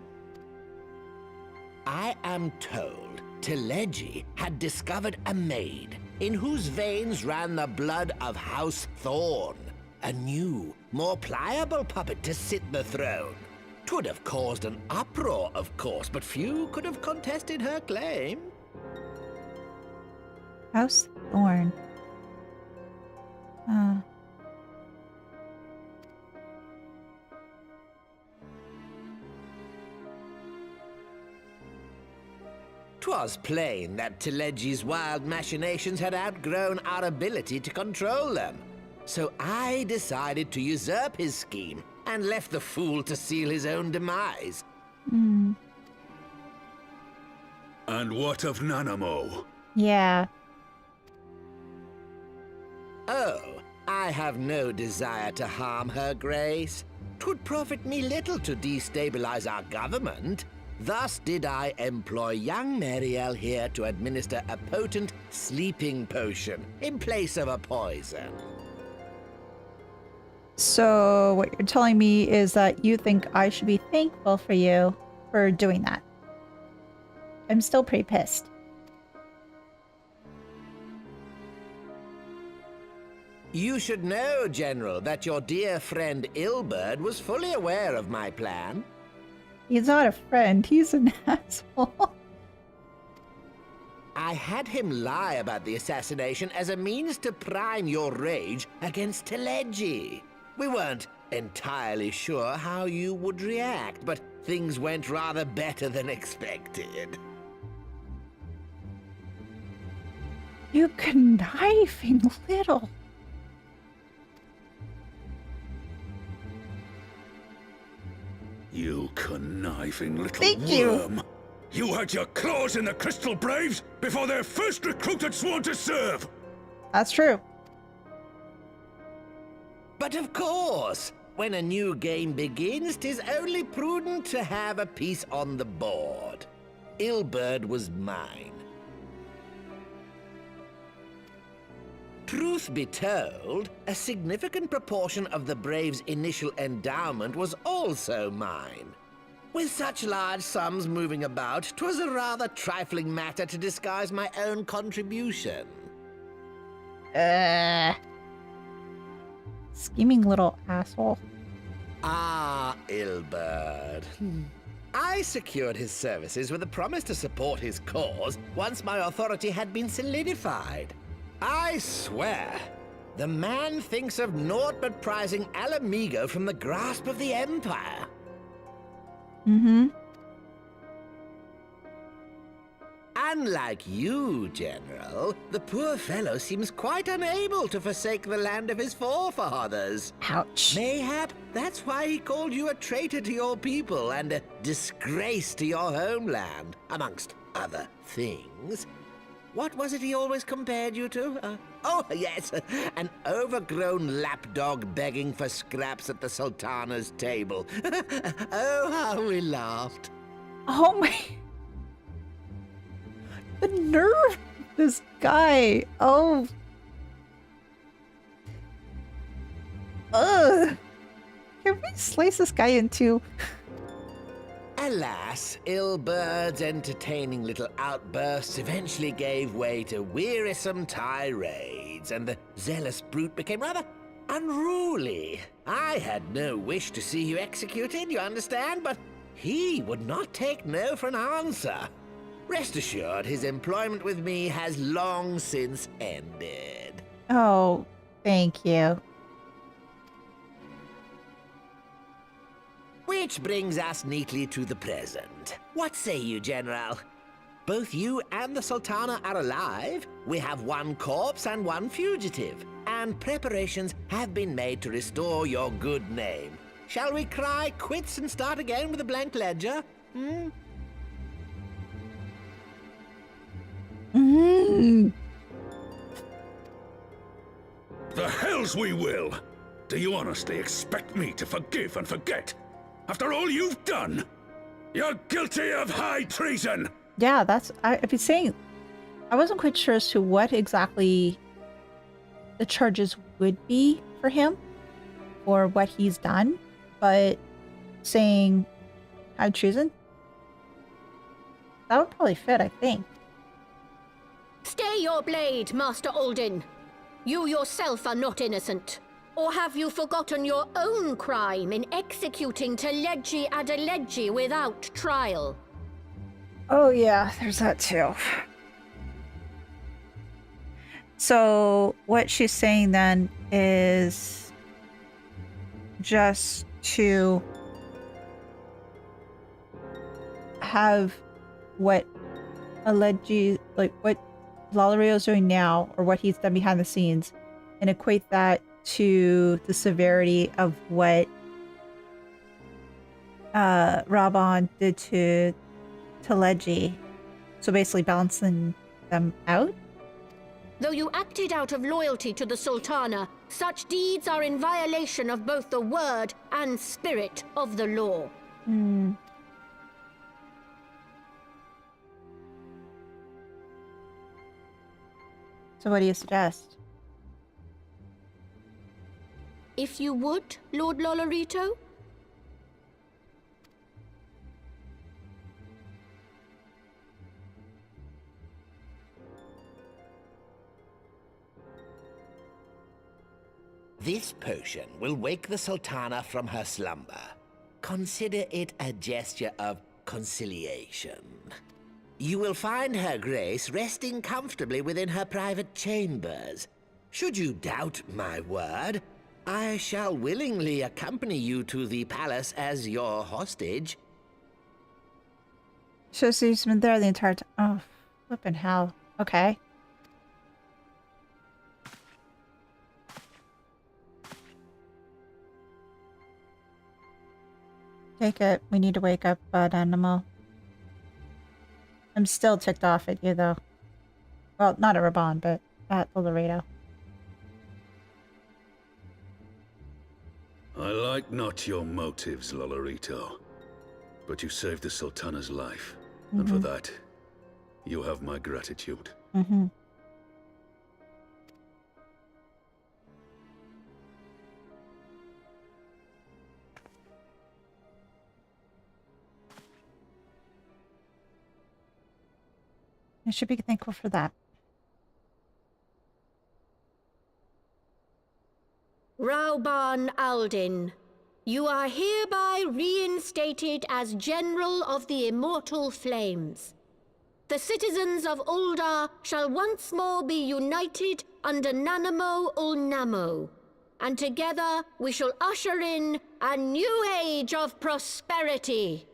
Speaker 14: I am told Teleji had discovered a maid in whose veins ran the blood of House Thorn. A new, more pliable puppet to sit the throne. 'Twould have caused an uproar, of course, but few could have contested her claim.
Speaker 1: House Thorn.
Speaker 14: 'Twas plain that Teleji's wild machinations had outgrown our ability to control them. So I decided to usurp his scheme and left the fool to seal his own demise.
Speaker 10: And what of Nanamo?
Speaker 1: Yeah.
Speaker 14: Oh, I have no desire to harm her grace. 'Twould profit me little to destabilize our government. Thus did I employ young Mariel here to administer a potent sleeping potion in place of a poison.
Speaker 1: So what you're telling me is that you think I should be thankful for you for doing that. I'm still pretty pissed.
Speaker 14: You should know, General, that your dear friend Ilberd was fully aware of my plan.
Speaker 1: He's not a friend, he's an asshole.
Speaker 14: I had him lie about the assassination as a means to prime your rage against Teledji. We weren't entirely sure how you would react, but things went rather better than expected.
Speaker 1: You conniving little.
Speaker 10: You conniving little
Speaker 1: Thank you.
Speaker 10: worm. You had your claws in the Crystal Braves before their first recruit had sworn to serve.
Speaker 1: That's true.
Speaker 14: But of course, when a new game begins, 'tis only prudent to have a piece on the board. Ilberd was mine. Truth be told, a significant proportion of the Braves' initial endowment was also mine. With such large sums moving about, 'twas a rather trifling matter to disguise my own contribution.
Speaker 1: Scheming little asshole.
Speaker 14: Ah, Ilberd. I secured his services with a promise to support his cause once my authority had been solidified. I swear, the man thinks of naught but prizing Alamigo from the grasp of the Empire.
Speaker 1: Mm-hmm.
Speaker 14: Unlike you, General, the poor fellow seems quite unable to forsake the land of his forefathers.
Speaker 1: Ouch.
Speaker 14: Mayhap that's why he called you a traitor to your people and a disgrace to your homeland, amongst other things. What was it he always compared you to? Oh, yes, an overgrown lapdog begging for scraps at the Sultana's table. Oh, how we laughed.
Speaker 1: Oh my... The nerve of this guy. Oh. Ugh. Can we slice this guy in two?
Speaker 14: Alas, Ilberd's entertaining little outbursts eventually gave way to wearisome tirades, and the zealous brute became rather unruly. I had no wish to see you executed, you understand, but he would not take no for an answer. Rest assured, his employment with me has long since ended.
Speaker 1: Oh, thank you.
Speaker 14: Which brings us neatly to the present. What say you, General? Both you and the Sultana are alive. We have one corpse and one fugitive. And preparations have been made to restore your good name. Shall we cry quits and start again with a blank ledger? Hmm?
Speaker 10: The hells we will! Do you honestly expect me to forgive and forget? After all you've done? You're guilty of high treason!
Speaker 1: Yeah, that's... I've been saying... I wasn't quite sure as to what exactly the charges would be for him or what he's done, but saying high treason? That would probably fit, I think.
Speaker 9: Stay your blade, Master Alden. You yourself are not innocent. Or have you forgotten your own crime in executing Teledji Adeledji without trial?
Speaker 1: Oh yeah, there's that too. So what she's saying then is just to have what Aledji, like what Lalorio's doing now, or what he's done behind the scenes, and equate that to the severity of what Raban did to Teledji. So basically balancing them out?
Speaker 9: Though you acted out of loyalty to the Sultana, such deeds are in violation of both the word and spirit of the law.
Speaker 1: So what do you suggest?
Speaker 9: If you would, Lord Lolorito?
Speaker 14: This potion will wake the Sultana from her slumber. Consider it a gesture of conciliation. You will find her grace resting comfortably within her private chambers. Should you doubt my word, I shall willingly accompany you to the palace as your hostage.
Speaker 1: So she's been there the entire time. Oh, flippin' hell. Okay. Take it. We need to wake up that animal. I'm still ticked off at you, though. Well, not at Raban, but at Lolorito.
Speaker 10: I like not your motives, Lolorito. But you saved the Sultana's life. And for that, you have my gratitude.
Speaker 1: I should be thankful for that.
Speaker 9: Rauban Aldin, you are hereby reinstated as General of the Immortal Flames. The citizens of Ul'dah shall once more be united under Nanamo Ul'Namo, and together we shall usher in a new age of prosperity.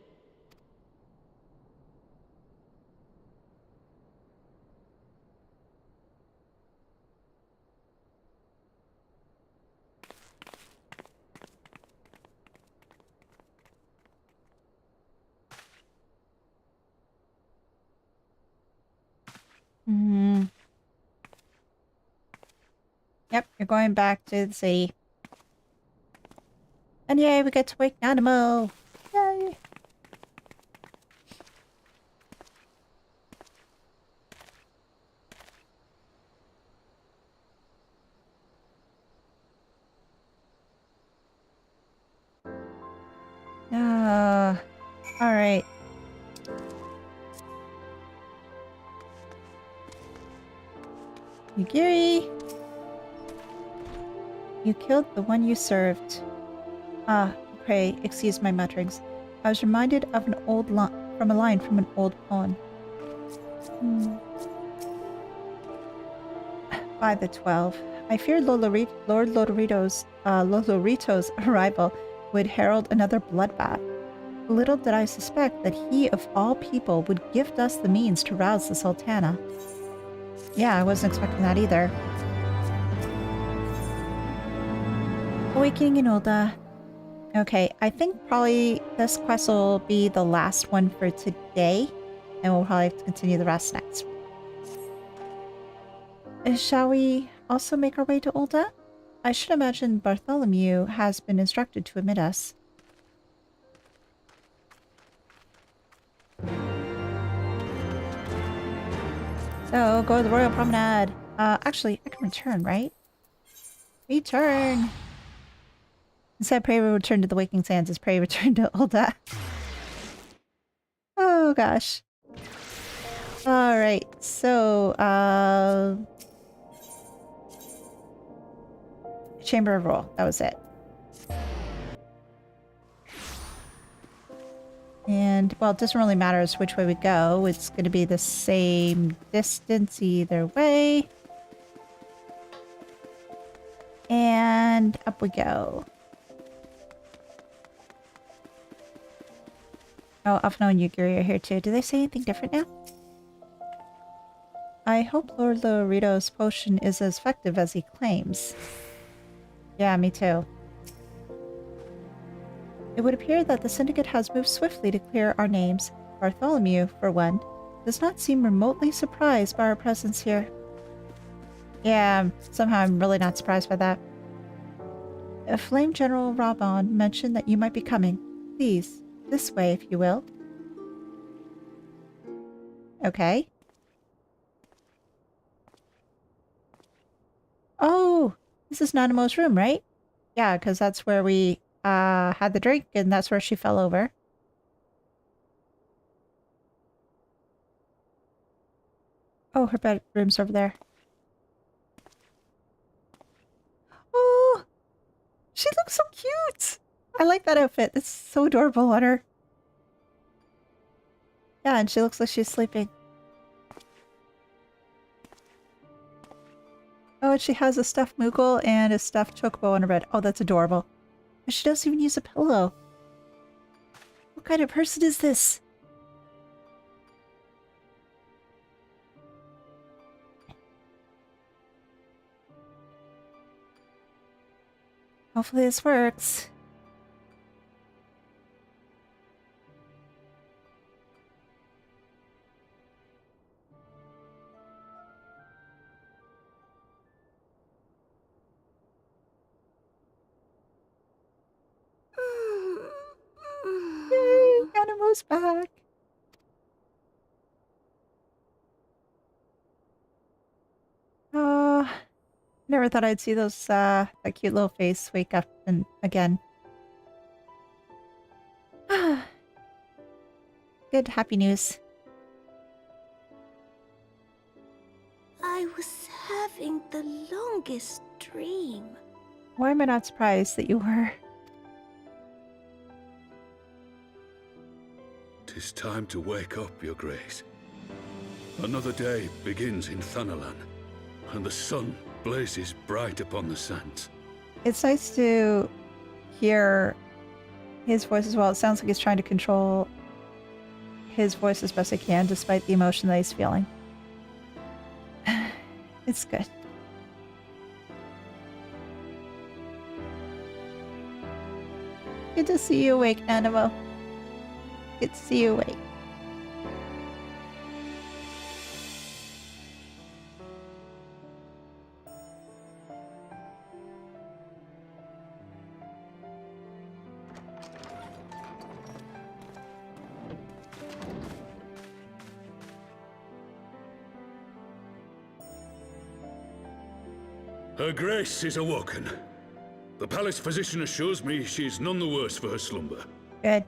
Speaker 1: Yep, you're going back to the city. And yay, we get to wake Nanamo! Yay! Alright. Yugiri! You killed the one you served. Ah, pray, excuse my mutterings. I was reminded of an old from a line from an old poem. By the 12. I feared Lord Lolorito's arrival would herald another bloodbath. Little did I suspect that he, of all people, would gift us the means to rouse the Sultana. Yeah, I wasn't expecting that either. Awakening in Ul'dah. Okay, I think probably this quest will be the last one for today, and we'll probably have to continue the rest next week. Shall we also make our way to Ul'dah? I should imagine Bartholomew has been instructed to admit us. So, go to the Royal Promenade. Actually, I can return, right? Return! Instead, pray return to the Waking Sands is pray return to Ul'dah. Oh, gosh. Alright, so, Chamber of Roll. That was it. And, well, it doesn't really matter which way we go. It's going to be the same distance either way. And up we go. Oh, Afno and Yugiri are here too. Do they say anything different now? I hope Lord Lolorito's potion is as effective as he claims. Yeah, me too. It would appear that the Syndicate has moved swiftly to clear our names. Bartholomew, for one, does not seem remotely surprised by our presence here. Yeah, somehow I'm really not surprised by that. Flame General Rabon mentioned that you might be coming. Please, this way if you will. Okay. Oh, this is Nanamo's room, right? Yeah, because that's where we had the drink and that's where she fell over. Oh, her bedroom's over there. Oh, she looks so cute. I like that outfit. It's so adorable on her. Yeah, and she looks like she's sleeping. Oh, and she has a stuffed Moogle and a stuffed chocobo on her bed. Oh, that's adorable. And she doesn't even use a pillow. What kind of person is this? Hopefully this works. Yay! Animo's back! Never thought I'd see those, that cute little face wake up and again. Good, happy news.
Speaker 15: I was having the longest dream.
Speaker 1: Why am I not surprised that you were?
Speaker 10: 'Tis time to wake up, Your Grace. Another day begins in Thanalan, and the sun blazes bright upon the sands.
Speaker 1: It's nice to hear his voice as well. It sounds like he's trying to control his voice as best he can, despite the emotion that he's feeling. It's good. Good to see you awake, Animo. Good to see you awake.
Speaker 10: Her Grace is awoken. The palace physician assures me she is none the worse for her slumber.
Speaker 1: Good.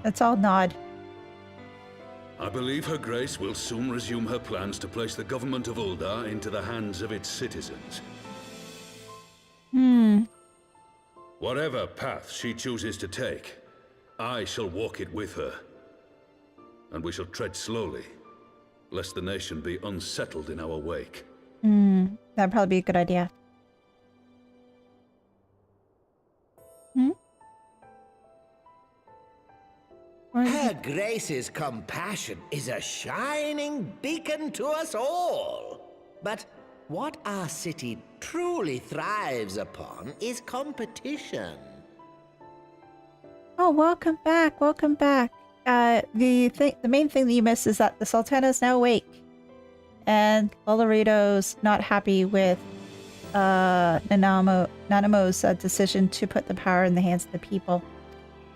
Speaker 1: Let's all nod.
Speaker 10: I believe Her Grace will soon resume her plans to place the government of Uldar into the hands of its citizens. Whatever path she chooses to take, I shall walk it with her. And we shall tread slowly, lest the nation be unsettled in our wake.
Speaker 1: That'd probably be a good idea.
Speaker 14: Her Grace's compassion is a shining beacon to us all. But what our city truly thrives upon is competition.
Speaker 1: Oh, welcome back, welcome back. The main thing that you missed is that the Sultana is now awake. And Lolorito's not happy with Nanamo's decision to put the power in the hands of the people.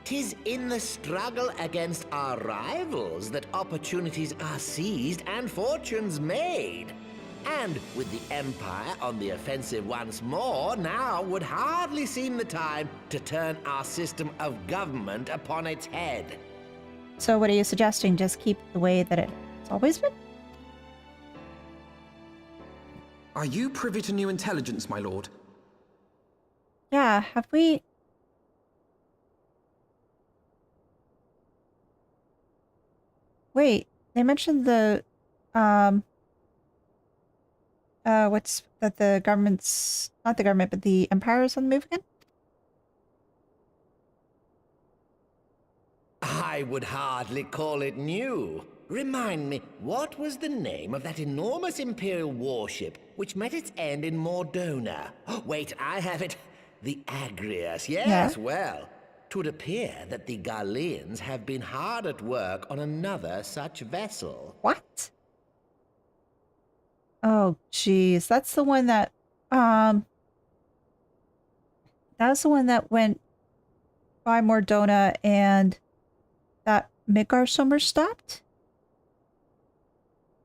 Speaker 14: 'Tis in the struggle against our rivals that opportunities are seized and fortunes made. And with the Empire on the offensive once more, now would hardly seem the time to turn our system of government upon its head.
Speaker 1: So what are you suggesting? Just keep the way that it's always been?
Speaker 2: Are you privy to new intelligence, my lord?
Speaker 1: Yeah, have we... Wait, they mentioned the, what's that the government's, not the government, but the Empire is on the move again?
Speaker 14: I would hardly call it new. Remind me, what was the name of that enormous Imperial warship which met its end in Mordona? Wait, I have it. The Agrias, yes, well. 'Twould appear that the Garleans have been hard at work on another such vessel.
Speaker 1: What? Oh, jeez. That's the one that, that's the one that went by Mordona and that Midgar Summer stopped?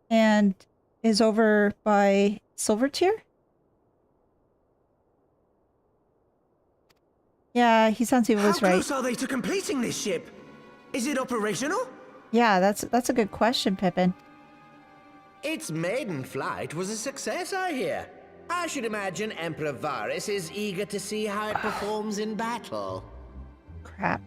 Speaker 1: And is over by Silvertier? Yeah, he sounds he was right.
Speaker 11: How close are they to completing this ship? Is it operational?
Speaker 1: Yeah, that's a good question, Pippin.
Speaker 14: Its maiden flight was a success, I hear. I should imagine Emperor Varys is eager to see how it performs in battle.
Speaker 1: Crap.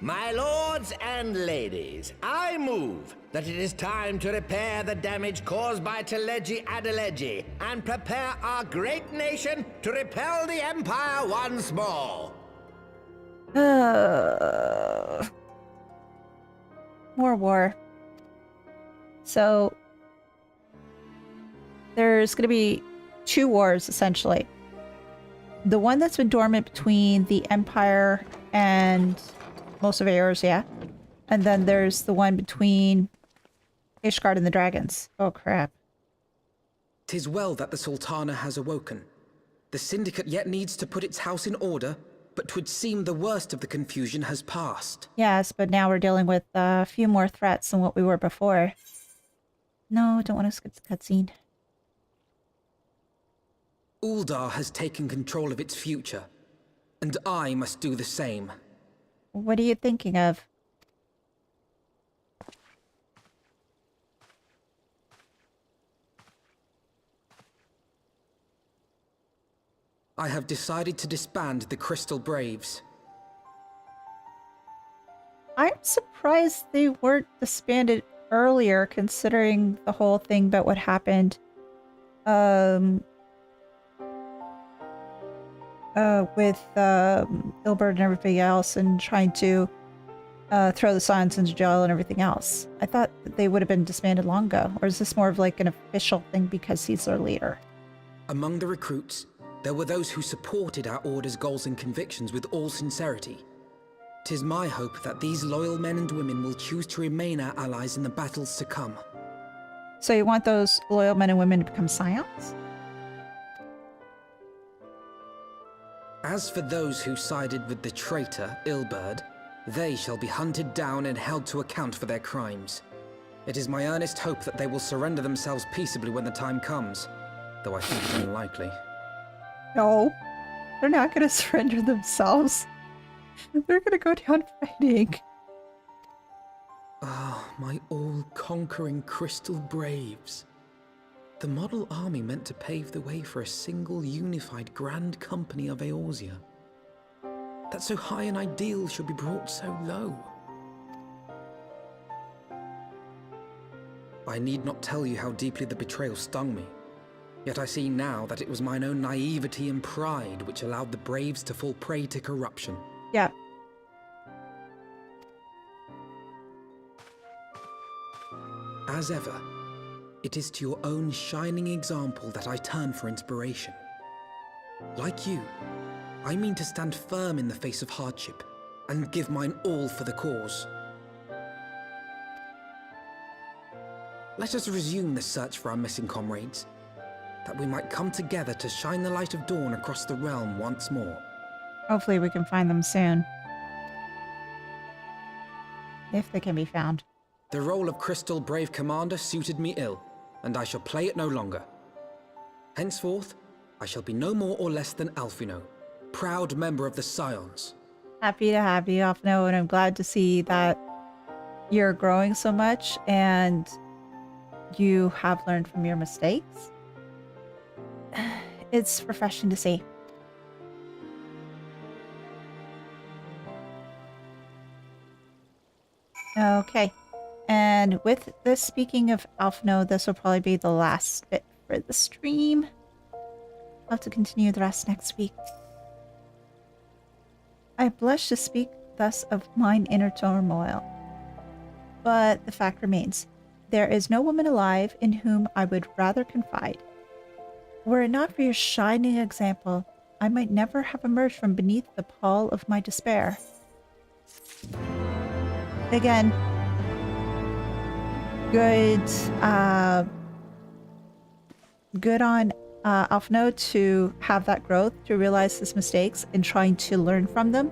Speaker 14: My lords and ladies, I move that it is time to repair the damage caused by Teleji Adeleji and prepare our great nation to repel the Empire once more.
Speaker 1: More war. So there's going to be 2 wars, essentially. The one that's been dormant between the Empire and most of Eorzea. And then there's the one between Ishgard and the dragons. Oh, crap.
Speaker 2: 'Tis well that the Sultana has awoken. The Syndicate yet needs to put its house in order, but 'twould seem the worst of the confusion has passed.
Speaker 1: Yes, but now we're dealing with a few more threats than what we were before. No, don't want to skip the cutscene.
Speaker 2: Uldar has taken control of its future, and I must do the same.
Speaker 1: What are you thinking of?
Speaker 2: I have decided to disband the Crystal Braves.
Speaker 1: I'm surprised they weren't disbanded earlier, considering the whole thing about what happened with Ilbert and everybody else, and trying to throw the Scions into jail and everything else. I thought that they would have been disbanded long ago. Or is this more of like an official thing because he's their leader?
Speaker 2: Among the recruits, there were those who supported our Order's goals and convictions with all sincerity. 'Tis my hope that these loyal men and women will choose to remain our allies in the battles to come.
Speaker 1: So you want those loyal men and women to become Scions?
Speaker 2: As for those who sided with the traitor, Ilberd, they shall be hunted down and held to account for their crimes. It is my earnest hope that they will surrender themselves peaceably when the time comes, though I think it unlikely.
Speaker 1: No, they're not going to surrender themselves. They're going to go down fighting.
Speaker 2: Ah, my all-conquering Crystal Braves. The model army meant to pave the way for a single unified grand company of Eorzea. That so high an ideal should be brought so low. I need not tell you how deeply the betrayal stung me. Yet I see now that it was mine own naivety and pride which allowed the Braves to fall prey to corruption.
Speaker 1: Yeah.
Speaker 2: As ever, it is to your own shining example that I turn for inspiration. Like you, I mean to stand firm in the face of hardship and give mine all for the cause. Let us resume the search for our missing comrades, that we might come together to shine the light of dawn across the realm once more.
Speaker 1: Hopefully we can find them soon. If they can be found.
Speaker 2: The role of Crystal Brave Commander suited me ill, and I shall play it no longer. Henceforth, I shall be no more or less than Alphino, proud member of the Scions.
Speaker 1: Happy to have you, Alphino, and I'm glad to see that you're growing so much and you have learned from your mistakes. It's refreshing to see. Okay. And with this, speaking of Alphino, this will probably be the last bit for the stream. I'll have to continue the rest next week. I blush to speak thus of mine inner turmoil. But the fact remains, there is no woman alive in whom I would rather confide. Were it not for your shining example, I might never have emerged from beneath the pall of my despair. Again, good, good on Alphino to have that growth, to realize his mistakes and trying to learn from them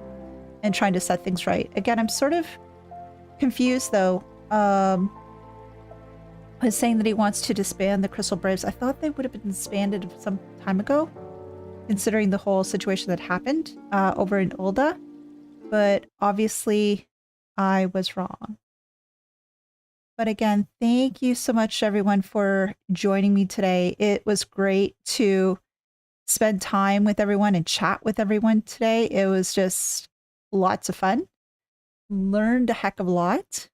Speaker 1: and trying to set things right. Again, I'm sort of confused though. Was saying that he wants to disband the Crystal Braves. I thought they would have been disbanded some time ago, considering the whole situation that happened over in Ulda. But obviously, I was wrong. But again, thank you so much, everyone, for joining me today. It was great to spend time with everyone and chat with everyone today. It was just lots of fun. Learned a heck of a lot.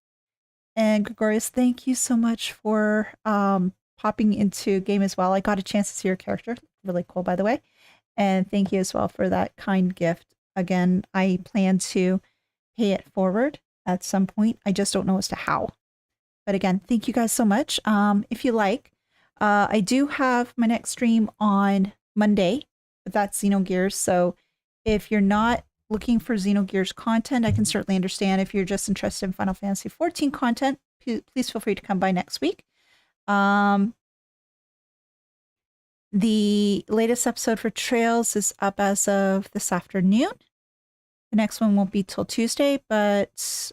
Speaker 1: And Gregorius, thank you so much for popping into game as well. I got a chance to see your character. Really cool, by the way. And thank you as well for that kind gift. Again, I plan to pay it forward at some point. I just don't know as to how. But again, thank you guys so much. If you like, I do have my next stream on Monday, but that's Xenogears. So if you're not looking for Xenogears content, I can certainly understand. If you're just interested in Final Fantasy XIV content, please feel free to come by next week. The latest episode for Trails is up as of this afternoon. The next one won't be till Tuesday, but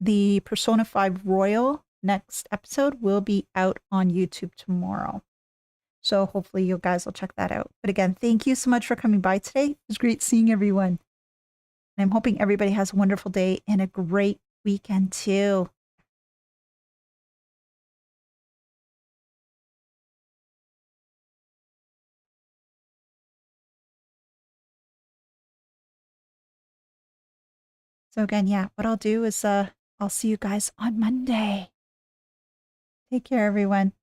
Speaker 1: the Persona 5 Royal next episode will be out on YouTube tomorrow. So hopefully you guys will check that out. But again, thank you so much for coming by today. It was great seeing everyone. And I'm hoping everybody has a wonderful day and a great weekend too. So again, yeah, what I'll do is I'll see you guys on Monday. Take care, everyone.